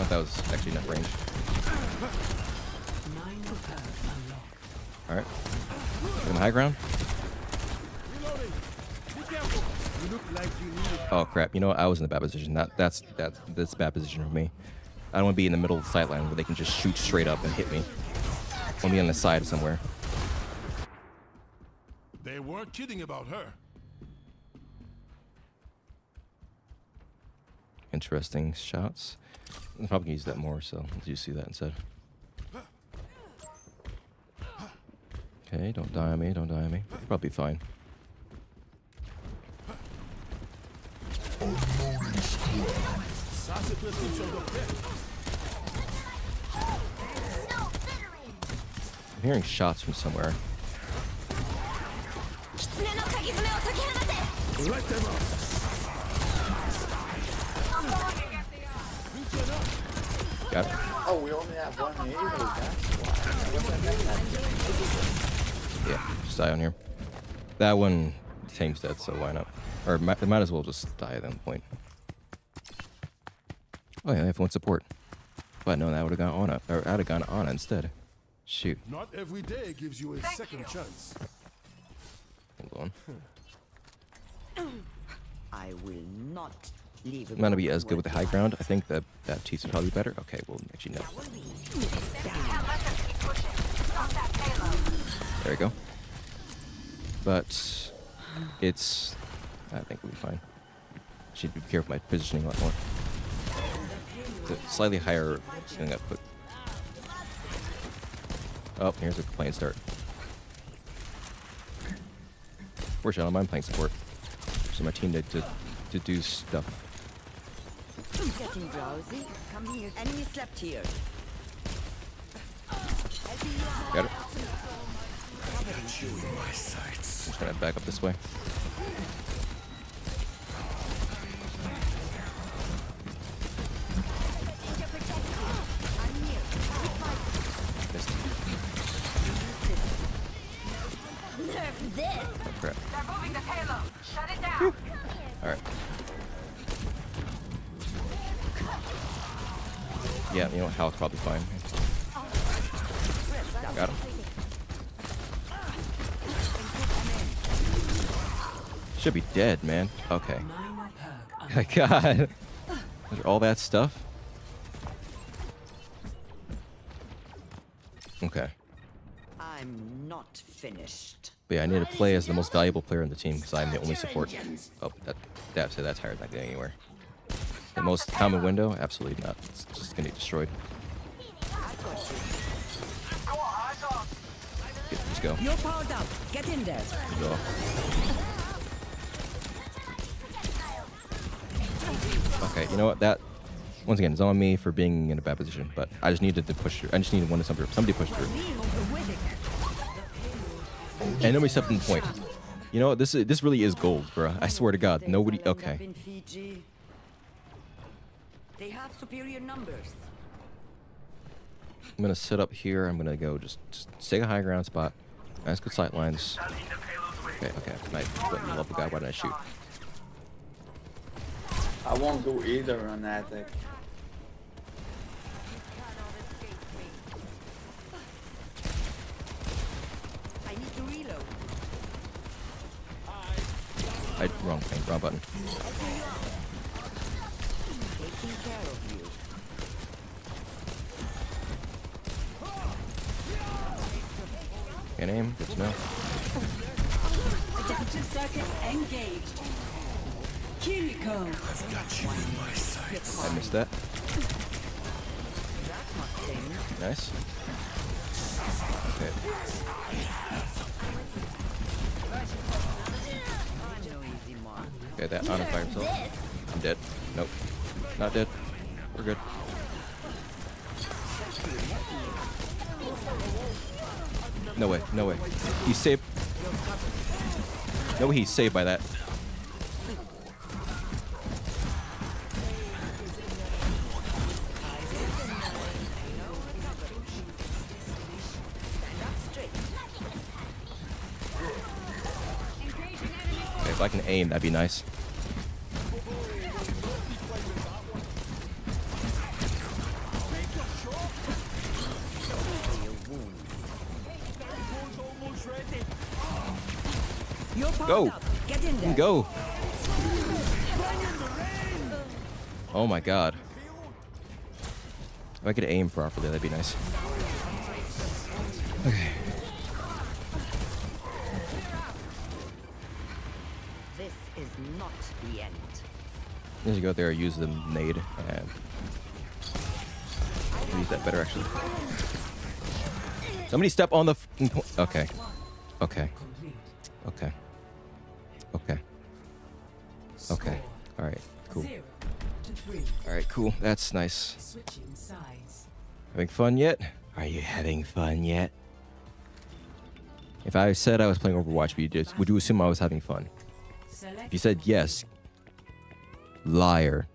Oh, that was actually not range. Alright. On the high ground. Reloading. Be careful. You look like you need it. Oh crap, you know what? I was in the bad position. That's a bad position for me. I don't want to be in the middle of the sideline where they can just shoot straight up and hit me. I want to be on the side somewhere. They weren't kidding about her. Interesting shots. I'll probably use that more, so let's just see that instead. Okay, don't die on me, don't die on me. You're probably fine. I'm hearing shots from somewhere. Let them up. Got it. Oh, we only have one hero, that's why. Yeah, just die on here. That one team's dead, so why not? Or might as well just die at that point. Oh yeah, I have one support. But no, that would have gone on. Or I'd have gone on instead. Shoot. Not every day gives you a second chance. Hold on. I will not leave. I'm not gonna be as good with the high ground. I think that Baptiste would probably be better. Okay, well actually no. There we go. But it's, I think we'll be fine. Should be careful with my positioning a lot more. The slightly higher thing I put. Oh, here's a plane start. Fortunately, I don't mind playing support. So my team to do stuff. Getting drowsy. Come here. Enemy slept here. Got it. I'm just gonna back up this way. Missed. Nerf this. Oh crap. They're moving the payload. Shut it down. Alright. Yeah, you know what? Hal's probably fine. Got him. Should be dead, man. Okay. God. After all that stuff? Okay. I'm not finished. But yeah, I need to play as the most valuable player on the team because I'm the only support. Oh, that tire's not going anywhere. The most common window? Absolutely not. It's just gonna get destroyed. Okay, let's go. You're powered up. Get in there. Go. Okay, you know what? That once again is on me for being in a bad position, but I just needed to push through. I just needed somebody push through. And nobody stepped in the point. You know what? This really is gold, bro. I swear to God, nobody. Okay. They have superior numbers. I'm gonna sit up here. I'm gonna go just take a high ground spot. Nice good sight lines. Okay. I went and love the guy. Why didn't I shoot? I won't go either on that deck. I need to reload. Wrong thing. Wrong button. Taking care of you. Can't aim. Good to know. Adaptive circuits engaged. Kimiko. I've got you in my sights. I missed that. Nice. Okay. I'm no easy mark. Okay, that Ana fired himself. I'm dead. Nope. Not dead. We're good. No way, no way. He's saved. No way he's saved by that. Okay, if I can aim, that'd be nice. Go! Get in there. Go! Oh my god. If I could aim properly, that'd be nice. Okay. This is not the end. As you go out there, use the nade and use that better actually. Somebody step on the fucking point. Okay. Okay. Okay. Okay. Okay. Alright, cool. 0 to 3. Alright, cool. That's nice. Switching sides. Having fun yet? Are you having fun yet? If I said I was playing Overwatch, would you assume I was having fun? Select If you said yes, liar.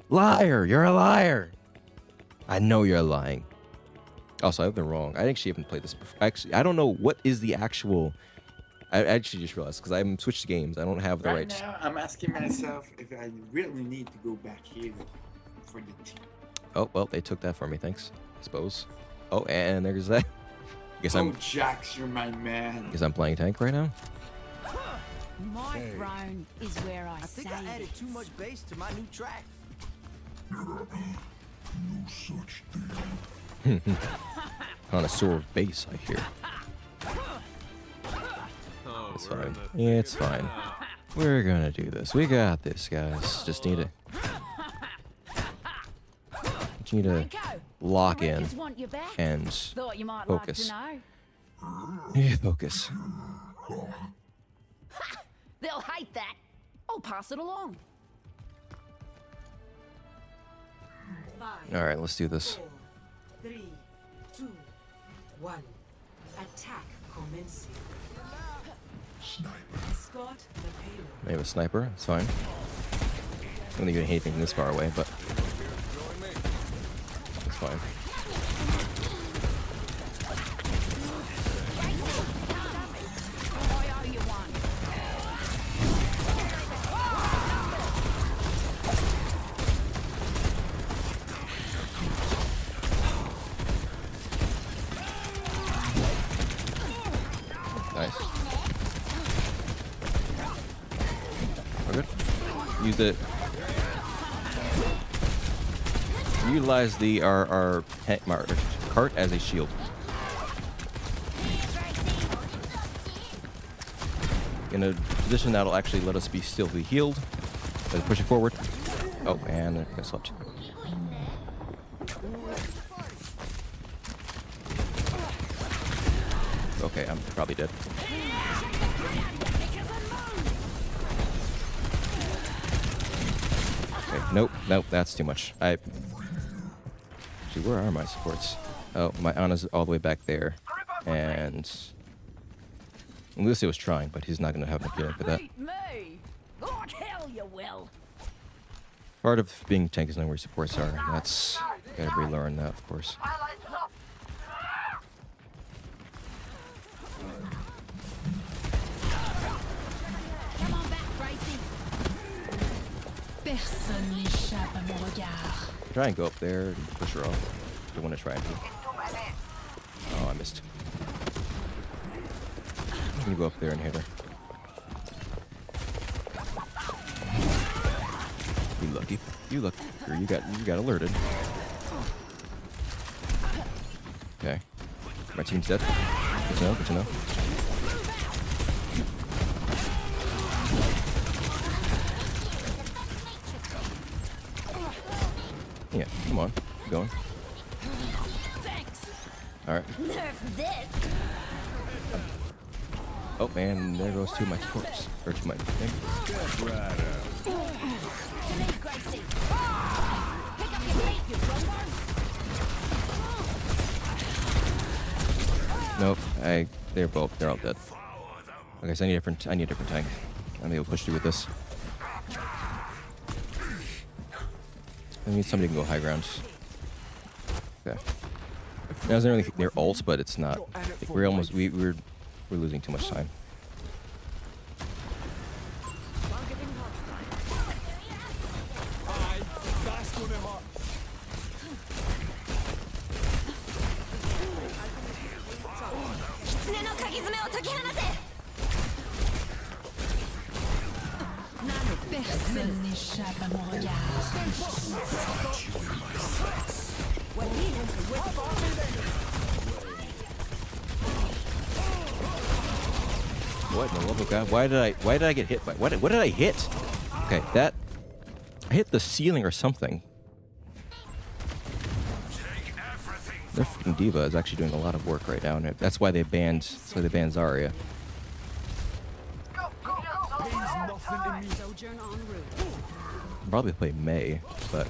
Liar! You're a liar! I know you're lying. Also, I've been wrong. I actually haven't played this before. Actually, I don't know what is the actual... I actually just realized, because I'm switched games. I don't have the Right rights. now, I'm asking myself if I really need to go back here for the team. Oh, well, they took that for me. Thanks, I suppose. Oh, and there's that. Guess Oh, Jax, you're my man. I'm playing tank right now. My throne is where I, I think say I added it too is. much bass to my new track. No such thing. Connoisseur of bass, I hear. It's fine. Yeah, it's fine. We're gonna do this. We got this, guys. Just need to lock in Records want you back. and Thought you might focus. like to know. Yeah, focus. They'll hate that. I'll pass it along. 5, All right, let's do this. 4, 3, 2, 1. Attack commencing. Sniper. Escort the payload. Maybe a sniper. It's fine. I don't think you get anything this far away, but it's fine. I owe you one. Nice. We're good. Use it. Utilize the our cart as a shield. In a position that'll actually let us still be healed. Let's push it forward. Oh, and I slept. Okay, I'm probably dead. Okay, nope, that's too much. Actually, where are my supports? Oh, my Ana's all the way back there. And Lucio was trying, but he's not going to have enough healing for that. Beat me. Like hell you will. Part of being tank is knowing where your supports are. That's gotta relearn that, of course. Come on back, Gracie. Personne n'échappe à mon regard. Try and go up there and push her off. Don't want to try and do. Oh, I missed. I'm gonna go up there and hit her. You lucky. You lucky. You got alerted. Okay. My team's dead. Good to know, good to know. Yeah, come on. Keep going. Thanks. Alright. Nerf this. Oh man, there goes two of my corpse. Or two of my thing. Get right out. Gracie. Pick up your feet, you drummer. Nope. They're all dead. Okay, so I need a different tank. I'm able to push through with this. I need somebody who can go high ground. Okay. That wasn't really near ult, but it's not. Like, we're losing too much time. Personne n'échappe à mon regard. What in the love of God? Why did I get hit by? What did I hit? Okay, I hit the ceiling or something. Their freaking diva is actually doing a lot of work right now, and that's why they banned. Zarya. Sojourn en route. Probably play May, but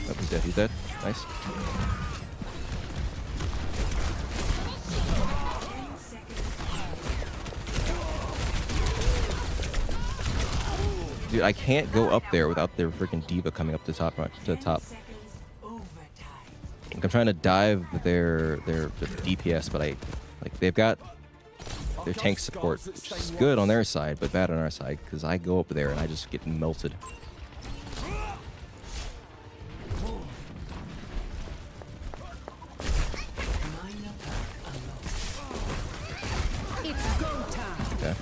oh, he's dead. He's dead. Nice. Dude, I can't go up there without their freaking diva coming up to the top. Like, I'm trying to dive their DPS, but they've got their tank support, which is good on their side, but bad on our side, because I go up there and I just get melted. It's go time. Okay.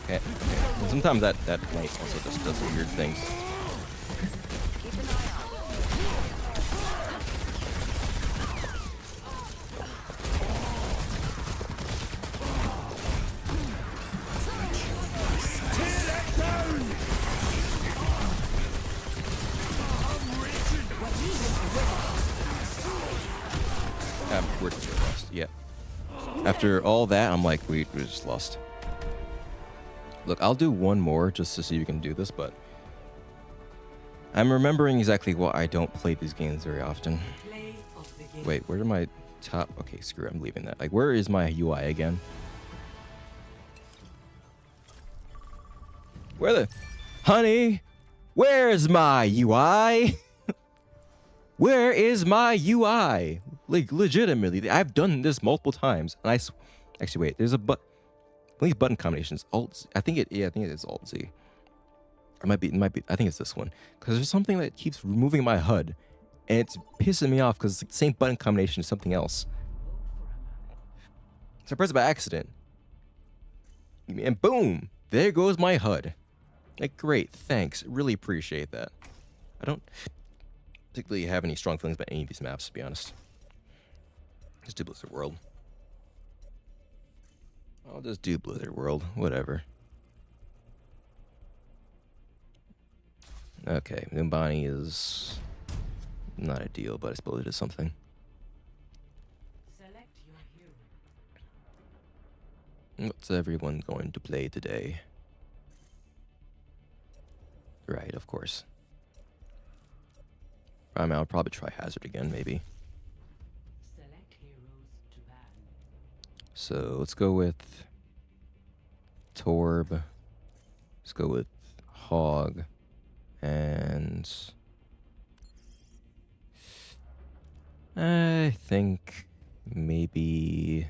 Okay. And sometimes that knight also just does some weird things. We're lost. Yeah. After all that, I'm like, we're just lost. Look, I'll do one more just to see if you can do this, but I'm remembering exactly why I don't play these games very often. Wait, where are my top? Okay, screw it, I'm leaving that. Like, where is my UI again? Where the... Honey, where's my UI? Where is my UI? Like, legitimately, I've done this multiple times, and actually, wait, there's a these button combinations. Alt, I think it is Alt Z. It might be. I think it's this one, because there's something that keeps removing my HUD, and it's pissing me off because it's the same button combination as something else. So I press it by accident, and boom, there goes my HUD. Like, great, thanks, really appreciate that. I don't particularly have any strong feelings about any of these maps, to be honest. Just do Blizzard World. I'll just do Blizzard World, whatever. Okay, Numbani is not ideal, but I suppose it is something. Select your hero. What's everyone going to play today? Right, of course. I'll probably try Hazard again, maybe. Select heroes to ban. So let's go with Torb. Let's go with Hog. And I think maybe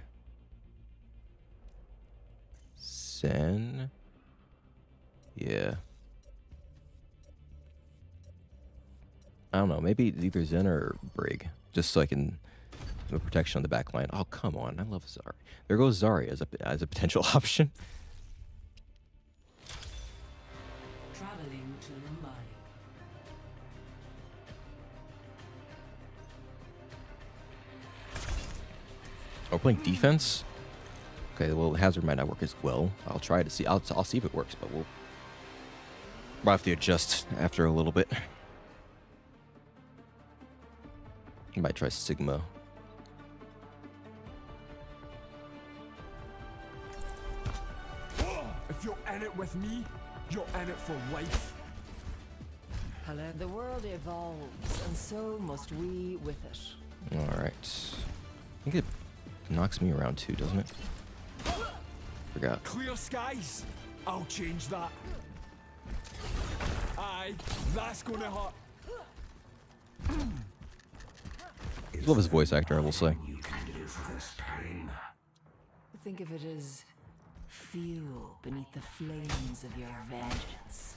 Zen. Yeah. I don't know, maybe either Zen or Brig, just so I can have a protection on the back line. Oh, come on, I love Zarya. There goes Zarya as a potential option. Traveling to Mumbai. We're playing defense. Okay, well, Hazard might not work as well. I'll try to see. I'll see if it works, but we'll I'll have to adjust after a little bit. I might try Sigma. If you're in it with me, you're in it for life. Hello. The world evolves, and so must we with it. Alright. I think it knocks me around too, doesn't it? Forgot. Clear skies. I'll change that. Aye, that's gonna hurt. Love his voice actor, I will say. You can live this pain. Think of it as fuel beneath the flames of your vengeance.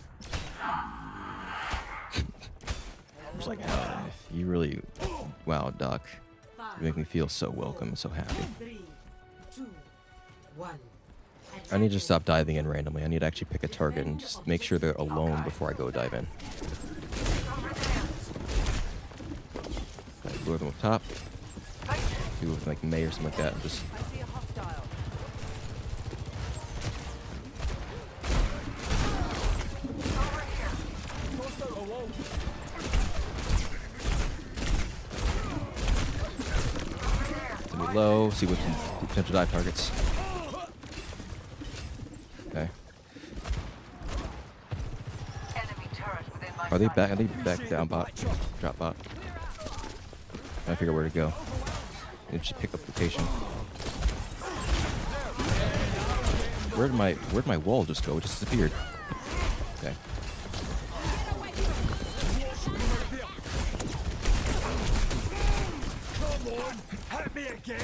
Just like, you really, wow, Doc. You make me feel so welcome and so happy. 3, 2, 1. I need to stop diving in randomly. I need to actually pick a target and just make sure they're alone before I go dive in. Lure them up top. Do with like May or something like that. And just I see a hostile. be low. See what potential dive targets. Okay. Are they back? Are they back down bot? Drop bot. I figure where to go. Maybe just pick up location. Where'd my wall just go? It just disappeared. Okay. Come on, hit me again.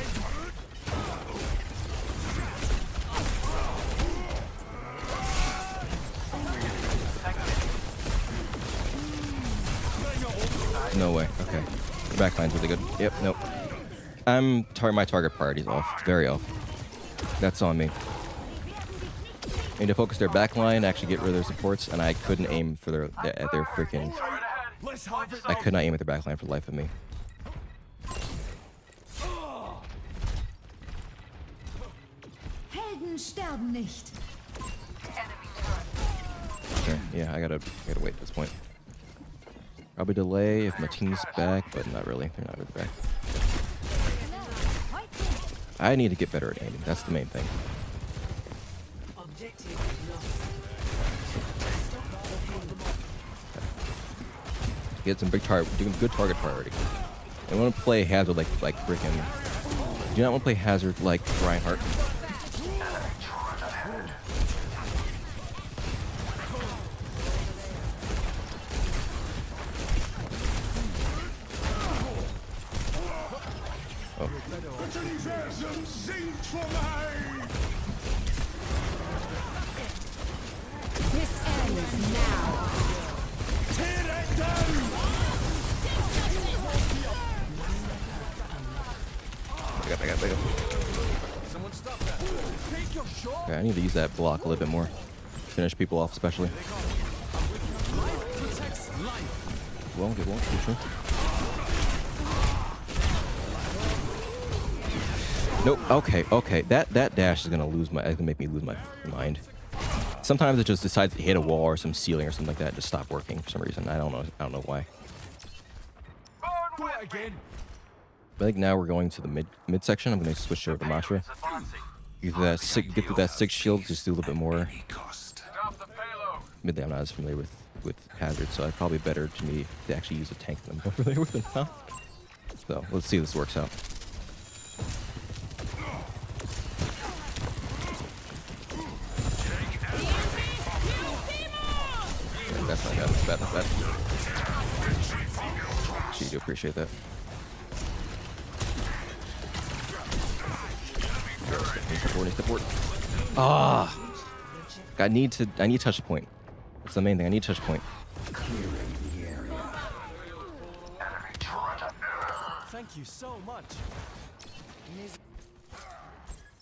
No way. Okay. The backline's really good. Yep. Nope. My target priority's off. Very off. That's on me. I need to focus their backline, actually get rid of their supports, and I couldn't aim for their freaking. I could not aim at their backline for the life of me. Helden sterben nicht. Okay. Yeah, I gotta wait at this point. Probably delay if my team's back, but not really. They're not really back. I need to get better at aiming. That's the main thing. Get some big target, good target priority. I want to play Hazard like freaking. Do you not want to play Hazard like Reinhardt? Oh. This ends now. Tear it down. Back up. Someone stop that. Take your shot. Okay, I need to use that block a little bit more. Finish people off, especially. Won't get true. Nope. Okay. That dash is gonna make me lose my mind. Sometimes it just decides to hit a wall or some ceiling or something like that, and just stop working for some reason. I don't know why. Do it again. I think now we're going to the mid section. I'm gonna switch over to Mashra. Get through that six shield, just do a little bit more. Admittedly, I'm not as familiar with Hazard, so it's probably better to me to actually use a tank than I'm more familiar with it now. So let's see if this works out. That's not bad. That's bad. Actually, do appreciate that. Need support. Ah! I need touch point. That's the main thing. I need touch point. Thank you so much.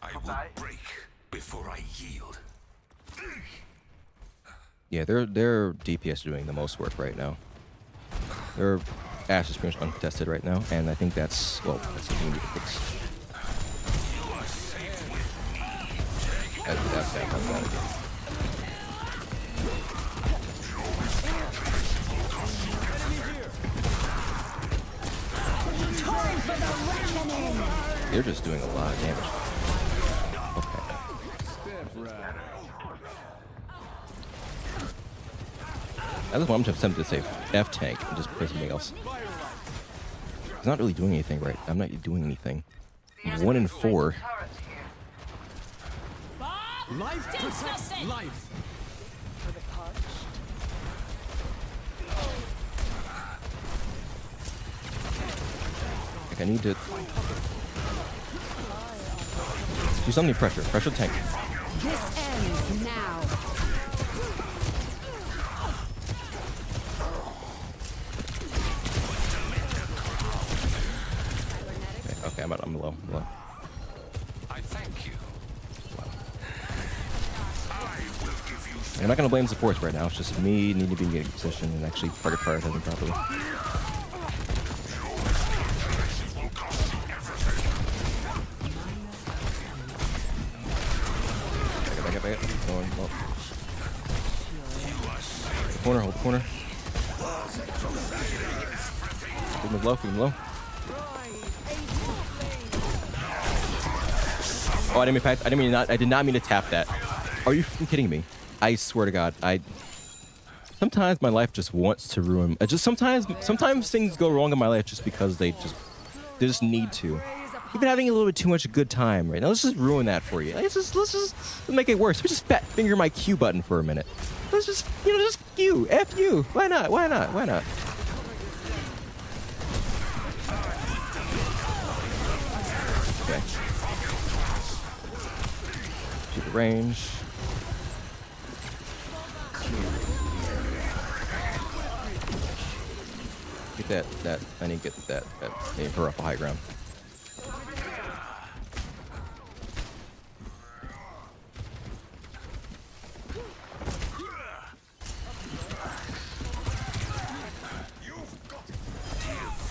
I will break before I yield. Yeah, their DPS are doing the most work right now. Their Ashe is pretty much uncontested right now, and I think that's something we need to fix. That's bad again. They're just doing a lot of damage. Okay. At this moment, I'm tempted to say F tank and just play something else. It's not really doing anything right. I'm not doing anything. 1 in 4. Life protects life. Like I need to do something. Pressure the tank. This ends now. Okay, I'm low. I thank you. I'm not gonna blame supports right now. It's just me needing to be in getting position and actually prioritizing properly. Back up. Going up. Hold the corner. Keep him low. Oh, I did not mean to tap that. Are you freaking kidding me? I swear to God, sometimes my life just wants to ruin. Sometimes things go wrong in my life just because they just need to. You've been having a little bit too much good time right now. Let's just ruin that for you. Let's just make it worse. We just fat finger my Q button for a minute. Let's just Q. F you. Why not? Okay. Keep the range. Get that. I need to get that. Aim her up a high ground.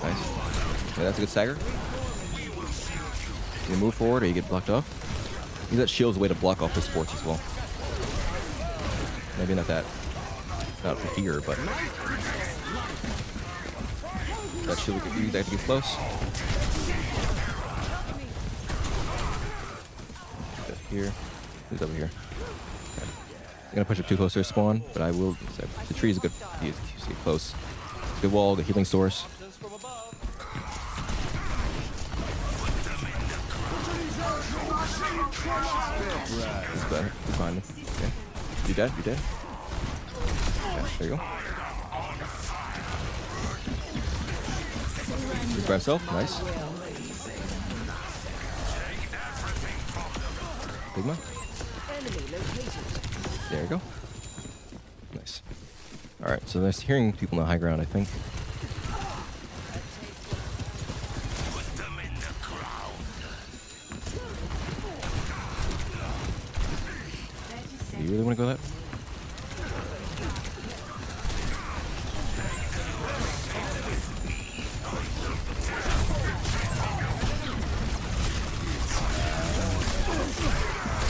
Nice. Yeah, that's a good stagger. You move forward or you get blocked off. Use that shield's a way to block off the sports as well. Maybe not here, but that shield we could use that to get close. Here. Who's over here? Okay. I'm gonna push up too close to their spawn, but I will. The tree is a good. Use to get close. Good wall, good healing source. He's better. He's behind me. Okay. You dead? Okay, there you go. He's by himself. Nice. Pigma. There you go. Nice. Alright, so there's hearing people on the high ground, I think. Do you really want to go that?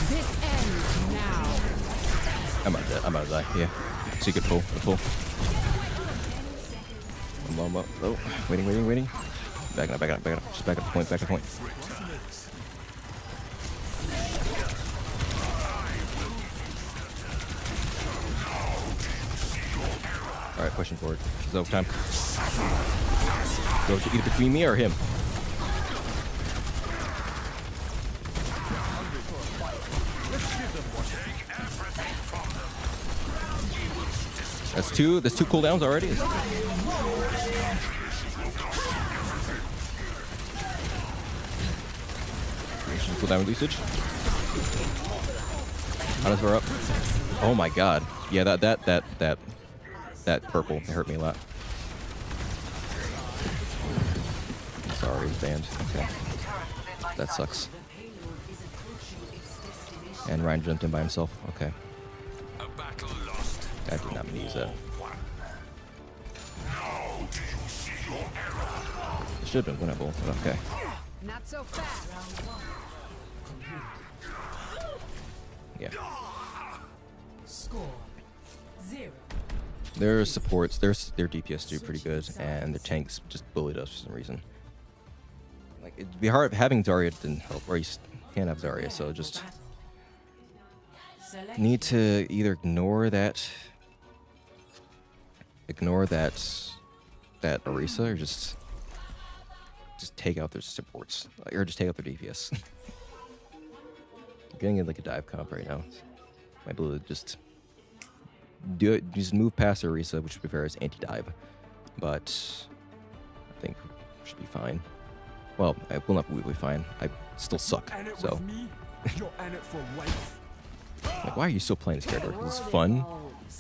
This ends now. I'm about to die. Yeah. So you could pull. I'm up. Oh, waiting. Back up. Just back up the point. Alright, pushing forward. It's overtime. Go either between me or him. That's two cooldowns already. Cooldown usage. How does we're up? Oh my god. Yeah, that purple hurt me a lot. Sorry, banned. Okay. That sucks. And Ryan jumped in by himself. Okay. I did not mean to use that. It should have been winnable, but okay. Not so fast. Yeah. Score 0. Their supports, their DPS do pretty good, and their tanks just bullied us for some reason. it'd be hard having Zarya didn't help, or you can't have Zarya, so just need to either ignore that Orisa, or just take out their supports, or just take out their DPS. I'm getting in like a dive comp right now. Might be able to just do it, just move past Orisa, which would be fair as anti-dive, but I think we should be fine. Well, I will not be fine. I still suck, so. Like, why are you still playing this character? Because it's fun.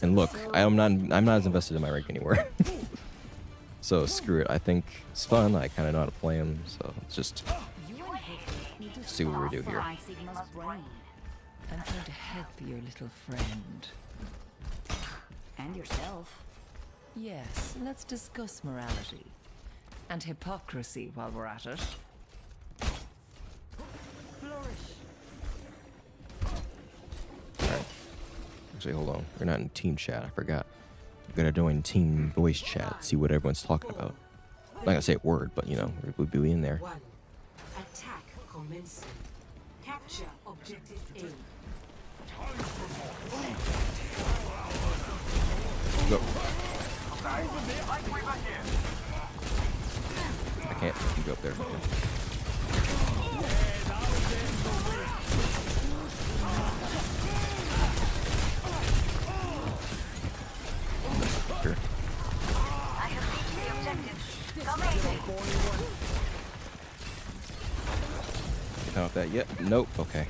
And look, I'm not as invested in my rank anymore. So screw it. I think it's fun. I kind of know how to play him, so let's just see what we do here. I'm trying to help your little friend. And yourself. Yes, let's discuss morality. And hypocrisy while we're at it. Alright. Actually, hold on. We're not in team chat. I forgot. I'm gonna join team voice chat, see what everyone's talking about. I'm not gonna say a word, but you know, we'll be in there. One. Attack commencing. Capture objective A. Go. I can't go up there. Sure. I have reached the objective. Not with that yet. Nope. Okay.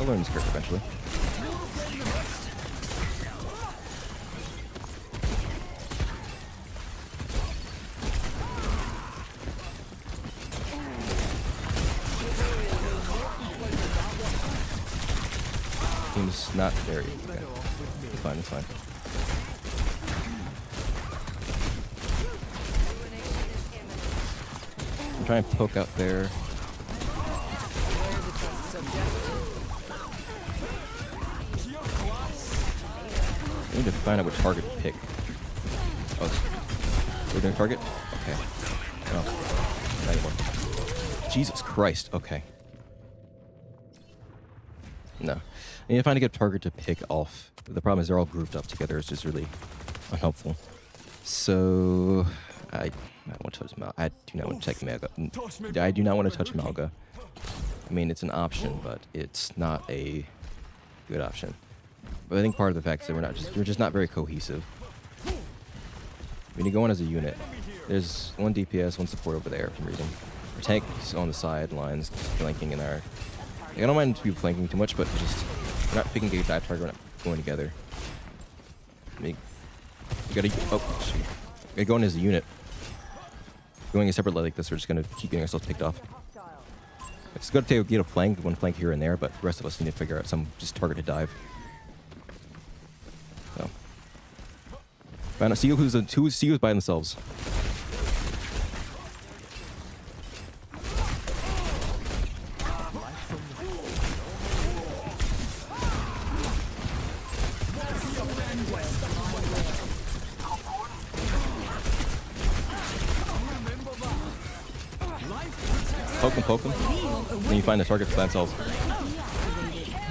I'll learn this character eventually. Team's not there yet. Okay. It's fine, it's fine. I'm trying to poke out there. I need to find out what target to pick. Oh, we're doing target? Okay. Oh, not anymore. Jesus Christ, okay. No. I need to find a good target to pick off. The problem is they're all grouped up together. It's just really unhelpful. So, I don't want to touch Malga. I do not want to touch Malga. I do not want to touch Malga. I mean, it's an option, but it's not a good option. But I think part of the fact is that we're just not very cohesive. When you go in as a unit, there's one DPS, one support over there from reading. Our tanks on the sidelines, flanking in our. I don't mind people flanking too much, but we're not picking a dive target. We're not going together. You gotta. Oh shoot! Gotta go in as a unit. Going a separate like this, we're just gonna keep getting ourselves picked off. It's good to get a flank, one flank here and there, but the rest of us need to figure out some just targeted dive. So, find out. See who's by themselves. Poke them. Then you find the target for themselves.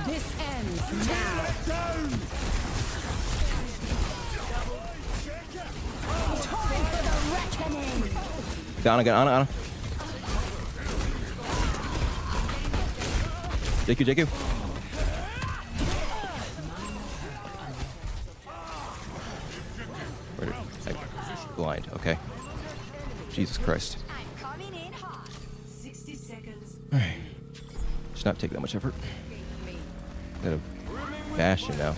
This ends now. Time for the reckoning. Get Ana. JQ. Where did I blind? Okay. Jesus Christ. Alright. Should not take that much effort. Gotta bash him now.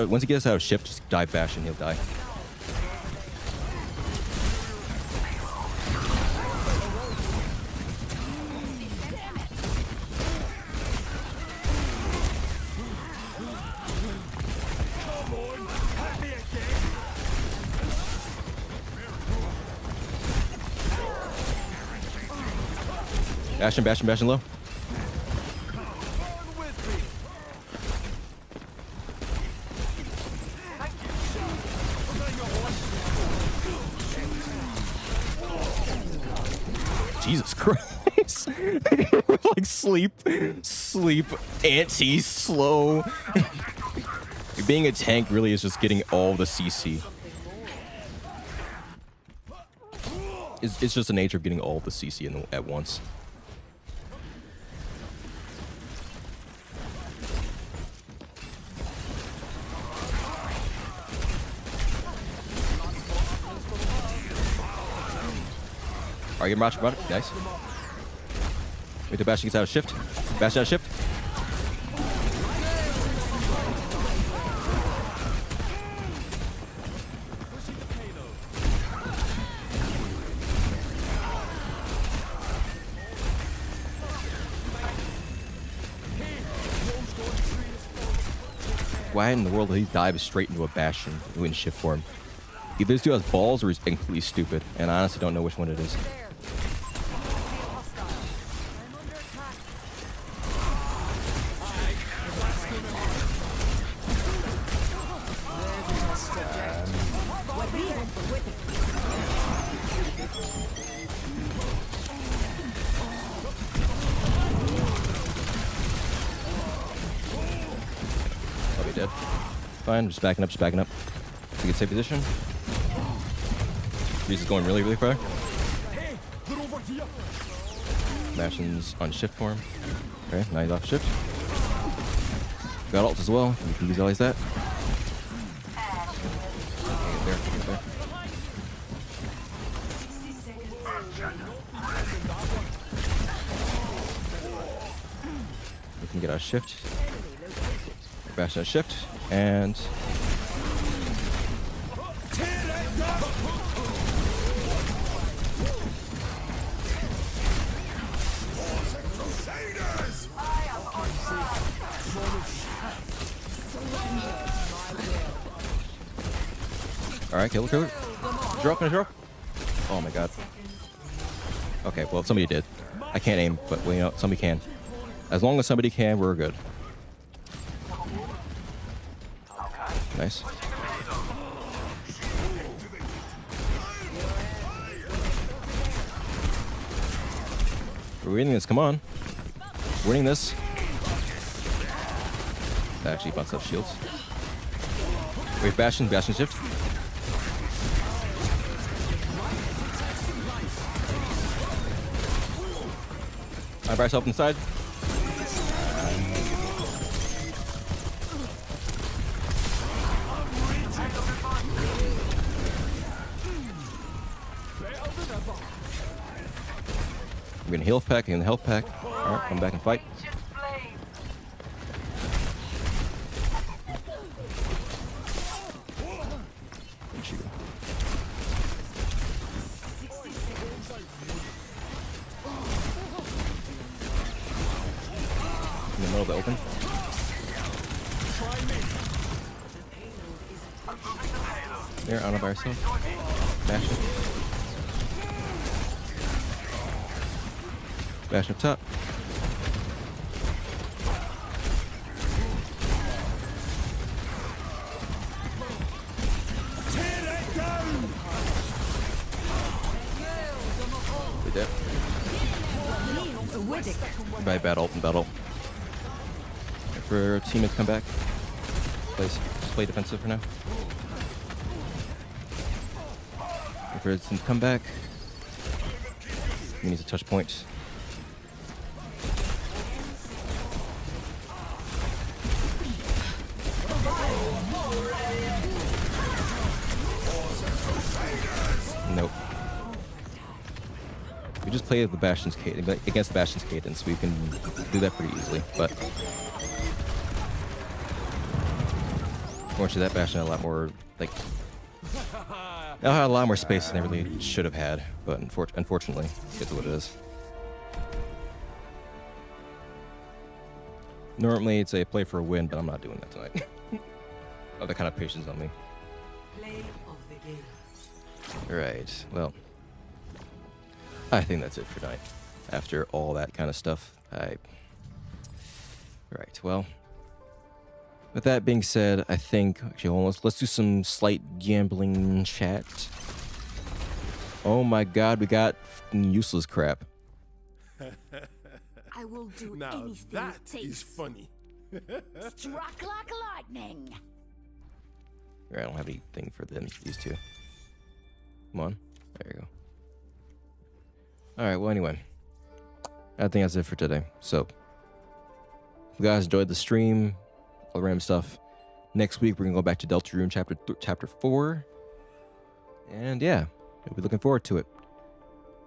Once he gets out of shift, just dive bash and he'll die. Bashing low. Jesus Christ. Like sleep, anti-slow. Being a tank really is just getting all the CC. It's just the nature of getting all the CC at once. Alright, get him, Roger. Nice. Wait till Bastion gets out of shift. Bastion out of shift. Why in the world did he dive straight into a Bastion in shift form? Either this dude has balls or he's completely stupid, and I honestly don't know which one it is. I'll be dead. Fine, just backing up. We get safe position. Reese is going really, really far. Bastion's on shift form. Okay, now he's off shift. Got ult as well. You can visualize that. Get there. We can get out of shift. Bastion out of shift. And alright, kill her. Drop. Oh my god. Okay, well, somebody did. I can't aim, but well, you know, somebody can. As long as somebody can, we're good. Nice. We're winning this, come on. We're winning this. That actually busts up shields. Wait, Bastion shift. I by yourself inside. I'm gonna heal pack and health pack. Alright, come back and fight. Where'd you go? In the middle of the open. There, Ana by herself. Bastion. Bastion up top. We're dead. By battle. Wait for our team to come back. Just play defensive for now. Wait for his team to come back. He needs a touch point. Nope. We just play the Bastion's cadence against the Bastion's cadence. We can do that pretty easily, but unfortunately, that Bastion had a lot more had a lot more space than they really should have had. But unfortunately, it's what it is. Normally, it's a play for a win, but I'm not doing that tonight. I have that kind of patience on me. Play of the game. Right, well, I think that's it for tonight. After all that kind of stuff, right, well, with that being said, I think, actually, hold on, let's do some slight gambling chat. Oh my god, we got useless crap. I will do Now anything that it takes. is funny. Struck like lightning. I don't have anything for them, these two. Come on. There you go. Alright, well, anyway. I think that's it for today. So, if you guys enjoyed the stream, all the random stuff, next week we're going to go back to Deltarune chapter 4. And yeah, we'll be looking forward to it.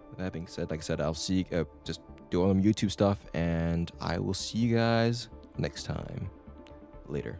With that being said, like I said, I'll see just do all them YouTube stuff, and I will see you guys next time. Later.